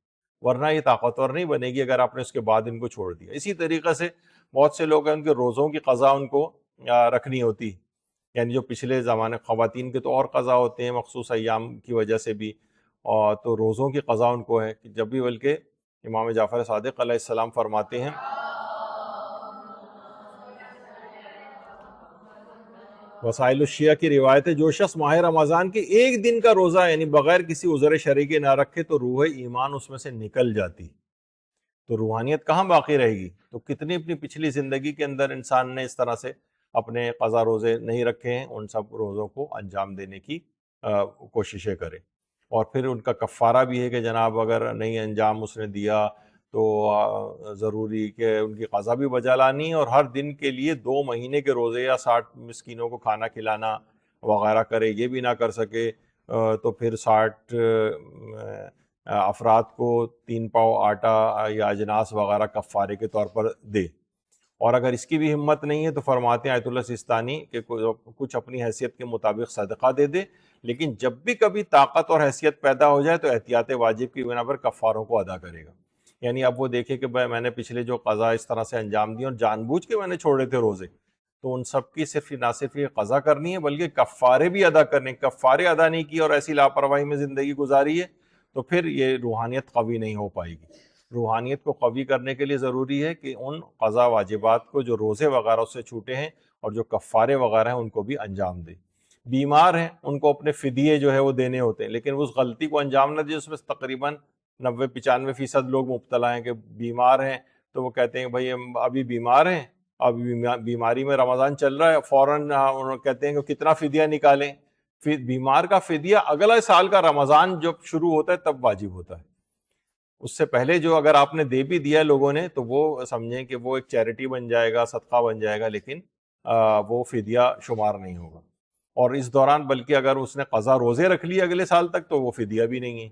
ورنہ یہ طاقتور نہیں بنے گی اگر آپ نے اس کے بعد ان کو چھوڑ دیا. اسی طریقے سے بہت سے لوگ ہیں ان کے روزوں کی قضا ان کو رکھنی ہوتی، یعنی جو پچھلے زمانے خواتین کے تو اور قضا ہوتے ہیں مخصوص ایام کی وجہ سے بھی، اور تو روزوں کی قضا ان کو ہے کہ جب بھی، بلکہ امام جعفر صادق علیہ السلام فرماتے ہیں وسائل الشیعہ کی روایت ہے، جو شخص ماہ رمضان کے ایک دن کا روزہ یعنی بغیر کسی عذر شرعی کے نہ رکھے تو روح ایمان اس میں سے نکل جاتی. تو روحانیت کہاں باقی رہے گی؟ تو کتنی اپنی پچھلی زندگی کے اندر انسان نے اس طرح سے اپنے قضا روزے نہیں رکھے ہیں، ان سب روزوں کو انجام دینے کی کوششیں کریں. اور پھر ان کا کفارہ بھی ہے کہ جناب اگر نہیں انجام اس نے دیا تو ضروری کہ ان کی قضا بھی بجا لانی، اور ہر دن کے لیے 2 مہینے کے روزے یا 60 مسکینوں کو کھانا کھلانا وغیرہ کرے. یہ بھی نہ کر سکے تو پھر 60 افراد کو 3 پاؤ آٹا یا اجناس وغیرہ کفارے کے طور پر دے. اور اگر اس کی بھی ہمت نہیں ہے تو فرماتے ہیں آیت اللہ سیستانی کہ کچھ اپنی حیثیت کے مطابق صدقہ دے دے، لیکن جب بھی کبھی طاقت اور حیثیت پیدا ہو جائے تو احتیاط واجب کی بنا پر کفاروں کو ادا کرے گا. یعنی اب وہ دیکھے کہ میں نے پچھلے جو قضا اس طرح سے انجام دی اور جان بوجھ کے میں نے چھوڑے تھے روزے، تو ان سب کی صرف نہ صرف یہ قضا کرنی ہے بلکہ کفارے بھی ادا کرنے. کفارے ادا نہیں کی اور ایسی لاپرواہی میں زندگی گزاری ہے تو پھر یہ روحانیت قوی نہیں ہو پائے گی. روحانیت کو قوی کرنے کے لیے ضروری ہے کہ ان قضا واجبات کو جو روزے وغیرہ سے چھوٹے ہیں اور جو کفارے وغیرہ ہیں ان کو بھی انجام دے. بیمار ہیں ان کو اپنے فدیے جو ہے وہ دینے ہوتے ہیں، لیکن اس غلطی کو انجام نہ دے اس میں تقریباً 90-95% لوگ مبتلا ہیں کہ بیمار ہیں تو وہ کہتے ہیں بھائی ہم ابھی بیمار ہیں، ابھی بیماری میں رمضان چل رہا ہے، فوراً کہتے ہیں کہ کتنا فدیہ نکالیں. بیمار کا فدیہ اگلا سال کا رمضان جب شروع ہوتا ہے تب واجب ہوتا ہے. اس سے پہلے جو اگر آپ نے دے بھی دیا لوگوں نے تو وہ سمجھیں کہ وہ ایک چیریٹی بن جائے گا، صدقہ بن جائے گا، لیکن وہ فدیہ شمار نہیں ہوگا. اور اس دوران بلکہ اگر اس نے قضا روزے رکھ لی اگلے سال تک تو وہ فدیہ بھی نہیں ہے.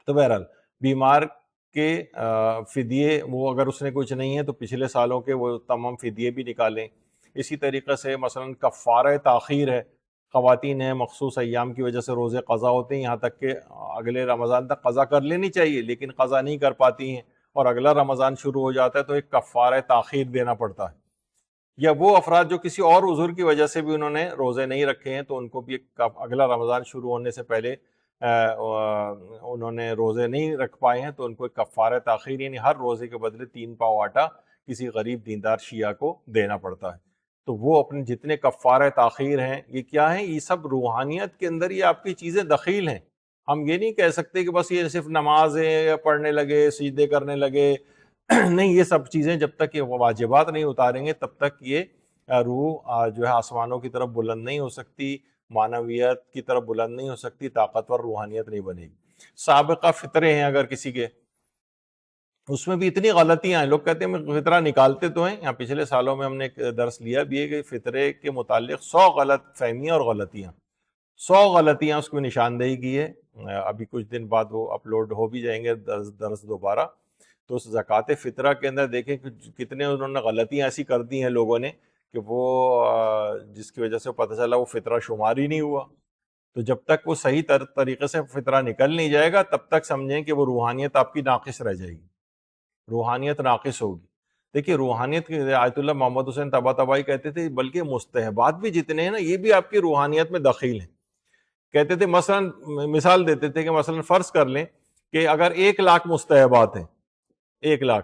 تو بہرحال بیمار کے فدیے وہ اگر اس نے کچھ نہیں ہے تو پچھلے سالوں کے وہ تمام فدیے بھی نکالیں. اسی طریقے سے مثلا کفارہ تاخیر ہے، خواتین ہیں مخصوص ایام کی وجہ سے روزے قضا ہوتے ہیں، یہاں تک کہ اگلے رمضان تک قضا کر لینی چاہیے لیکن قضا نہیں کر پاتی ہیں اور اگلا رمضان شروع ہو جاتا ہے تو ایک کفارہ تاخیر دینا پڑتا ہے. یا وہ افراد جو کسی اور عذر کی وجہ سے بھی انہوں نے روزے نہیں رکھے ہیں تو ان کو بھی اگلا رمضان شروع ہونے سے پہلے انہوں نے روزے نہیں رکھ پائے ہیں تو ان کو ایک کفارہ تاخیر، یعنی ہر روزے کے بدلے 3 پاؤ آٹا کسی غریب دیندار شیعہ کو دینا پڑتا ہے. تو وہ اپنے جتنے کفارہ تاخیر ہیں یہ کیا ہیں؟ یہ سب روحانیت کے اندر یہ آپ کی چیزیں دخیل ہیں. ہم یہ نہیں کہہ سکتے کہ بس یہ صرف نمازیں پڑھنے لگے، سجدے کرنے لگے. نہیں، یہ سب چیزیں جب تک یہ واجبات نہیں اتاریں گے تب تک یہ روح جو ہے آسمانوں کی طرف بلند نہیں ہو سکتی، معنویت کی طرف بلند نہیں ہو سکتی، طاقتور روحانیت نہیں بنے گی. سابقہ فطرے ہیں اگر کسی کے، اس میں بھی اتنی غلطیاں ہیں. لوگ کہتے ہیں فطرہ نکالتے تو ہیں، یہاں پچھلے سالوں میں ہم نے ایک درس لیا بھی ہے کہ فطرے کے متعلق 100 غلط فہمیاں اور غلطیاں، 100 غلطیاں اس کو نشاندہی کی ہے. ابھی کچھ دن بعد وہ اپلوڈ ہو بھی جائیں گے درس دوبارہ. تو اس زکوٰۃ فطرہ کے اندر دیکھیں کہ کتنے انہوں نے غلطیاں ایسی کر دی ہیں لوگوں نے کہ وہ جس کی وجہ سے پتہ چلا وہ فطرہ شمار ہی نہیں ہوا. تو جب تک وہ صحیح طریقے سے فطرہ نکل نہیں جائے گا تب تک سمجھیں کہ وہ روحانیت آپ کی ناقص رہ جائے گی، روحانیت ناقص ہوگی. دیکھیے روحانیت کی آیت اللہ محمد حسین طباطبائی کہتے تھے بلکہ مستحبات بھی جتنے ہیں نا یہ بھی آپ کی روحانیت میں دخیل ہیں. کہتے تھے مثلا مثال دیتے تھے کہ مثلا فرض کر لیں کہ اگر 1,00,000 مستحبات ہیں، 1,00,000،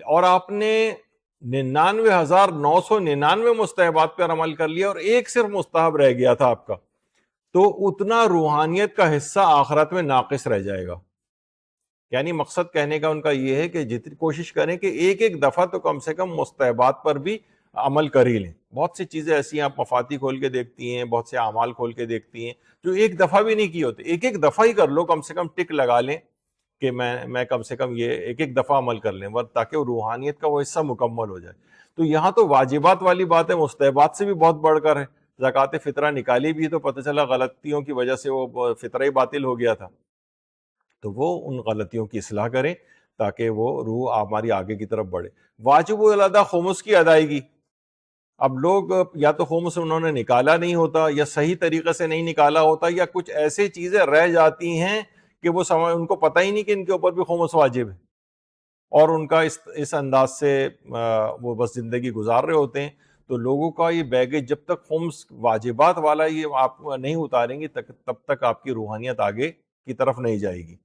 اور آپ نے 99,999 مستحبات پر عمل کر لیا اور ایک صرف مستحب رہ گیا تھا آپ کا، تو اتنا روحانیت کا حصہ آخرت میں ناقص رہ جائے گا. یعنی مقصد کہنے کا ان کا یہ ہے کہ جتنی کوشش کریں کہ ایک ایک دفعہ تو کم سے کم مستحبات پر بھی عمل کر ہی لیں. بہت سی چیزیں ایسی ہیں، آپ مفاتی کھول کے دیکھتی ہیں، بہت سے اعمال کھول کے دیکھتی ہیں جو ایک دفعہ بھی نہیں کی ہوتے. ایک ایک دفعہ ہی کر لو، کم سے کم ٹک لگا لیں کہ میں کم سے کم یہ ایک ایک دفعہ عمل کر لیں تاکہ روحانیت کا وہ حصہ مکمل ہو جائے. تو یہاں تو واجبات والی بات ہے، مستحبات سے بھی بہت بڑھ کر ہے. زکوٰۃ فطرہ نکالی بھی تو پتہ چلا غلطیوں کی وجہ سے وہ فطرہ ہی باطل ہو گیا تھا. تو وہ ان غلطیوں کی اصلاح کریں تاکہ وہ روح ہماری آگے کی طرف بڑھے. واجب الادا خمس کی ادائیگی. اب لوگ یا تو خمس انہوں نے نکالا نہیں ہوتا، یا صحیح طریقے سے نہیں نکالا ہوتا، یا کچھ ایسی چیزیں رہ جاتی ہیں کہ وہ ان کو پتہ ہی نہیں کہ ان کے اوپر بھی خمس واجب ہے، اور ان کا اس انداز سے وہ بس زندگی گزار رہے ہوتے ہیں. تو لوگوں کا یہ بیگیج جب تک خمس واجبات والا یہ آپ نہیں اتاریں گی تب تک آپ کی روحانیت آگے کی طرف نہیں جائے گی.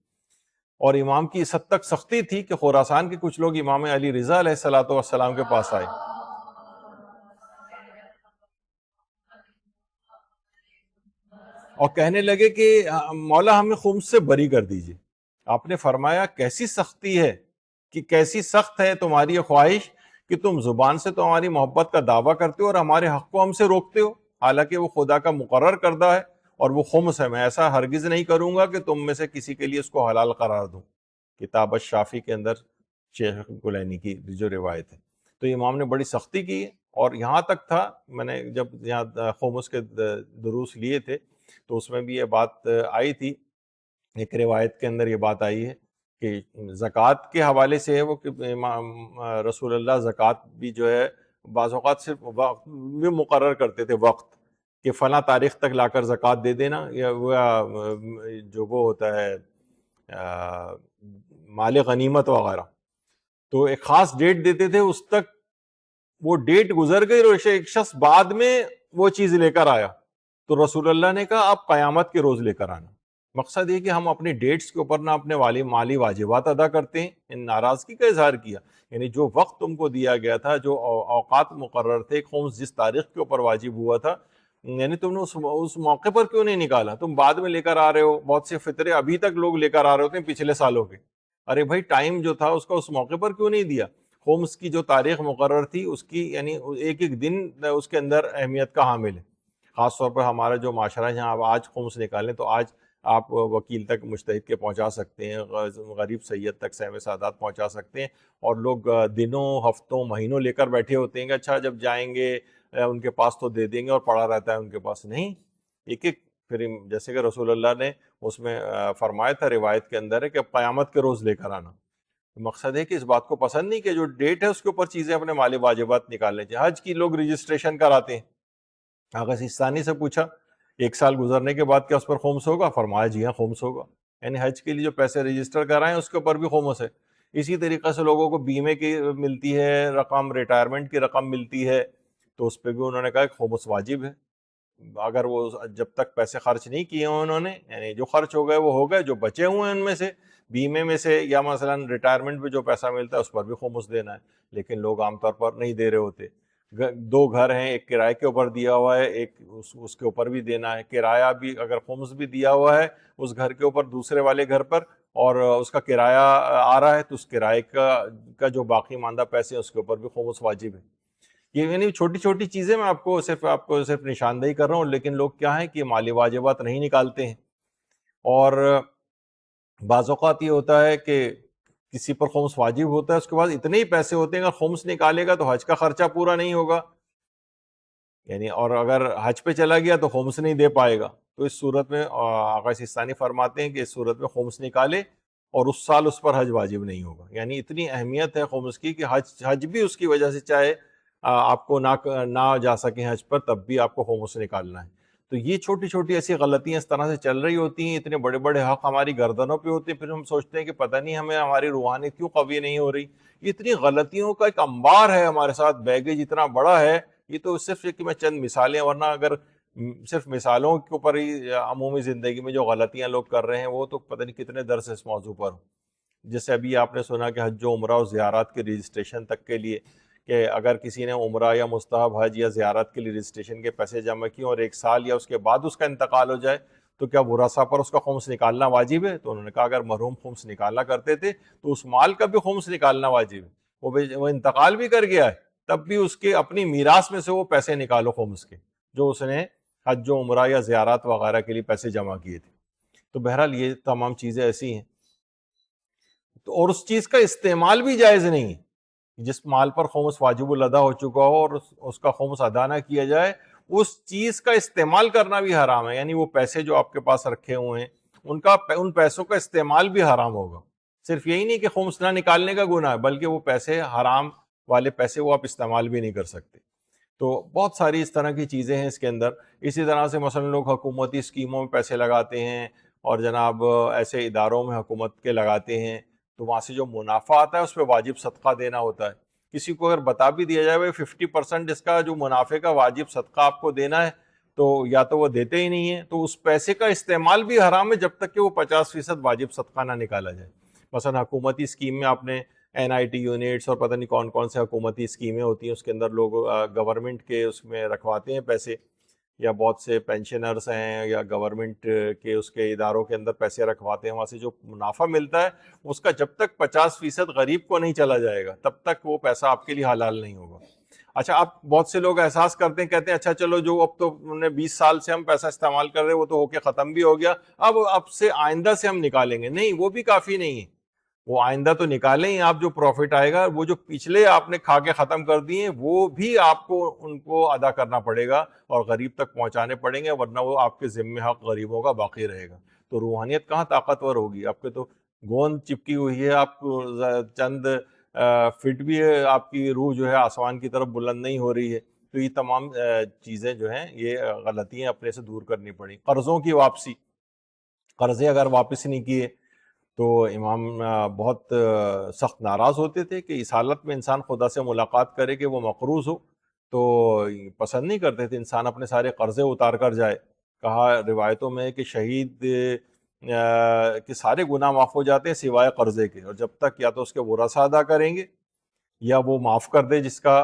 اور امام کی اس حد تک سختی تھی کہ خراسان کے کچھ لوگ امام علی رضا علیہ الصلوۃ والسلام کے پاس آئے اور کہنے لگے کہ مولا ہمیں خمس سے بری کر دیجئے. آپ نے فرمایا کیسی سختی ہے، کہ کیسی سخت ہے تمہاری یہ خواہش کہ تم زبان سے تو ہماری محبت کا دعویٰ کرتے ہو اور ہمارے حق کو ہم سے روکتے ہو، حالانکہ وہ خدا کا مقرر کردہ ہے اور وہ خمس ہے. میں ایسا ہرگز نہیں کروں گا کہ تم میں سے کسی کے لیے اس کو حلال قرار دوں. کتاب الشافی کے اندر شیخ کلینی کی جو روایت ہے. تو امام نے بڑی سختی کی ہے. اور یہاں تک تھا، میں نے جب یہاں خمس کے دروس لیے تھے تو اس میں بھی یہ بات آئی تھی، ایک روایت کے اندر یہ بات آئی ہے کہ زکوٰۃ کے حوالے سے ہے وہ کہ رسول اللہ زکوٰۃ بھی جو ہے بعض اوقات صرف وقت بھی مقرر کرتے تھے، وقت کہ فلاں تاریخ تک لا کر زکوٰۃ دے دینا، یا جو وہ ہوتا ہے مال غنیمت وغیرہ. تو ایک خاص ڈیٹ دیتے تھے، اس تک وہ ڈیٹ گزر گئی اور ایک شخص بعد میں وہ چیز لے کر آیا تو رسول اللہ نے کہا آپ قیامت کے روز لے کر آنا. مقصد یہ کہ ہم اپنی ڈیٹس کے اوپر نہ اپنے مالی واجبات ادا کرتے ہیں. ان ناراضگی کا اظہار کیا، یعنی جو وقت تم کو دیا گیا تھا، جو اوقات مقرر تھے، خمس جس تاریخ کے اوپر واجب ہوا تھا، یعنی تم نے اس موقع پر کیوں نہیں نکالا؟ تم بعد میں لے کر آ رہے ہو. بہت سے فطرے ابھی تک لوگ لے کر آ رہے ہوتے ہیں پچھلے سالوں کے. ارے بھائی ٹائم جو تھا اس کا اس موقع پر کیوں نہیں دیا؟ خمس کی جو تاریخ مقرر تھی اس کی یعنی ایک ایک دن اس کے اندر اہمیت کا حامل ہے. خاص طور پر ہمارا جو معاشرہ ہے جہاں آپ آج خمس نکالیں تو آج آپ وکیل تک مجتہد کے پہنچا سکتے ہیں، غریب سید تک سہم سعادات پہنچا سکتے ہیں، اور لوگ دنوں ہفتوں مہینوں لے کر بیٹھے ہوتے ہیں کہ اچھا جب جائیں گے ان کے پاس تو دے دیں گے، اور پڑا رہتا ہے ان کے پاس. نہیں، ایک ایک پھر جیسے کہ رسول اللہ نے اس میں فرمایا تھا، روایت کے اندر ہے کہ اب قیامت کے روز لے کر آنا. مقصد ہے کہ اس بات کو پسند نہیں کہ جو ڈیٹ ہے اس کے اوپر چیزیں اپنے مالی واجبات نکالنے چاہیے. حج کی لوگ رجسٹریشن کراتے ہیں. آغا سیستانی سے پوچھا 1 سال گزرنے کے بعد کیا اس پر خمس ہوگا؟ فرمایا جی ہاں خمس ہوگا. یعنی حج کے لیے جو پیسے رجسٹر کرائیں اس کے اوپر بھی خمس ہے. اسی طریقے سے لوگوں کو بیمے کی ملتی ہے رقم، ریٹائرمنٹ کی رقم ملتی ہے، تو اس پہ بھی انہوں نے کہا کہ خمس واجب ہے. اگر وہ جب تک پیسے خرچ نہیں کیے ہیں انہوں نے، یعنی جو خرچ ہو گئے وہ ہو گئے، جو بچے ہوئے ہیں ان میں سے بیمے میں سے یا مثلا ریٹائرمنٹ پہ جو پیسہ ملتا ہے اس پر بھی خمس دینا ہے. لیکن لوگ عام طور پر نہیں دے رہے ہوتے. دو گھر ہیں، ایک کرائے کے اوپر دیا ہوا ہے، ایک اس کے اوپر بھی دینا ہے. کرایہ بھی اگر خمس بھی دیا ہوا ہے اس گھر کے اوپر دوسرے والے گھر پر، اور اس کا کرایہ آ رہا ہے، تو اس کرائے کا جو باقی ماندہ پیسے ہیں اس کے اوپر بھی خمس واجب ہے. یہ یعنی چھوٹی چھوٹی چیزیں میں آپ کو صرف نشاندہی کر رہا ہوں، لیکن لوگ کیا ہے کہ مالی واجبات نہیں نکالتے ہیں. اور بعض اوقات یہ ہوتا ہے کہ کسی پر خمس واجب ہوتا ہے، اس کے بعد اتنے ہی پیسے ہوتے ہیں اگر خمس نکالے گا تو حج کا خرچہ پورا نہیں ہوگا، یعنی اور اگر حج پہ چلا گیا تو خمس نہیں دے پائے گا. تو اس صورت میں آقا سستانی فرماتے ہیں کہ اس صورت میں خمس نکالے اور اس سال اس پر حج واجب نہیں ہوگا. یعنی اتنی اہمیت ہے خمس کی کہ حج بھی اس کی وجہ سے، چاہے آپ کو نہ جا سکیں حج پر، تب بھی آپ کو خمس نکالنا ہے. تو یہ چھوٹی چھوٹی ایسی غلطیاں اس طرح سے چل رہی ہوتی ہیں، اتنے بڑے بڑے حق ہماری گردنوں پہ ہوتے ہیں، پھر ہم سوچتے ہیں کہ پتہ نہیں ہمیں ہماری روحانیت کیوں قوی نہیں ہو رہی. اتنی غلطیوں کا ایک انبار ہے ہمارے ساتھ، بیگیج اتنا بڑا ہے. یہ تو صرف کہ میں چند مثالیں، ورنہ اگر صرف مثالوں کے اوپر ہی عمومی زندگی میں جو غلطیاں لوگ کر رہے ہیں وہ تو پتہ نہیں کتنے درس اس موضوع پر ہوں. جیسے ابھی آپ نے سنا کہ حج و عمرہ اور زیارات کے رجسٹریشن تک کے لیے، کہ اگر کسی نے عمرہ یا مستحب حج یا زیارت کے لیے رجسٹریشن کے پیسے جمع کیے اور 1 سال یا اس کے بعد اس کا انتقال ہو جائے تو کیا ورثاء پر اس کا خمس نکالنا واجب ہے؟ تو انہوں نے کہا اگر مرحوم خمس نکالا کرتے تھے تو اس مال کا بھی خمس نکالنا واجب ہے. وہ انتقال بھی کر گیا ہے، تب بھی اس کے اپنی میراث میں سے وہ پیسے نکالو خمس کے، جو اس نے حج و عمرہ یا زیارات وغیرہ کے لیے پیسے جمع کیے تھے. تو بہرحال یہ تمام چیزیں ایسی ہیں. اور اس چیز کا استعمال بھی جائز نہیں ہے. جس مال پر خمس واجب الادا ہو چکا ہو اور اس کا خمس ادا نہ کیا جائے، اس چیز کا استعمال کرنا بھی حرام ہے. یعنی وہ پیسے جو آپ کے پاس رکھے ہوئے ہیں ان پیسوں کا استعمال بھی حرام ہوگا. صرف یہی نہیں کہ خمس نہ نکالنے کا گناہ ہے، بلکہ وہ پیسے حرام والے پیسے وہ آپ استعمال بھی نہیں کر سکتے. تو بہت ساری اس طرح کی چیزیں ہیں اس کے اندر. اسی طرح سے مثلا لوگ حکومتی اسکیموں میں پیسے لگاتے ہیں اور جناب ایسے اداروں میں حکومت کے لگاتے ہیں، تو وہاں سے جو منافع آتا ہے اس پہ واجب صدقہ دینا ہوتا ہے. کسی کو اگر بتا بھی دیا جائے 50% اس کا جو منافع کا واجب صدقہ آپ کو دینا ہے، تو یا تو وہ دیتے ہی نہیں ہیں، تو اس پیسے کا استعمال بھی حرام ہے جب تک کہ وہ 50% واجب صدقہ نہ نکالا جائے. مثلا حکومتی اسکیم میں آپ نے NIT یونٹس اور پتہ نہیں کون کون سے حکومتی اسکیمیں ہوتی ہیں، اس کے اندر لوگ گورنمنٹ کے اس میں رکھواتے ہیں پیسے، یا بہت سے پینشنرز ہیں یا گورنمنٹ کے اس کے اداروں کے اندر پیسے رکھواتے ہیں. وہاں سے جو منافع ملتا ہے اس کا جب تک 50% غریب کو نہیں چلا جائے گا تب تک وہ پیسہ آپ کے لیے حلال نہیں ہوگا. اچھا، اب بہت سے لوگ احساس کرتے ہیں، کہتے ہیں اچھا چلو جو اب تو 20 سال سے ہم پیسہ استعمال کر رہے ہیں وہ تو ہو کے ختم بھی ہو گیا، اب سے آئندہ سے ہم نکالیں گے. نہیں، وہ بھی کافی نہیں ہے. وہ آئندہ تو نکالیں ہی آپ، جو پروفٹ آئے گا وہ جو پچھلے آپ نے کھا کے ختم کر دیے وہ بھی آپ کو ان کو ادا کرنا پڑے گا اور غریب تک پہنچانے پڑیں گے، ورنہ وہ آپ کے ذمہ حق غریبوں کا باقی رہے گا. تو روحانیت کہاں طاقتور ہوگی؟ آپ کے تو گوند چپکی ہوئی ہے، آپ کو چند فٹ بھی آپ کی روح جو ہے آسمان کی طرف بلند نہیں ہو رہی ہے. تو یہ تمام چیزیں جو ہیں یہ غلطیاں اپنے سے دور کرنی پڑیں. قرضوں کی واپسی، قرضے اگر واپس نہیں کیے تو امام بہت سخت ناراض ہوتے تھے کہ اس حالت میں انسان خدا سے ملاقات کرے کہ وہ مقروض ہو، تو پسند نہیں کرتے تھے انسان اپنے سارے قرضے اتار کر جائے. کہا روایتوں میں کہ شہید کے سارے گناہ معاف ہو جاتے ہیں سوائے قرضے کے، اور جب تک یا تو اس کے ورثاء ادا کریں گے یا وہ معاف کر دے جس کا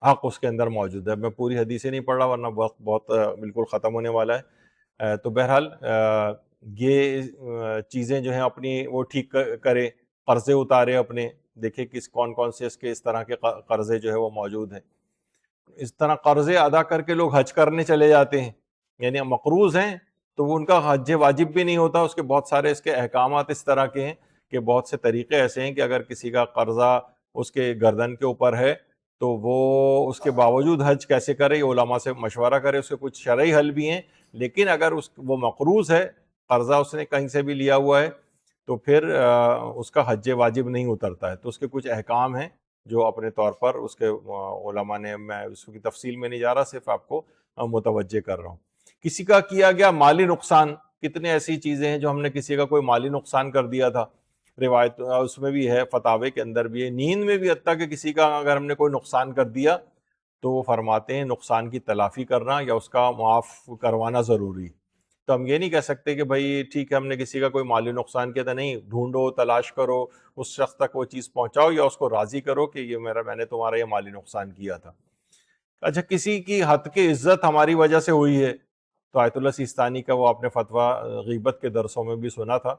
حق اس کے اندر موجود ہے. میں پوری حدیثیں نہیں پڑھ رہا ورنہ وقت بہت بالکل ختم ہونے والا ہے. تو بہرحال یہ چیزیں جو ہیں اپنی وہ ٹھیک کرے، قرضے اتارے اپنے، دیکھے کون سے اس طرح کے قرضے جو ہے وہ موجود ہیں. اس طرح قرضے ادا کر کے لوگ حج کرنے چلے جاتے ہیں، یعنی مقروض ہیں تو وہ ان کا حج واجب بھی نہیں ہوتا. اس کے بہت سارے اس کے احکامات اس طرح کے ہیں کہ بہت سے طریقے ایسے ہیں کہ اگر کسی کا قرضہ اس کے گردن کے اوپر ہے تو وہ اس کے باوجود حج کیسے کرے، علماء سے مشورہ کرے. اس کے کچھ شرعی حل بھی ہیں، لیکن اگر وہ مقروض ہے، قرضہ اس نے کہیں سے بھی لیا ہوا ہے، تو پھر اس کا حج واجب نہیں اترتا ہے. تو اس کے کچھ احکام ہیں جو اپنے طور پر اس کے علماء نے، میں اس کی تفصیل میں نہیں جا رہا، صرف آپ کو متوجہ کر رہا ہوں. کسی کا کیا گیا مالی نقصان، کتنے ایسی چیزیں ہیں جو ہم نے کسی کا کوئی مالی نقصان کر دیا تھا. روایت اس میں بھی ہے، فتاوی کے اندر بھی ہے، نیند میں بھی، حتیٰ کہ کسی کا اگر ہم نے کوئی نقصان کر دیا تو وہ فرماتے ہیں نقصان کی تلافی کرنا یا اس کا معاف کروانا ضروری. تو ہم یہ نہیں کہہ سکتے کہ بھائی ٹھیک ہے ہم نے کسی کا کوئی مالی نقصان کیا تھا، نہیں، ڈھونڈو، تلاش کرو، اس شخص تک وہ چیز پہنچاؤ یا اس کو راضی کرو کہ یہ میں نے تمہارا یہ مالی نقصان کیا تھا. اچھا، کسی کی حد کی عزت ہماری وجہ سے ہوئی ہے تو آیت اللہ سیستانی کا وہ آپ نے فتویٰ غیبت کے درسوں میں بھی سنا تھا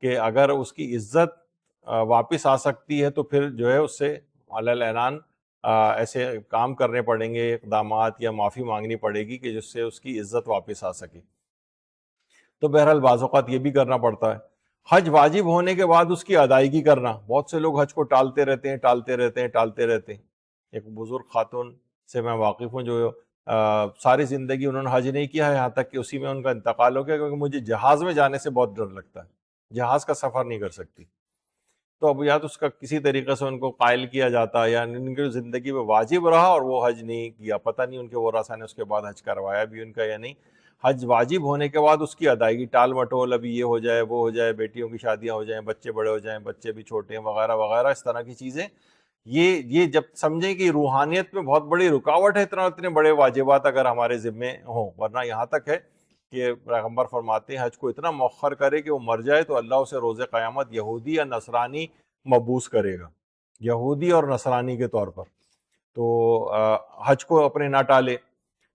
کہ اگر اس کی عزت واپس آ سکتی ہے تو پھر جو ہے اس سے علی الاعلان ایسے کام کرنے پڑیں گے، اقدامات یا معافی مانگنی پڑے گی کہ جس سے اس کی عزت واپس آ سکے. تو بہرحال بعض اوقات یہ بھی کرنا پڑتا ہے. حج واجب ہونے کے بعد اس کی ادائیگی کرنا، بہت سے لوگ حج کو ٹالتے رہتے ہیں. ایک بزرگ خاتون سے میں واقف ہوں جو ساری زندگی انہوں نے حج نہیں کیا ہے، یہاں تک کہ اسی میں ان کا انتقال ہو گیا کیونکہ مجھے جہاز میں جانے سے بہت ڈر لگتا ہے، جہاز کا سفر نہیں کر سکتی. تو اب یا تو اس کا کسی طریقے سے ان کو قائل کیا جاتا یا ان کی زندگی میں واجب رہا اور وہ حج نہیں کیا، پتہ نہیں ان کے ورثاء نے اس کے بعد حج کروایا بھی ان کا یا نہیں. حج واجب ہونے کے بعد اس کی ادائیگی ٹال مٹول، ابھی یہ ہو جائے وہ ہو جائے، بیٹیوں کی شادیاں ہو جائیں، بچے بڑے ہو جائیں، بچے بھی چھوٹے ہیں وغیرہ وغیرہ، اس طرح کی چیزیں، یہ جب سمجھیں کہ روحانیت میں بہت بڑی رکاوٹ ہے اتنے بڑے واجبات اگر ہمارے ذمے ہوں. ورنہ یہاں تک ہے کہ پیغمبر فرماتے ہیں حج کو اتنا مؤخر کرے کہ وہ مر جائے تو اللہ اسے روز قیامت یہودی یا نصرانی مبعوث کرے گا، یہودی اور نصرانی کے طور پر. تو حج کو اپنے نہ ٹالے،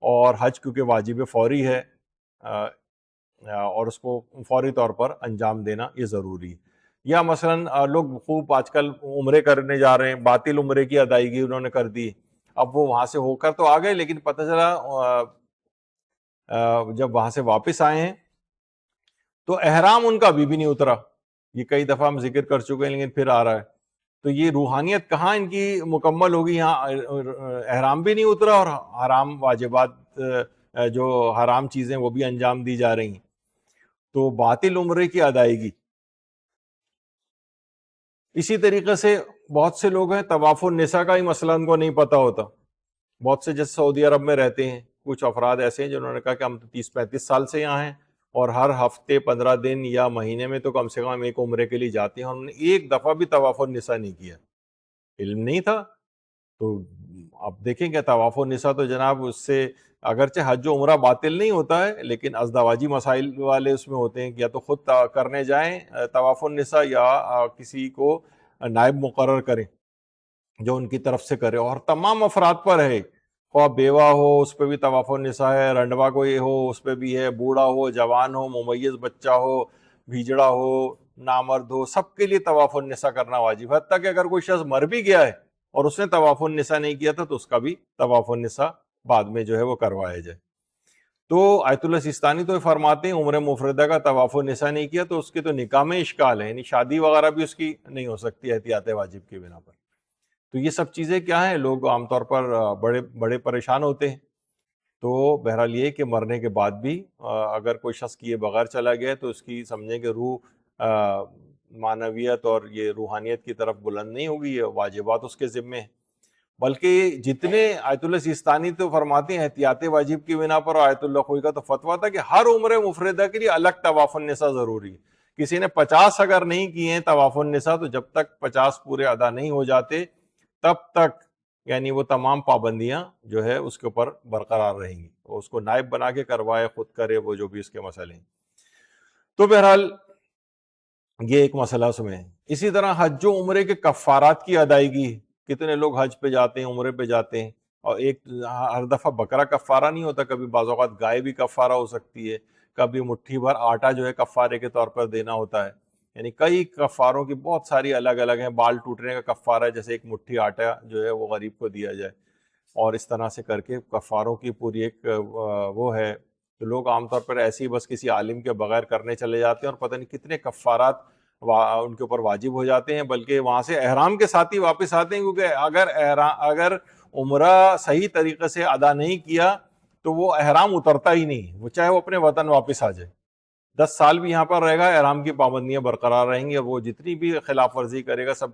اور حج کیونکہ واجب فوری ہے اور اس کو فوری طور پر انجام دینا یہ ضروری ہے. یا مثلا لوگ خوب آج کل عمرے کرنے جا رہے ہیں، باطل عمرے کی ادائیگی انہوں نے کر دی، اب وہ وہاں سے ہو کر تو آ گئے لیکن پتہ چلا جب وہاں سے واپس آئے ہیں تو احرام ان کا ابھی بھی نہیں اترا. یہ کئی دفعہ ہم ذکر کر چکے ہیں لیکن پھر آ رہا ہے. تو یہ روحانیت کہاں ان کی مکمل ہوگی؟ یہاں احرام بھی نہیں اترا اور حرام واجبات جو حرام چیزیں وہ بھی انجام دی جا رہی ہیں. تو باطل عمرے کی ادائیگی. اسی طریقے سے بہت سے لوگ ہیں طواف النساء کا ہی مسئلہ ان کو نہیں پتہ ہوتا. بہت سے جیسے سعودی عرب میں رہتے ہیں کچھ افراد ایسے ہیں جنہوں نے کہا کہ ہم تو 30-35 سال سے یہاں ہیں اور ہر ہفتے 15 دن یا مہینے میں تو کم سے کم ایک عمرے کے لیے جاتے ہیں، اور انہوں نے ایک دفعہ بھی طواف النساء نہیں کیا، علم نہیں تھا. تو آپ دیکھیں کہ طواف النساء تو جناب اس سے اگرچہ حج و عمرہ باطل نہیں ہوتا ہے لیکن ازدواجی مسائل والے اس میں ہوتے ہیں کہ یا تو خود کرنے جائیں طواف النساء یا کسی کو نائب مقرر کریں جو ان کی طرف سے کرے. اور تمام افراد پر ہے، خواہ بیوہ ہو اس پہ بھی طواف النساء ہے، رنڈوا کوئی ہو اس پہ بھی ہے، بوڑھا ہو، جوان ہو، ممیز بچہ ہو، بھیجڑا ہو، نامرد ہو، سب کے لیے طواف النساء کرنا واجب ہے. حتیٰ کہ اگر کوئی شخص مر بھی گیا ہے اور اس نے طواف النساء نہیں کیا تھا تو اس کا بھی طواف النساء بعد میں جو ہے وہ کروایا جائے. تو آیت اللہ سیستانی تو فرماتے ہیں عمر مفردہ کا طواف النساء نہیں کیا تو اس کے تو نکاح میں اشکال ہے، یعنی شادی وغیرہ بھی اس کی نہیں ہو سکتی احتیاط واجب کی بنا پر. تو یہ سب چیزیں کیا ہیں، لوگ عام طور پر بڑے پریشان ہوتے ہیں. تو بہرحال یہ کہ مرنے کے بعد بھی اگر کوئی شخص کیے بغیر چلا گیا تو اس کی سمجھیں کہ روح معنویت اور یہ روحانیت کی طرف بلند نہیں ہوگی، یہ واجبات اس کے ذمے ہیں. بلکہ جتنے آیت اللہ سیستانی تو فرماتے ہیں احتیاط واجب کی بنا پر، آیت اللہ خوئی کا تو فتویٰ تھا کہ ہر عمر مفردہ کے لیے الگ طواف النساء ضروری ہے. کسی نے 50 اگر نہیں کیے ہیں طواف النساء تو جب تک 50 پورے ادا نہیں ہو جاتے تب تک یعنی وہ تمام پابندیاں جو ہے اس کے اوپر برقرار رہیں گی، اس کو نائب بنا کے کروائے، خود کرے، وہ جو بھی اس کے مسئلے ہیں. تو بہرحال یہ ایک مسئلہ اس میں ہے. اسی طرح حج و عمرے کے کفارات کی ادائیگی. کتنے لوگ حج پہ جاتے ہیں، عمرے پہ جاتے ہیں اور ایک ہر دفعہ بکرا کفارہ نہیں ہوتا، کبھی بعض اوقات گائے بھی کفارہ ہو سکتی ہے، کبھی مٹھی بھر آٹا جو ہے کفارے کے طور پر دینا ہوتا ہے. یعنی کئی کفاروں کی بہت ساری الگ الگ ہیں. بال ٹوٹنے کا کفارہ ہے، جیسے ایک مٹھی آٹا جو ہے وہ غریب کو دیا جائے، اور اس طرح سے کر کے کفاروں کی پوری ایک وہ ہے. تو لوگ عام طور پر ایسے ہی بس کسی عالم کے بغیر کرنے چلے جاتے ہیں اور پتہ نہیں کتنے کفارات ان کے اوپر واجب ہو جاتے ہیں، بلکہ وہاں سے احرام کے ساتھ ہی واپس آتے ہیں. کیونکہ اگر عمرہ صحیح طریقے سے ادا نہیں کیا تو وہ احرام اترتا ہی نہیں، وہ چاہے وہ اپنے وطن واپس آ جائے، 10 سال بھی یہاں پر رہے گا، احرام کی پابندیاں برقرار رہیں گی، اور وہ جتنی بھی خلاف ورزی کرے گا سب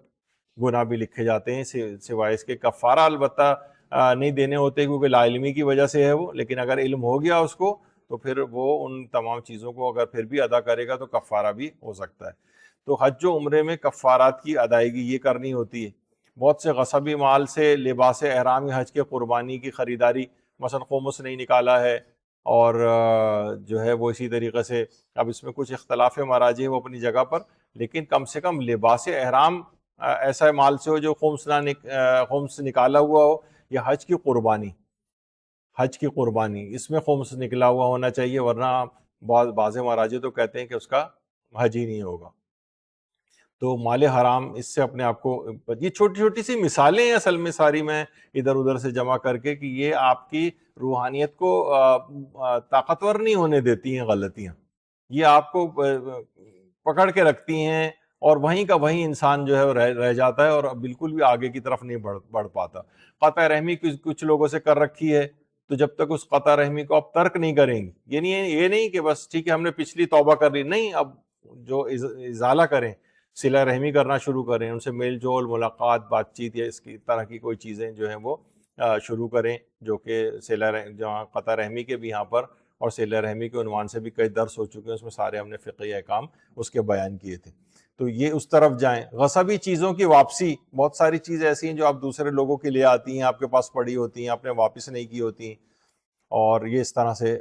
گناہ بھی لکھے جاتے ہیں، سوائے اس کے کفارہ البتہ نہیں دینے ہوتے کیونکہ لا علمی کی وجہ سے ہے وہ. لیکن اگر علم ہو گیا اس کو تو پھر وہ ان تمام چیزوں کو اگر پھر بھی ادا کرے گا تو کفارہ بھی ہو سکتا ہے. تو حج و عمرے میں کفارات کی ادائیگی یہ کرنی ہوتی ہے. بہت سے غصبی مال سے لباس احرام حج کے قربانی کی خریداری، مثلا خمس نہیں نکالا ہے، اور جو ہے وہ اسی طریقے سے، اب اس میں کچھ اختلاف مراجع ہے وہ اپنی جگہ پر، لیکن کم سے کم لباس احرام ایسا مال سے ہو جو خمس نکالا ہوا ہو، یا حج کی قربانی اس میں خمس نکلا ہوا ہونا چاہیے، ورنہ بعض مراجع تو کہتے ہیں کہ اس کا حج ہی نہیں ہوگا۔ تو مال حرام اس سے اپنے آپ کو، یہ چھوٹی چھوٹی سی مثالیں ہیں اصل میں ساری، میں ادھر ادھر سے جمع کر کے، کہ یہ آپ کی روحانیت کو طاقتور نہیں ہونے دیتی ہیں غلطیاں، یہ آپ کو پکڑ کے رکھتی ہیں، اور وہیں کا وہیں انسان جو ہے وہ رہ جاتا ہے، اور بالکل بھی آگے کی طرف نہیں بڑھ پاتا۔ قطع رحمی کچھ لوگوں سے کر رکھی ہے، تو جب تک اس قطع رحمی کو آپ ترک نہیں کریں گے، یہ نہیں کہ بس ٹھیک ہے ہم نے پچھلی توبہ کر لی، نہیں، اب جو ازالہ کریں، صلہ رحمی کرنا شروع کریں، ان سے میل جول، ملاقات، بات چیت، یا اس کی طرح کی کوئی چیزیں جو ہیں وہ شروع کریں، جو کہ جہاں قطع رحمی کے بھی یہاں پر اور صلہ رحمی کے عنوان سے بھی کئی درس ہو چکے ہیں، اس میں سارے ہم نے فقہی احکام اس کے بیان کیے تھے، تو یہ اس طرف جائیں۔ غصبی چیزوں کی واپسی، بہت ساری چیزیں ایسی ہیں جو آپ دوسرے لوگوں کے لیے آتی ہیں، آپ کے پاس پڑی ہوتی ہیں، آپ نے واپس نہیں کی ہوتی، اور یہ اس طرح سے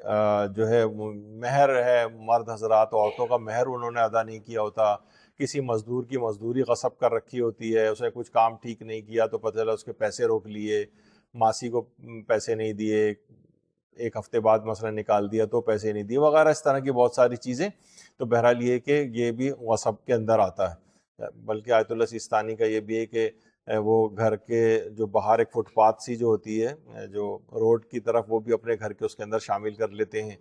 جو ہے مہر ہے، مرد حضرات عورتوں کا مہر انہوں نے ادا نہیں کیا ہوتا، کسی مزدور کی مزدوری غصب کر رکھی ہوتی ہے، اسے کچھ کام ٹھیک نہیں کیا تو پتہ چلا اس کے پیسے روک لیے، ماسی کو پیسے نہیں دیے، ایک ہفتے بعد مثلا نکال دیا تو پیسے نہیں دیے، وغیرہ اس طرح کی بہت ساری چیزیں۔ تو بہرحال یہ کہ یہ بھی غصب کے اندر آتا ہے، بلکہ آیت اللہ سیستانی کا یہ بھی ہے کہ وہ گھر کے جو باہر ایک فٹ پاتھ سی جو ہوتی ہے جو روڈ کی طرف، وہ بھی اپنے گھر کے اس کے اندر شامل کر لیتے ہیں،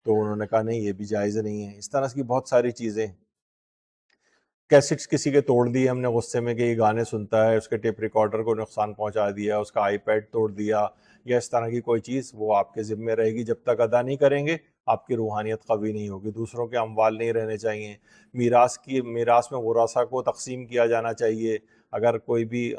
تو انہوں نے کہا نہیں، یہ بھی جائز نہیں ہے۔ اس طرح کی بہت ساری چیزیں، کیسٹس کسی کے توڑ دیے ہم نے غصے میں کہ یہ گانے سنتا ہے، اس کے ٹیپ ریکارڈر کو نقصان پہنچا دیا، اس کا آئی پیڈ توڑ دیا، یا اس طرح کی کوئی چیز، وہ آپ کے ذمہ رہے گی، جب تک ادا نہیں کریں گے آپ کی روحانیت قوی نہیں ہوگی۔ دوسروں کے اموال نہیں رہنے چاہیے، میراث میں ورثاء کو تقسیم کیا جانا چاہیے، اگر کوئی بھی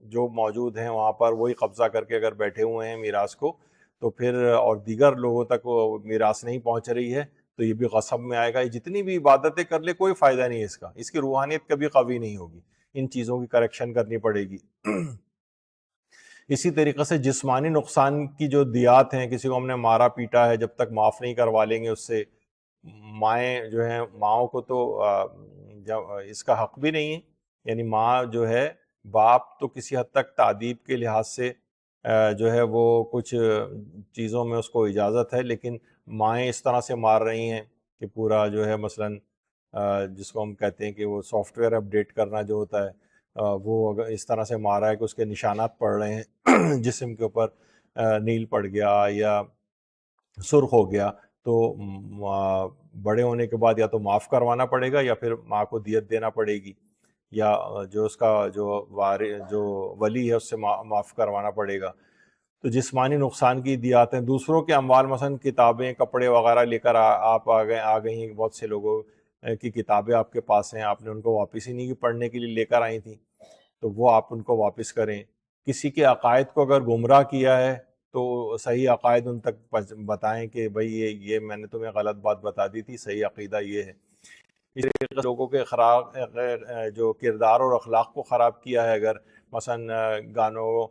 جو موجود ہیں وہاں پر وہی قبضہ کر کے اگر بیٹھے ہوئے ہیں میراث کو، تو پھر اور دیگر لوگوں تک وہ میراث نہیں پہنچ رہی ہے، تو یہ بھی غصب میں آئے گا۔ یہ جتنی بھی عبادتیں کر لے کوئی فائدہ نہیں ہے اس کا، اس کی روحانیت کبھی قوی نہیں ہوگی، ان چیزوں کی کریکشن کرنی پڑے گی۔ اسی طریقے سے جسمانی نقصان کی جو دیات ہیں، کسی کو ہم نے مارا پیٹا ہے، جب تک معاف نہیں کروا لیں گے اس سے، مائیں جو ہیں، ماؤں کو تو اس کا حق بھی نہیں ہے، یعنی ماں جو ہے، باپ تو کسی حد تک تعدیب کے لحاظ سے جو ہے وہ کچھ چیزوں میں اس کو اجازت ہے، لیکن مائیں اس طرح سے مار رہی ہیں کہ پورا جو ہے مثلاً جس کو ہم کہتے ہیں کہ وہ سافٹ ویئر اپڈیٹ کرنا جو ہوتا ہے، وہ اگر اس طرح سے مارا ہے کہ اس کے نشانات پڑ رہے ہیں جسم کے اوپر، نیل پڑ گیا یا سرخ ہو گیا، تو بڑے ہونے کے بعد یا تو معاف کروانا پڑے گا، یا پھر ماں کو دیت دینا پڑے گی، یا جو اس کا جو ولی ہے اس سے معاف کروانا پڑے گا۔ تو جسمانی نقصان کی دیات ہیں۔ دوسروں کے اموال، مثلا کتابیں، کپڑے وغیرہ لے کر آپ آ گئی ہیں، بہت سے لوگوں کی کتابیں آپ کے پاس ہیں، آپ نے ان کو واپس ہی نہیں کی، پڑھنے کے لیے لے کر آئی تھیں، تو وہ آپ ان کو واپس کریں۔ کسی کے عقائد کو اگر گمراہ کیا ہے تو صحیح عقائد ان تک بتائیں کہ بھئی یہ میں نے تمہیں غلط بات بتا دی تھی، صحیح عقیدہ یہ ہے۔ اس طریقے سے لوگوں کے جو کردار اور اخلاق کو خراب کیا ہے، اگر مثلا گانوں،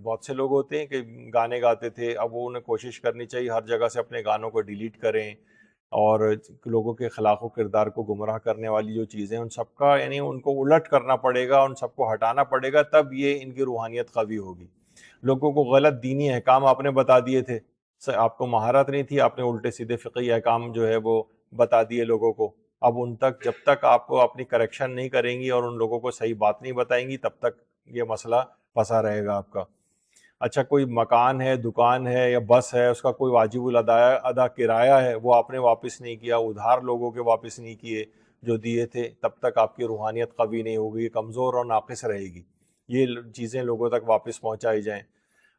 بہت سے لوگ ہوتے ہیں کہ گانے گاتے تھے، اب وہ انہیں کوشش کرنی چاہیے ہر جگہ سے اپنے گانوں کو ڈیلیٹ کریں، اور لوگوں کے اخلاق و کردار کو گمراہ کرنے والی جو چیزیں، ان سب کا یعنی ان کو الٹ کرنا پڑے گا، ان سب کو ہٹانا پڑے گا، تب یہ ان کی روحانیت قوی ہوگی۔ لوگوں کو غلط دینی احکام آپ نے بتا دیے تھے، آپ کو مہارت نہیں تھی، آپ نے الٹے سیدھے فقہی احکام جو ہے وہ بتا دیے لوگوں کو، اب ان تک جب تک آپ کو اپنی کریکشن نہیں کریں گی اور ان لوگوں کو صحیح بات نہیں بتائیں گی، تب تک یہ مسئلہ پھنسا رہے گا آپ کا۔ اچھا، کوئی مکان ہے، دکان ہے یا بس ہے، اس کا کوئی واجب الادا کرایہ ہے، وہ آپ نے واپس نہیں کیا، ادھار لوگوں کے واپس نہیں کیے جو دیے تھے، تب تک آپ کی روحانیت قوی نہیں ہوگی، کمزور اور ناقص رہے گی۔ یہ چیزیں لوگوں تک واپس پہنچائی جائیں۔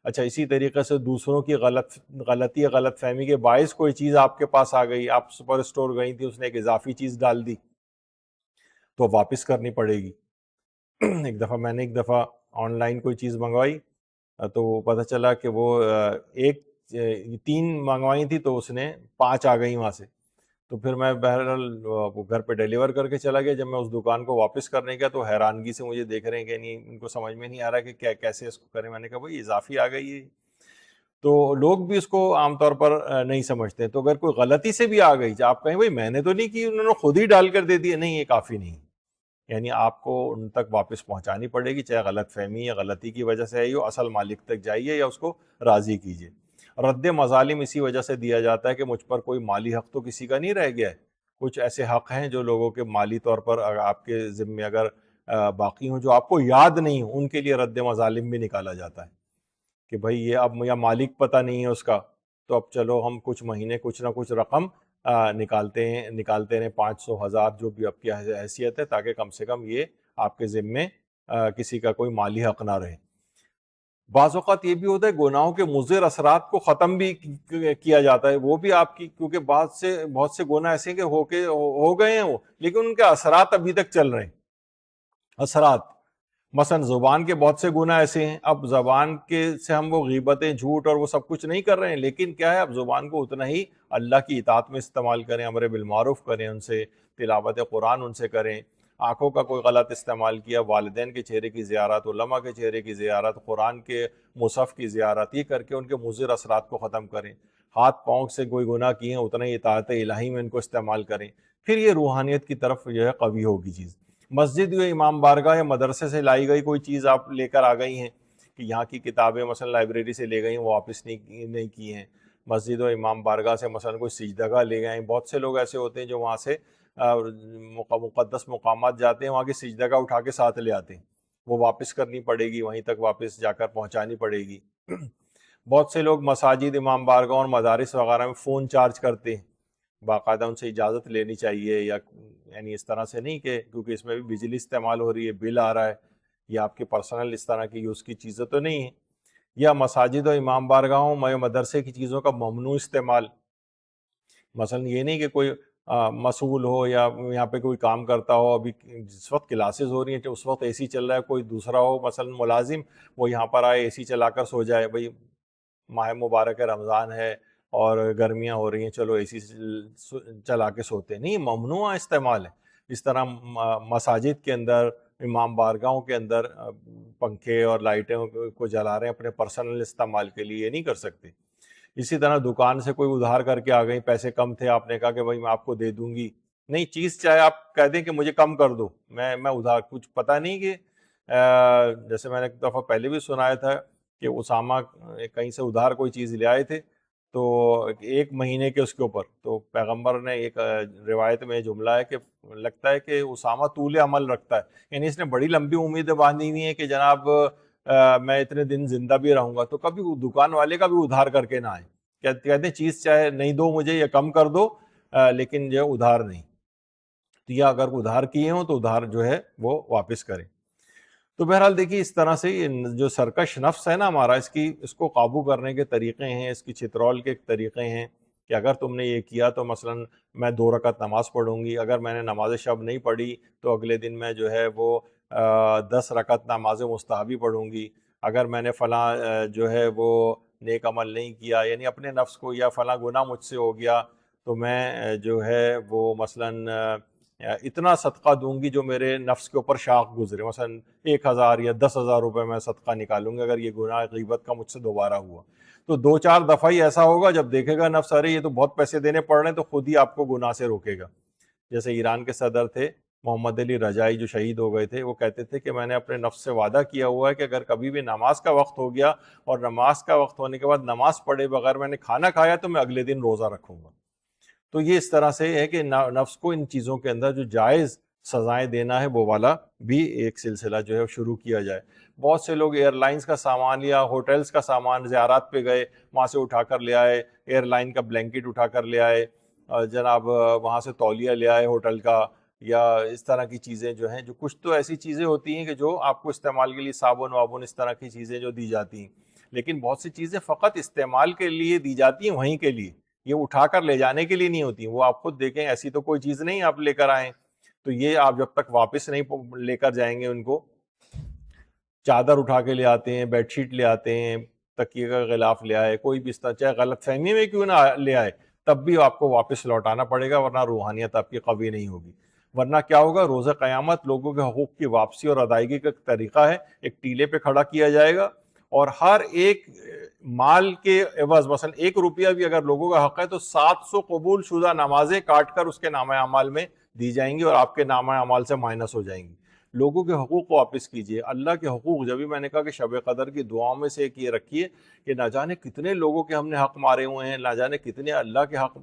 اچھا، اسی طریقے سے دوسروں کی غلطی یا غلط فہمی کے باعث کوئی چیز آپ کے پاس آ گئی، آپ سپر اسٹور گئی تھی، اس نے ایک اضافی چیز ڈال دی، تو واپس کرنی پڑے گی۔ ایک دفعہ آن لائن کوئی چیز منگوائی، تو پتہ چلا کہ وہ 3 منگوائی تھی تو اس نے 5 آ گئی وہاں سے، تو پھر میں بہرحال وہ گھر پہ ڈیلیور کر کے چلا گیا. جب میں اس دکان کو واپس کرنے گیا تو حیرانگی سے مجھے دیکھ رہے ہیں کہ نہیں, ان کو سمجھ میں نہیں آ رہا کہ کیسے اس کو کریں. میں نے کہا بھائی اضافی آ گئی ہے. تو لوگ بھی اس کو عام طور پر نہیں سمجھتے. تو اگر کوئی غلطی سے بھی آ گئی, آپ کہیں بھائی میں نے تو نہیں کی, انہوں نے خود ہی ڈال کر دے دیا, نہیں, یہ کافی نہیں. یعنی آپ کو ان تک واپس پہنچانی پڑے گی, چاہے غلط فہمی یا غلطی کی وجہ سے آئی ہو. اصل مالک تک جائیے یا اس کو راضی کیجیے. رد مظالم اسی وجہ سے دیا جاتا ہے کہ مجھ پر کوئی مالی حق تو کسی کا نہیں رہ گیا ہے. کچھ ایسے حق ہیں جو لوگوں کے مالی طور پر آپ کے ذمے اگر باقی ہوں, جو آپ کو یاد نہیں ہوں, ان کے لیے رد مظالم بھی نکالا جاتا ہے کہ بھائی یہ اب یا مالک پتہ نہیں ہے اس کا, تو اب چلو ہم کچھ مہینے کچھ نہ کچھ رقم نکالتے ہیں 500 1000 جو بھی آپ کی حیثیت ہے, تاکہ کم سے کم یہ آپ کے ذمے کسی کا کوئی مالی حق نہ رہے. بعض اوقات یہ بھی ہوتا ہے گناہوں کے مضر اثرات کو ختم بھی کیا جاتا ہے. وہ بھی آپ کی, کیونکہ بہت سے گناہ ایسے ہیں کہ ہو گئے ہیں وہ, لیکن ان کے اثرات ابھی تک چل رہے ہیں. اثرات مثلا زبان کے بہت سے گناہ ایسے ہیں, اب زبان کے سے ہم وہ غیبتیں, جھوٹ اور وہ سب کچھ نہیں کر رہے ہیں, لیکن کیا ہے, اب زبان کو اتنا ہی اللہ کی اطاعت میں استعمال کریں, امر بالمعروف کریں, ان سے تلاوت قرآن ان سے کریں. آنکھوں کا کوئی غلط استعمال کیا, والدین کے چہرے کی زیارت, علماء کے چہرے کی زیارت, قرآن کے مصحف کی زیارت, یہ کر کے ان کے مضر اثرات کو ختم کریں. ہاتھ پاؤں سے کوئی گناہ کیے ہیں, اتنا ہی اطاعت الہی میں ان کو استعمال کریں. پھر یہ روحانیت کی طرف جو ہے قوی ہوگی چیز. مسجد یا امام بارگاہ یا مدرسے سے لائی گئی کوئی چیز آپ لے کر آ گئی ہیں, کہ یہاں کی کتابیں مثلا لائبریری سے لے گئی ہیں, وہ واپس نہیں کی ہیں. مسجد و امام بارگاہ سے مثلا کوئی سجدگاہ لے گئے ہیں. بہت سے لوگ ایسے ہوتے ہیں جو وہاں سے مقدس مقامات جاتے ہیں, وہاں کی سجدگاہ اٹھا کے ساتھ لے آتے ہیں, وہ واپس کرنی پڑے گی, وہیں تک واپس جا کر پہنچانی پڑے گی. بہت سے لوگ مساجد, امام بارگاہ اور مدارس وغیرہ میں فون چارج کرتے ہیں, باقاعدہ ان سے اجازت لینی چاہیے, یا یعنی اس طرح سے نہیں کہ کیونکہ اس میں بھی بجلی استعمال ہو رہی ہے, بل آ رہا ہے, یا آپ کے پرسنل اس طرح کی یوز کی چیزیں تو نہیں ہیں. یا مساجد و امام بارگاہوں میں مدرسے کی چیزوں کا ممنوع استعمال. مثلا یہ نہیں کہ کوئی مسئول ہو یا یہاں پہ کوئی کام کرتا ہو, ابھی جس وقت کلاسز ہو رہی ہیں اس وقت اے سی چل رہا ہے, کوئی دوسرا ہو مثلا ملازم, وہ یہاں پر آئے اے سی چلا کر سو جائے. بھائی ماہ مبارک رمضان ہے اور گرمیاں ہو رہی ہیں, چلو اے سی چلا کے سوتے. نہیں, ممنوع استعمال ہے. اس طرح مساجد کے اندر, امام بارگاہوں کے اندر پنکھے اور لائٹیں کو جلا رہے ہیں اپنے پرسنل استعمال کے لیے, یہ نہیں کر سکتے. اسی طرح دکان سے کوئی ادھار کر کے آ گئی, پیسے کم تھے, آپ نے کہا کہ بھائی میں آپ کو دے دوں گی. نہیں, چیز چاہے آپ کہہ دیں کہ مجھے کم کر دو, میں ادھار, کچھ پتہ نہیں کہ جیسے میں نے ایک دفعہ پہلے بھی سنایا تھا کہ اسامہ کہیں سے ادھار کوئی چیز لے آئے تھے, تو 1 مہینے کے اس کے اوپر, تو پیغمبر نے ایک روایت میں جملہ ہے کہ لگتا ہے کہ اسامہ طول عمل رکھتا ہے, یعنی اس نے بڑی لمبی امیدیں باندھی ہوئی ہیں کہ جناب میں اتنے دن زندہ بھی رہوں گا. تو کبھی دکان والے کا بھی ادھار کر کے نہ آئے, کہتے ہیں چیز چاہے نہیں دو مجھے یا کم کر دو, لیکن جو ادھار نہیں. تو یا اگر ادھار کیے ہوں تو ادھار جو ہے وہ واپس کریں. تو بہرحال دیکھیے, اس طرح سے جو سرکش نفس ہے نا ہمارا, اس کو قابو کرنے کے طریقے ہیں, اس کی چترول کے طریقے ہیں کہ اگر تم نے یہ کیا تو مثلا میں 2 رکعت نماز پڑھوں گی, اگر میں نے نماز شب نہیں پڑھی تو اگلے دن میں جو ہے وہ 10 رکعت نماز مستحبی پڑھوں گی, اگر میں نے فلاں جو ہے وہ نیک عمل نہیں کیا, یعنی اپنے نفس کو, یا فلاں گناہ مجھ سے ہو گیا تو میں جو ہے وہ مثلاً اتنا صدقہ دوں گی جو میرے نفس کے اوپر شاق گزرے, مثلا 1000 یا 10,000 روپے میں صدقہ نکالوں گی اگر یہ گناہ غیبت کا مجھ سے دوبارہ ہوا. تو 2-4 دفعہ ہی ایسا ہوگا, جب دیکھے گا نفس ارے یہ تو بہت پیسے دینے پڑ رہے ہیں, تو خود ہی آپ کو گناہ سے روکے گا. جیسے ایران کے صدر تھے محمد علی رجائی جو شہید ہو گئے تھے, وہ کہتے تھے کہ میں نے اپنے نفس سے وعدہ کیا ہوا ہے کہ اگر کبھی بھی نماز کا وقت ہو گیا اور نماز کا وقت ہونے کے بعد نماز پڑھے بغیر میں نے کھانا کھایا تو میں اگلے دن روزہ رکھوں گا. تو یہ اس طرح سے ہے کہ نفس کو ان چیزوں کے اندر جو جائز سزائیں دینا ہے وہ والا بھی ایک سلسلہ جو ہے شروع کیا جائے. بہت سے لوگ ایئر لائنز کا سامان یا ہوٹلز کا سامان زیارات پہ گئے, وہاں سے اٹھا کر لے آئے, ایئر لائن کا بلینکٹ اٹھا کر لے آئے, جناب وہاں سے تولیہ لے آئے ہوٹل کا, یا اس طرح کی چیزیں جو ہیں, جو کچھ تو ایسی چیزیں ہوتی ہیں کہ جو آپ کو استعمال کے لیے صابن وابن اس طرح کی چیزیں جو دی جاتی ہیں, لیکن بہت سی چیزیں فقط استعمال کے لیے دی جاتی ہیں وہیں کے لیے, یہ اٹھا کر لے جانے کے لیے نہیں ہوتی. وہ آپ خود دیکھیں, ایسی تو کوئی چیز نہیں آپ لے کر آئیں, تو یہ آپ جب تک واپس نہیں لے کر جائیں گے ان کو, چادر اٹھا کے لے آتے ہیں, بیڈ شیٹ لے آتے ہیں, تکیے کا غلاف لے آئے, کوئی بھی اس طرح چاہے غلط فہمی میں کیوں نہ لے آئے, تب بھی آپ کو واپس لوٹانا پڑے گا، ورنہ روحانیت آپ کی قوی نہیں ہوگی۔ ورنہ کیا ہوگا، روز قیامت لوگوں کے حقوق کی واپسی اور ادائیگی کا طریقہ ہے، ایک ٹیلے پہ کھڑا کیا جائے گا، اور ہر ایک مال کے عوض مثلا 1 روپیہ بھی اگر لوگوں کا حق ہے تو 700 قبول شدہ نمازیں کاٹ کر اس کے نامہ اعمال میں دی جائیں گی اور آپ کے نامہ اعمال سے مائنس ہو جائیں گی۔ لوگوں کے حقوق کو واپس کیجیے، اللہ کے حقوق، جبھی میں نے کہا کہ شب قدر کی دعاؤں میں سے ایک یہ رکھیے کہ نہ جانے کتنے لوگوں کے ہم نے حق مارے ہوئے ہیں، نہ جانے کتنے اللہ کے حق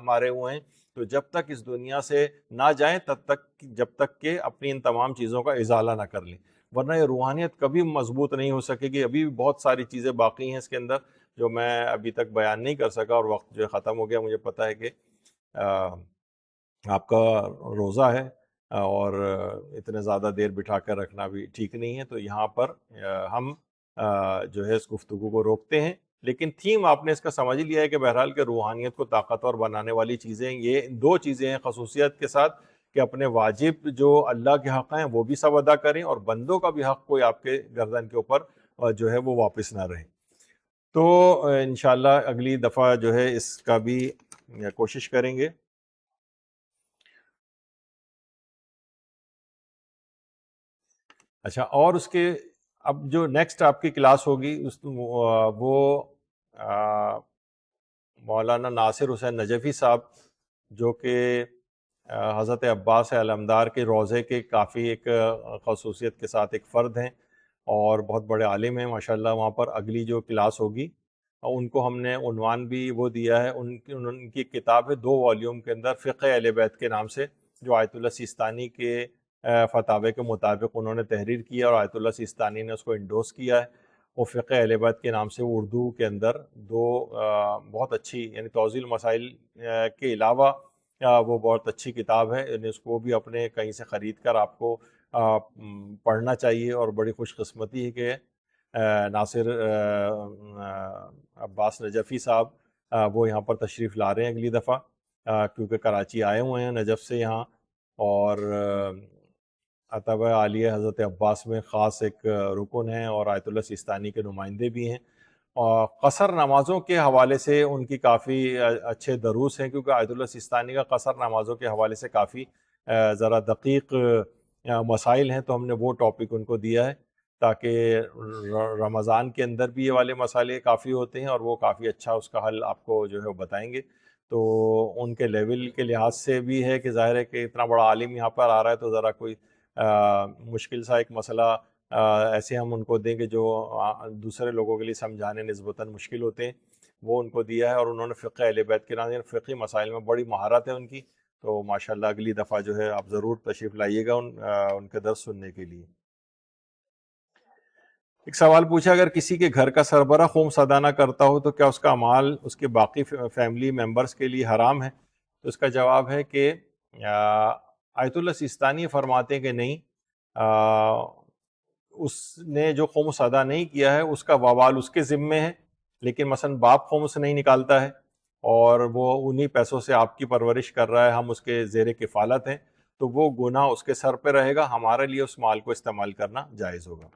مارے ہوئے ہیں۔ تو جب تک اس دنیا سے نہ جائیں تب تک، جب تک کہ اپنی ان تمام چیزوں کا ازالہ نہ کر لیں، ورنہ یہ روحانیت کبھی مضبوط نہیں ہو سکے گی۔ ابھی بھی بہت ساری چیزیں باقی ہیں اس کے اندر جو میں ابھی تک بیان نہیں کر سکا، اور وقت جو ہے ختم ہو گیا۔ مجھے پتہ ہے کہ آپ کا روزہ ہے اور اتنے زیادہ دیر بٹھا کر رکھنا بھی ٹھیک نہیں ہے، تو یہاں پر ہم جو ہے اس گفتگو کو روکتے ہیں۔ لیکن تھیم آپ نے اس کا سمجھ لیا ہے کہ بہرحال کہ روحانیت کو طاقتور بنانے والی چیزیں یہ 2 چیزیں ہیں خصوصیت کے ساتھ، کہ اپنے واجب جو اللہ کے حق ہیں وہ بھی سب ادا کریں، اور بندوں کا بھی حق کوئی آپ کے گردن کے اوپر جو ہے وہ واپس نہ رہے۔ تو انشاءاللہ اگلی دفعہ جو ہے اس کا بھی کوشش کریں گے۔ اچھا، اور اس کے اب جو نیکسٹ آپ کی کلاس ہوگی وہ مولانا ناصر حسین نجفی صاحب، جو کہ حضرت عباس علمدار کے روضے کے کافی ایک خصوصیت کے ساتھ ایک فرد ہیں اور بہت بڑے عالم ہیں ماشاءاللہ۔ وہاں پر اگلی جو کلاس ہوگی ان کو ہم نے عنوان بھی وہ دیا ہے، ان کی کتاب ہے 2 والیوم کے اندر، فقہ اہل بیت کے نام سے، جو آیت اللہ سیستانی کے فتاوے کے مطابق انہوں نے تحریر کیا اور آیت اللہ سیستانی نے اس کو انڈوس کیا ہے۔ وہ فقہ اہل بیت کے نام سے اردو کے اندر 2 بہت اچھی، یعنی توضیح المسائل کے علاوہ وہ بہت اچھی کتاب ہے، یعنی اس کو بھی اپنے کہیں سے خرید کر آپ کو پڑھنا چاہیے۔ اور بڑی خوش قسمتی ہے کہ ناصر عباس نجفی صاحب وہ یہاں پر تشریف لا رہے ہیں اگلی دفعہ، کیونکہ کراچی آئے ہوئے ہیں نجف سے یہاں، اور اتباع عالیہ حضرت عباس میں خاص ایک رکن ہیں اور آیت اللہ سیستانی کے نمائندے بھی ہیں۔ اور قصر نمازوں کے حوالے سے ان کی کافی اچھے دروس ہیں، کیونکہ آیت اللہ سیستانی کا قصر نمازوں کے حوالے سے کافی ذرا دقیق مسائل ہیں، تو ہم نے وہ ٹاپک ان کو دیا ہے تاکہ رمضان کے اندر بھی یہ والے مسائل کافی ہوتے ہیں اور وہ کافی اچھا اس کا حل آپ کو جو ہے وہ بتائیں گے۔ تو ان کے لیول کے لحاظ سے بھی ہے کہ ظاہر ہے کہ اتنا بڑا عالم یہاں پر آ رہا ہے تو ذرا کوئی مشکل سا ایک مسئلہ ایسے ہم ان کو دیں کہ جو دوسرے لوگوں کے لیے سمجھانے نسبتاً مشکل ہوتے ہیں، وہ ان کو دیا ہے۔ اور انہوں نے فقہ اہل بیت کے نام، فقہی مسائل میں بڑی مہارت ہے ان کی، تو ماشاءاللہ اگلی دفعہ جو ہے آپ ضرور تشریف لائیے گا ان کے درس سننے کے لیے۔ ایک سوال پوچھا، اگر کسی کے گھر کا سربراہ خمس ادا نہ کرتا ہو تو کیا اس کا مال اس کے باقی فیملی ممبرز کے لیے حرام ہے؟ تو اس کا جواب ہے کہ آیت اللہ سیستانی فرماتے ہیں کہ نہیں، اس نے جو خمس ادا نہیں کیا ہے اس کا وبال اس کے ذمے ہے، لیکن مثلا باپ خمس نہیں نکالتا ہے اور وہ انہی پیسوں سے آپ کی پرورش کر رہا ہے، ہم اس کے زیر کفالت ہیں، تو وہ گناہ اس کے سر پہ رہے گا، ہمارے لیے اس مال کو استعمال کرنا جائز ہوگا۔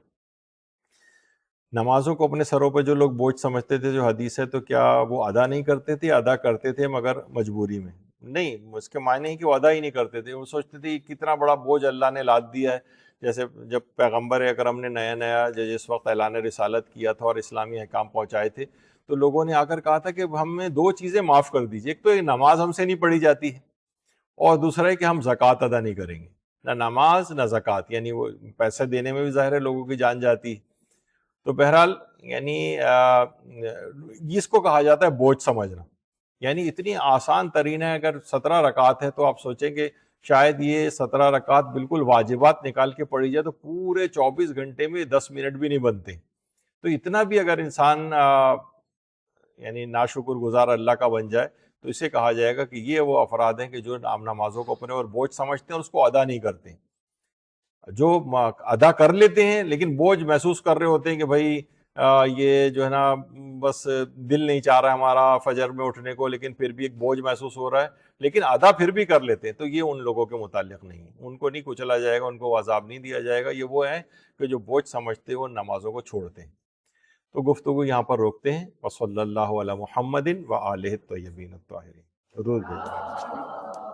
نمازوں کو اپنے سروں پہ جو لوگ بوجھ سمجھتے تھے، جو حدیث ہے، تو کیا وہ ادا نہیں کرتے تھے؟ ادا کرتے تھے مگر مجبوری میں۔ نہیں، اس کے معنی ہے کہ وہ ادا ہی نہیں کرتے تھے، وہ سوچتے تھے کتنا بڑا بوجھ اللہ نے لاد دیا ہے۔ جیسے جب پیغمبر اکرم نے نیا جس وقت اعلان رسالت کیا تھا اور اسلامی احکام پہنچائے تھے، تو لوگوں نے آ کر کہا تھا کہ ہمیں 2 چیزیں معاف کر دیجیے، ایک تو یہ نماز ہم سے نہیں پڑھی جاتی ہے، اور دوسرا ہے کہ ہم زکوٰۃ ادا نہیں کریں گے، نہ نماز نہ زکوٰۃ، یعنی وہ پیسے دینے میں بھی ظاہر ہے لوگوں کی جان جاتی ہے۔ تو بہرحال یعنی اس کو کہا جاتا ہے بوجھ سمجھنا، یعنی اتنی آسان ترین ہے۔ اگر 17 رکعت ہے تو آپ سوچیں کہ شاید یہ 17 رکعت بالکل واجبات نکال کے پڑھی جائے تو پورے 24 گھنٹے میں 10 منٹ بھی نہیں بنتے۔ تو اتنا بھی اگر انسان یعنی ناشکر گزار اللہ کا بن جائے تو اسے کہا جائے گا کہ یہ وہ افراد ہیں کہ جو نمازوں کو اپنے اور بوجھ سمجھتے ہیں اور اس کو ادا نہیں کرتے، جو ادا کر لیتے ہیں لیکن بوجھ محسوس کر رہے ہوتے ہیں کہ بھائی یہ جو ہے نا بس دل نہیں چاہ رہا ہمارا فجر میں اٹھنے کو، لیکن پھر بھی ایک بوجھ محسوس ہو رہا ہے، لیکن ادا پھر بھی کر لیتے ہیں، تو یہ ان لوگوں کے متعلق نہیں ہے، ان کو نہیں کچلا جائے گا، ان کو عذاب نہیں دیا جائے گا۔ یہ وہ ہیں کہ جو بوجھ سمجھتے ہیں وہ نمازوں کو چھوڑتے ہیں۔ تو گفتگو یہاں پر روکتے ہیں. وصلی اللہ علی محمد و آلہ الطیبین الطاہرین. درود بھیجو.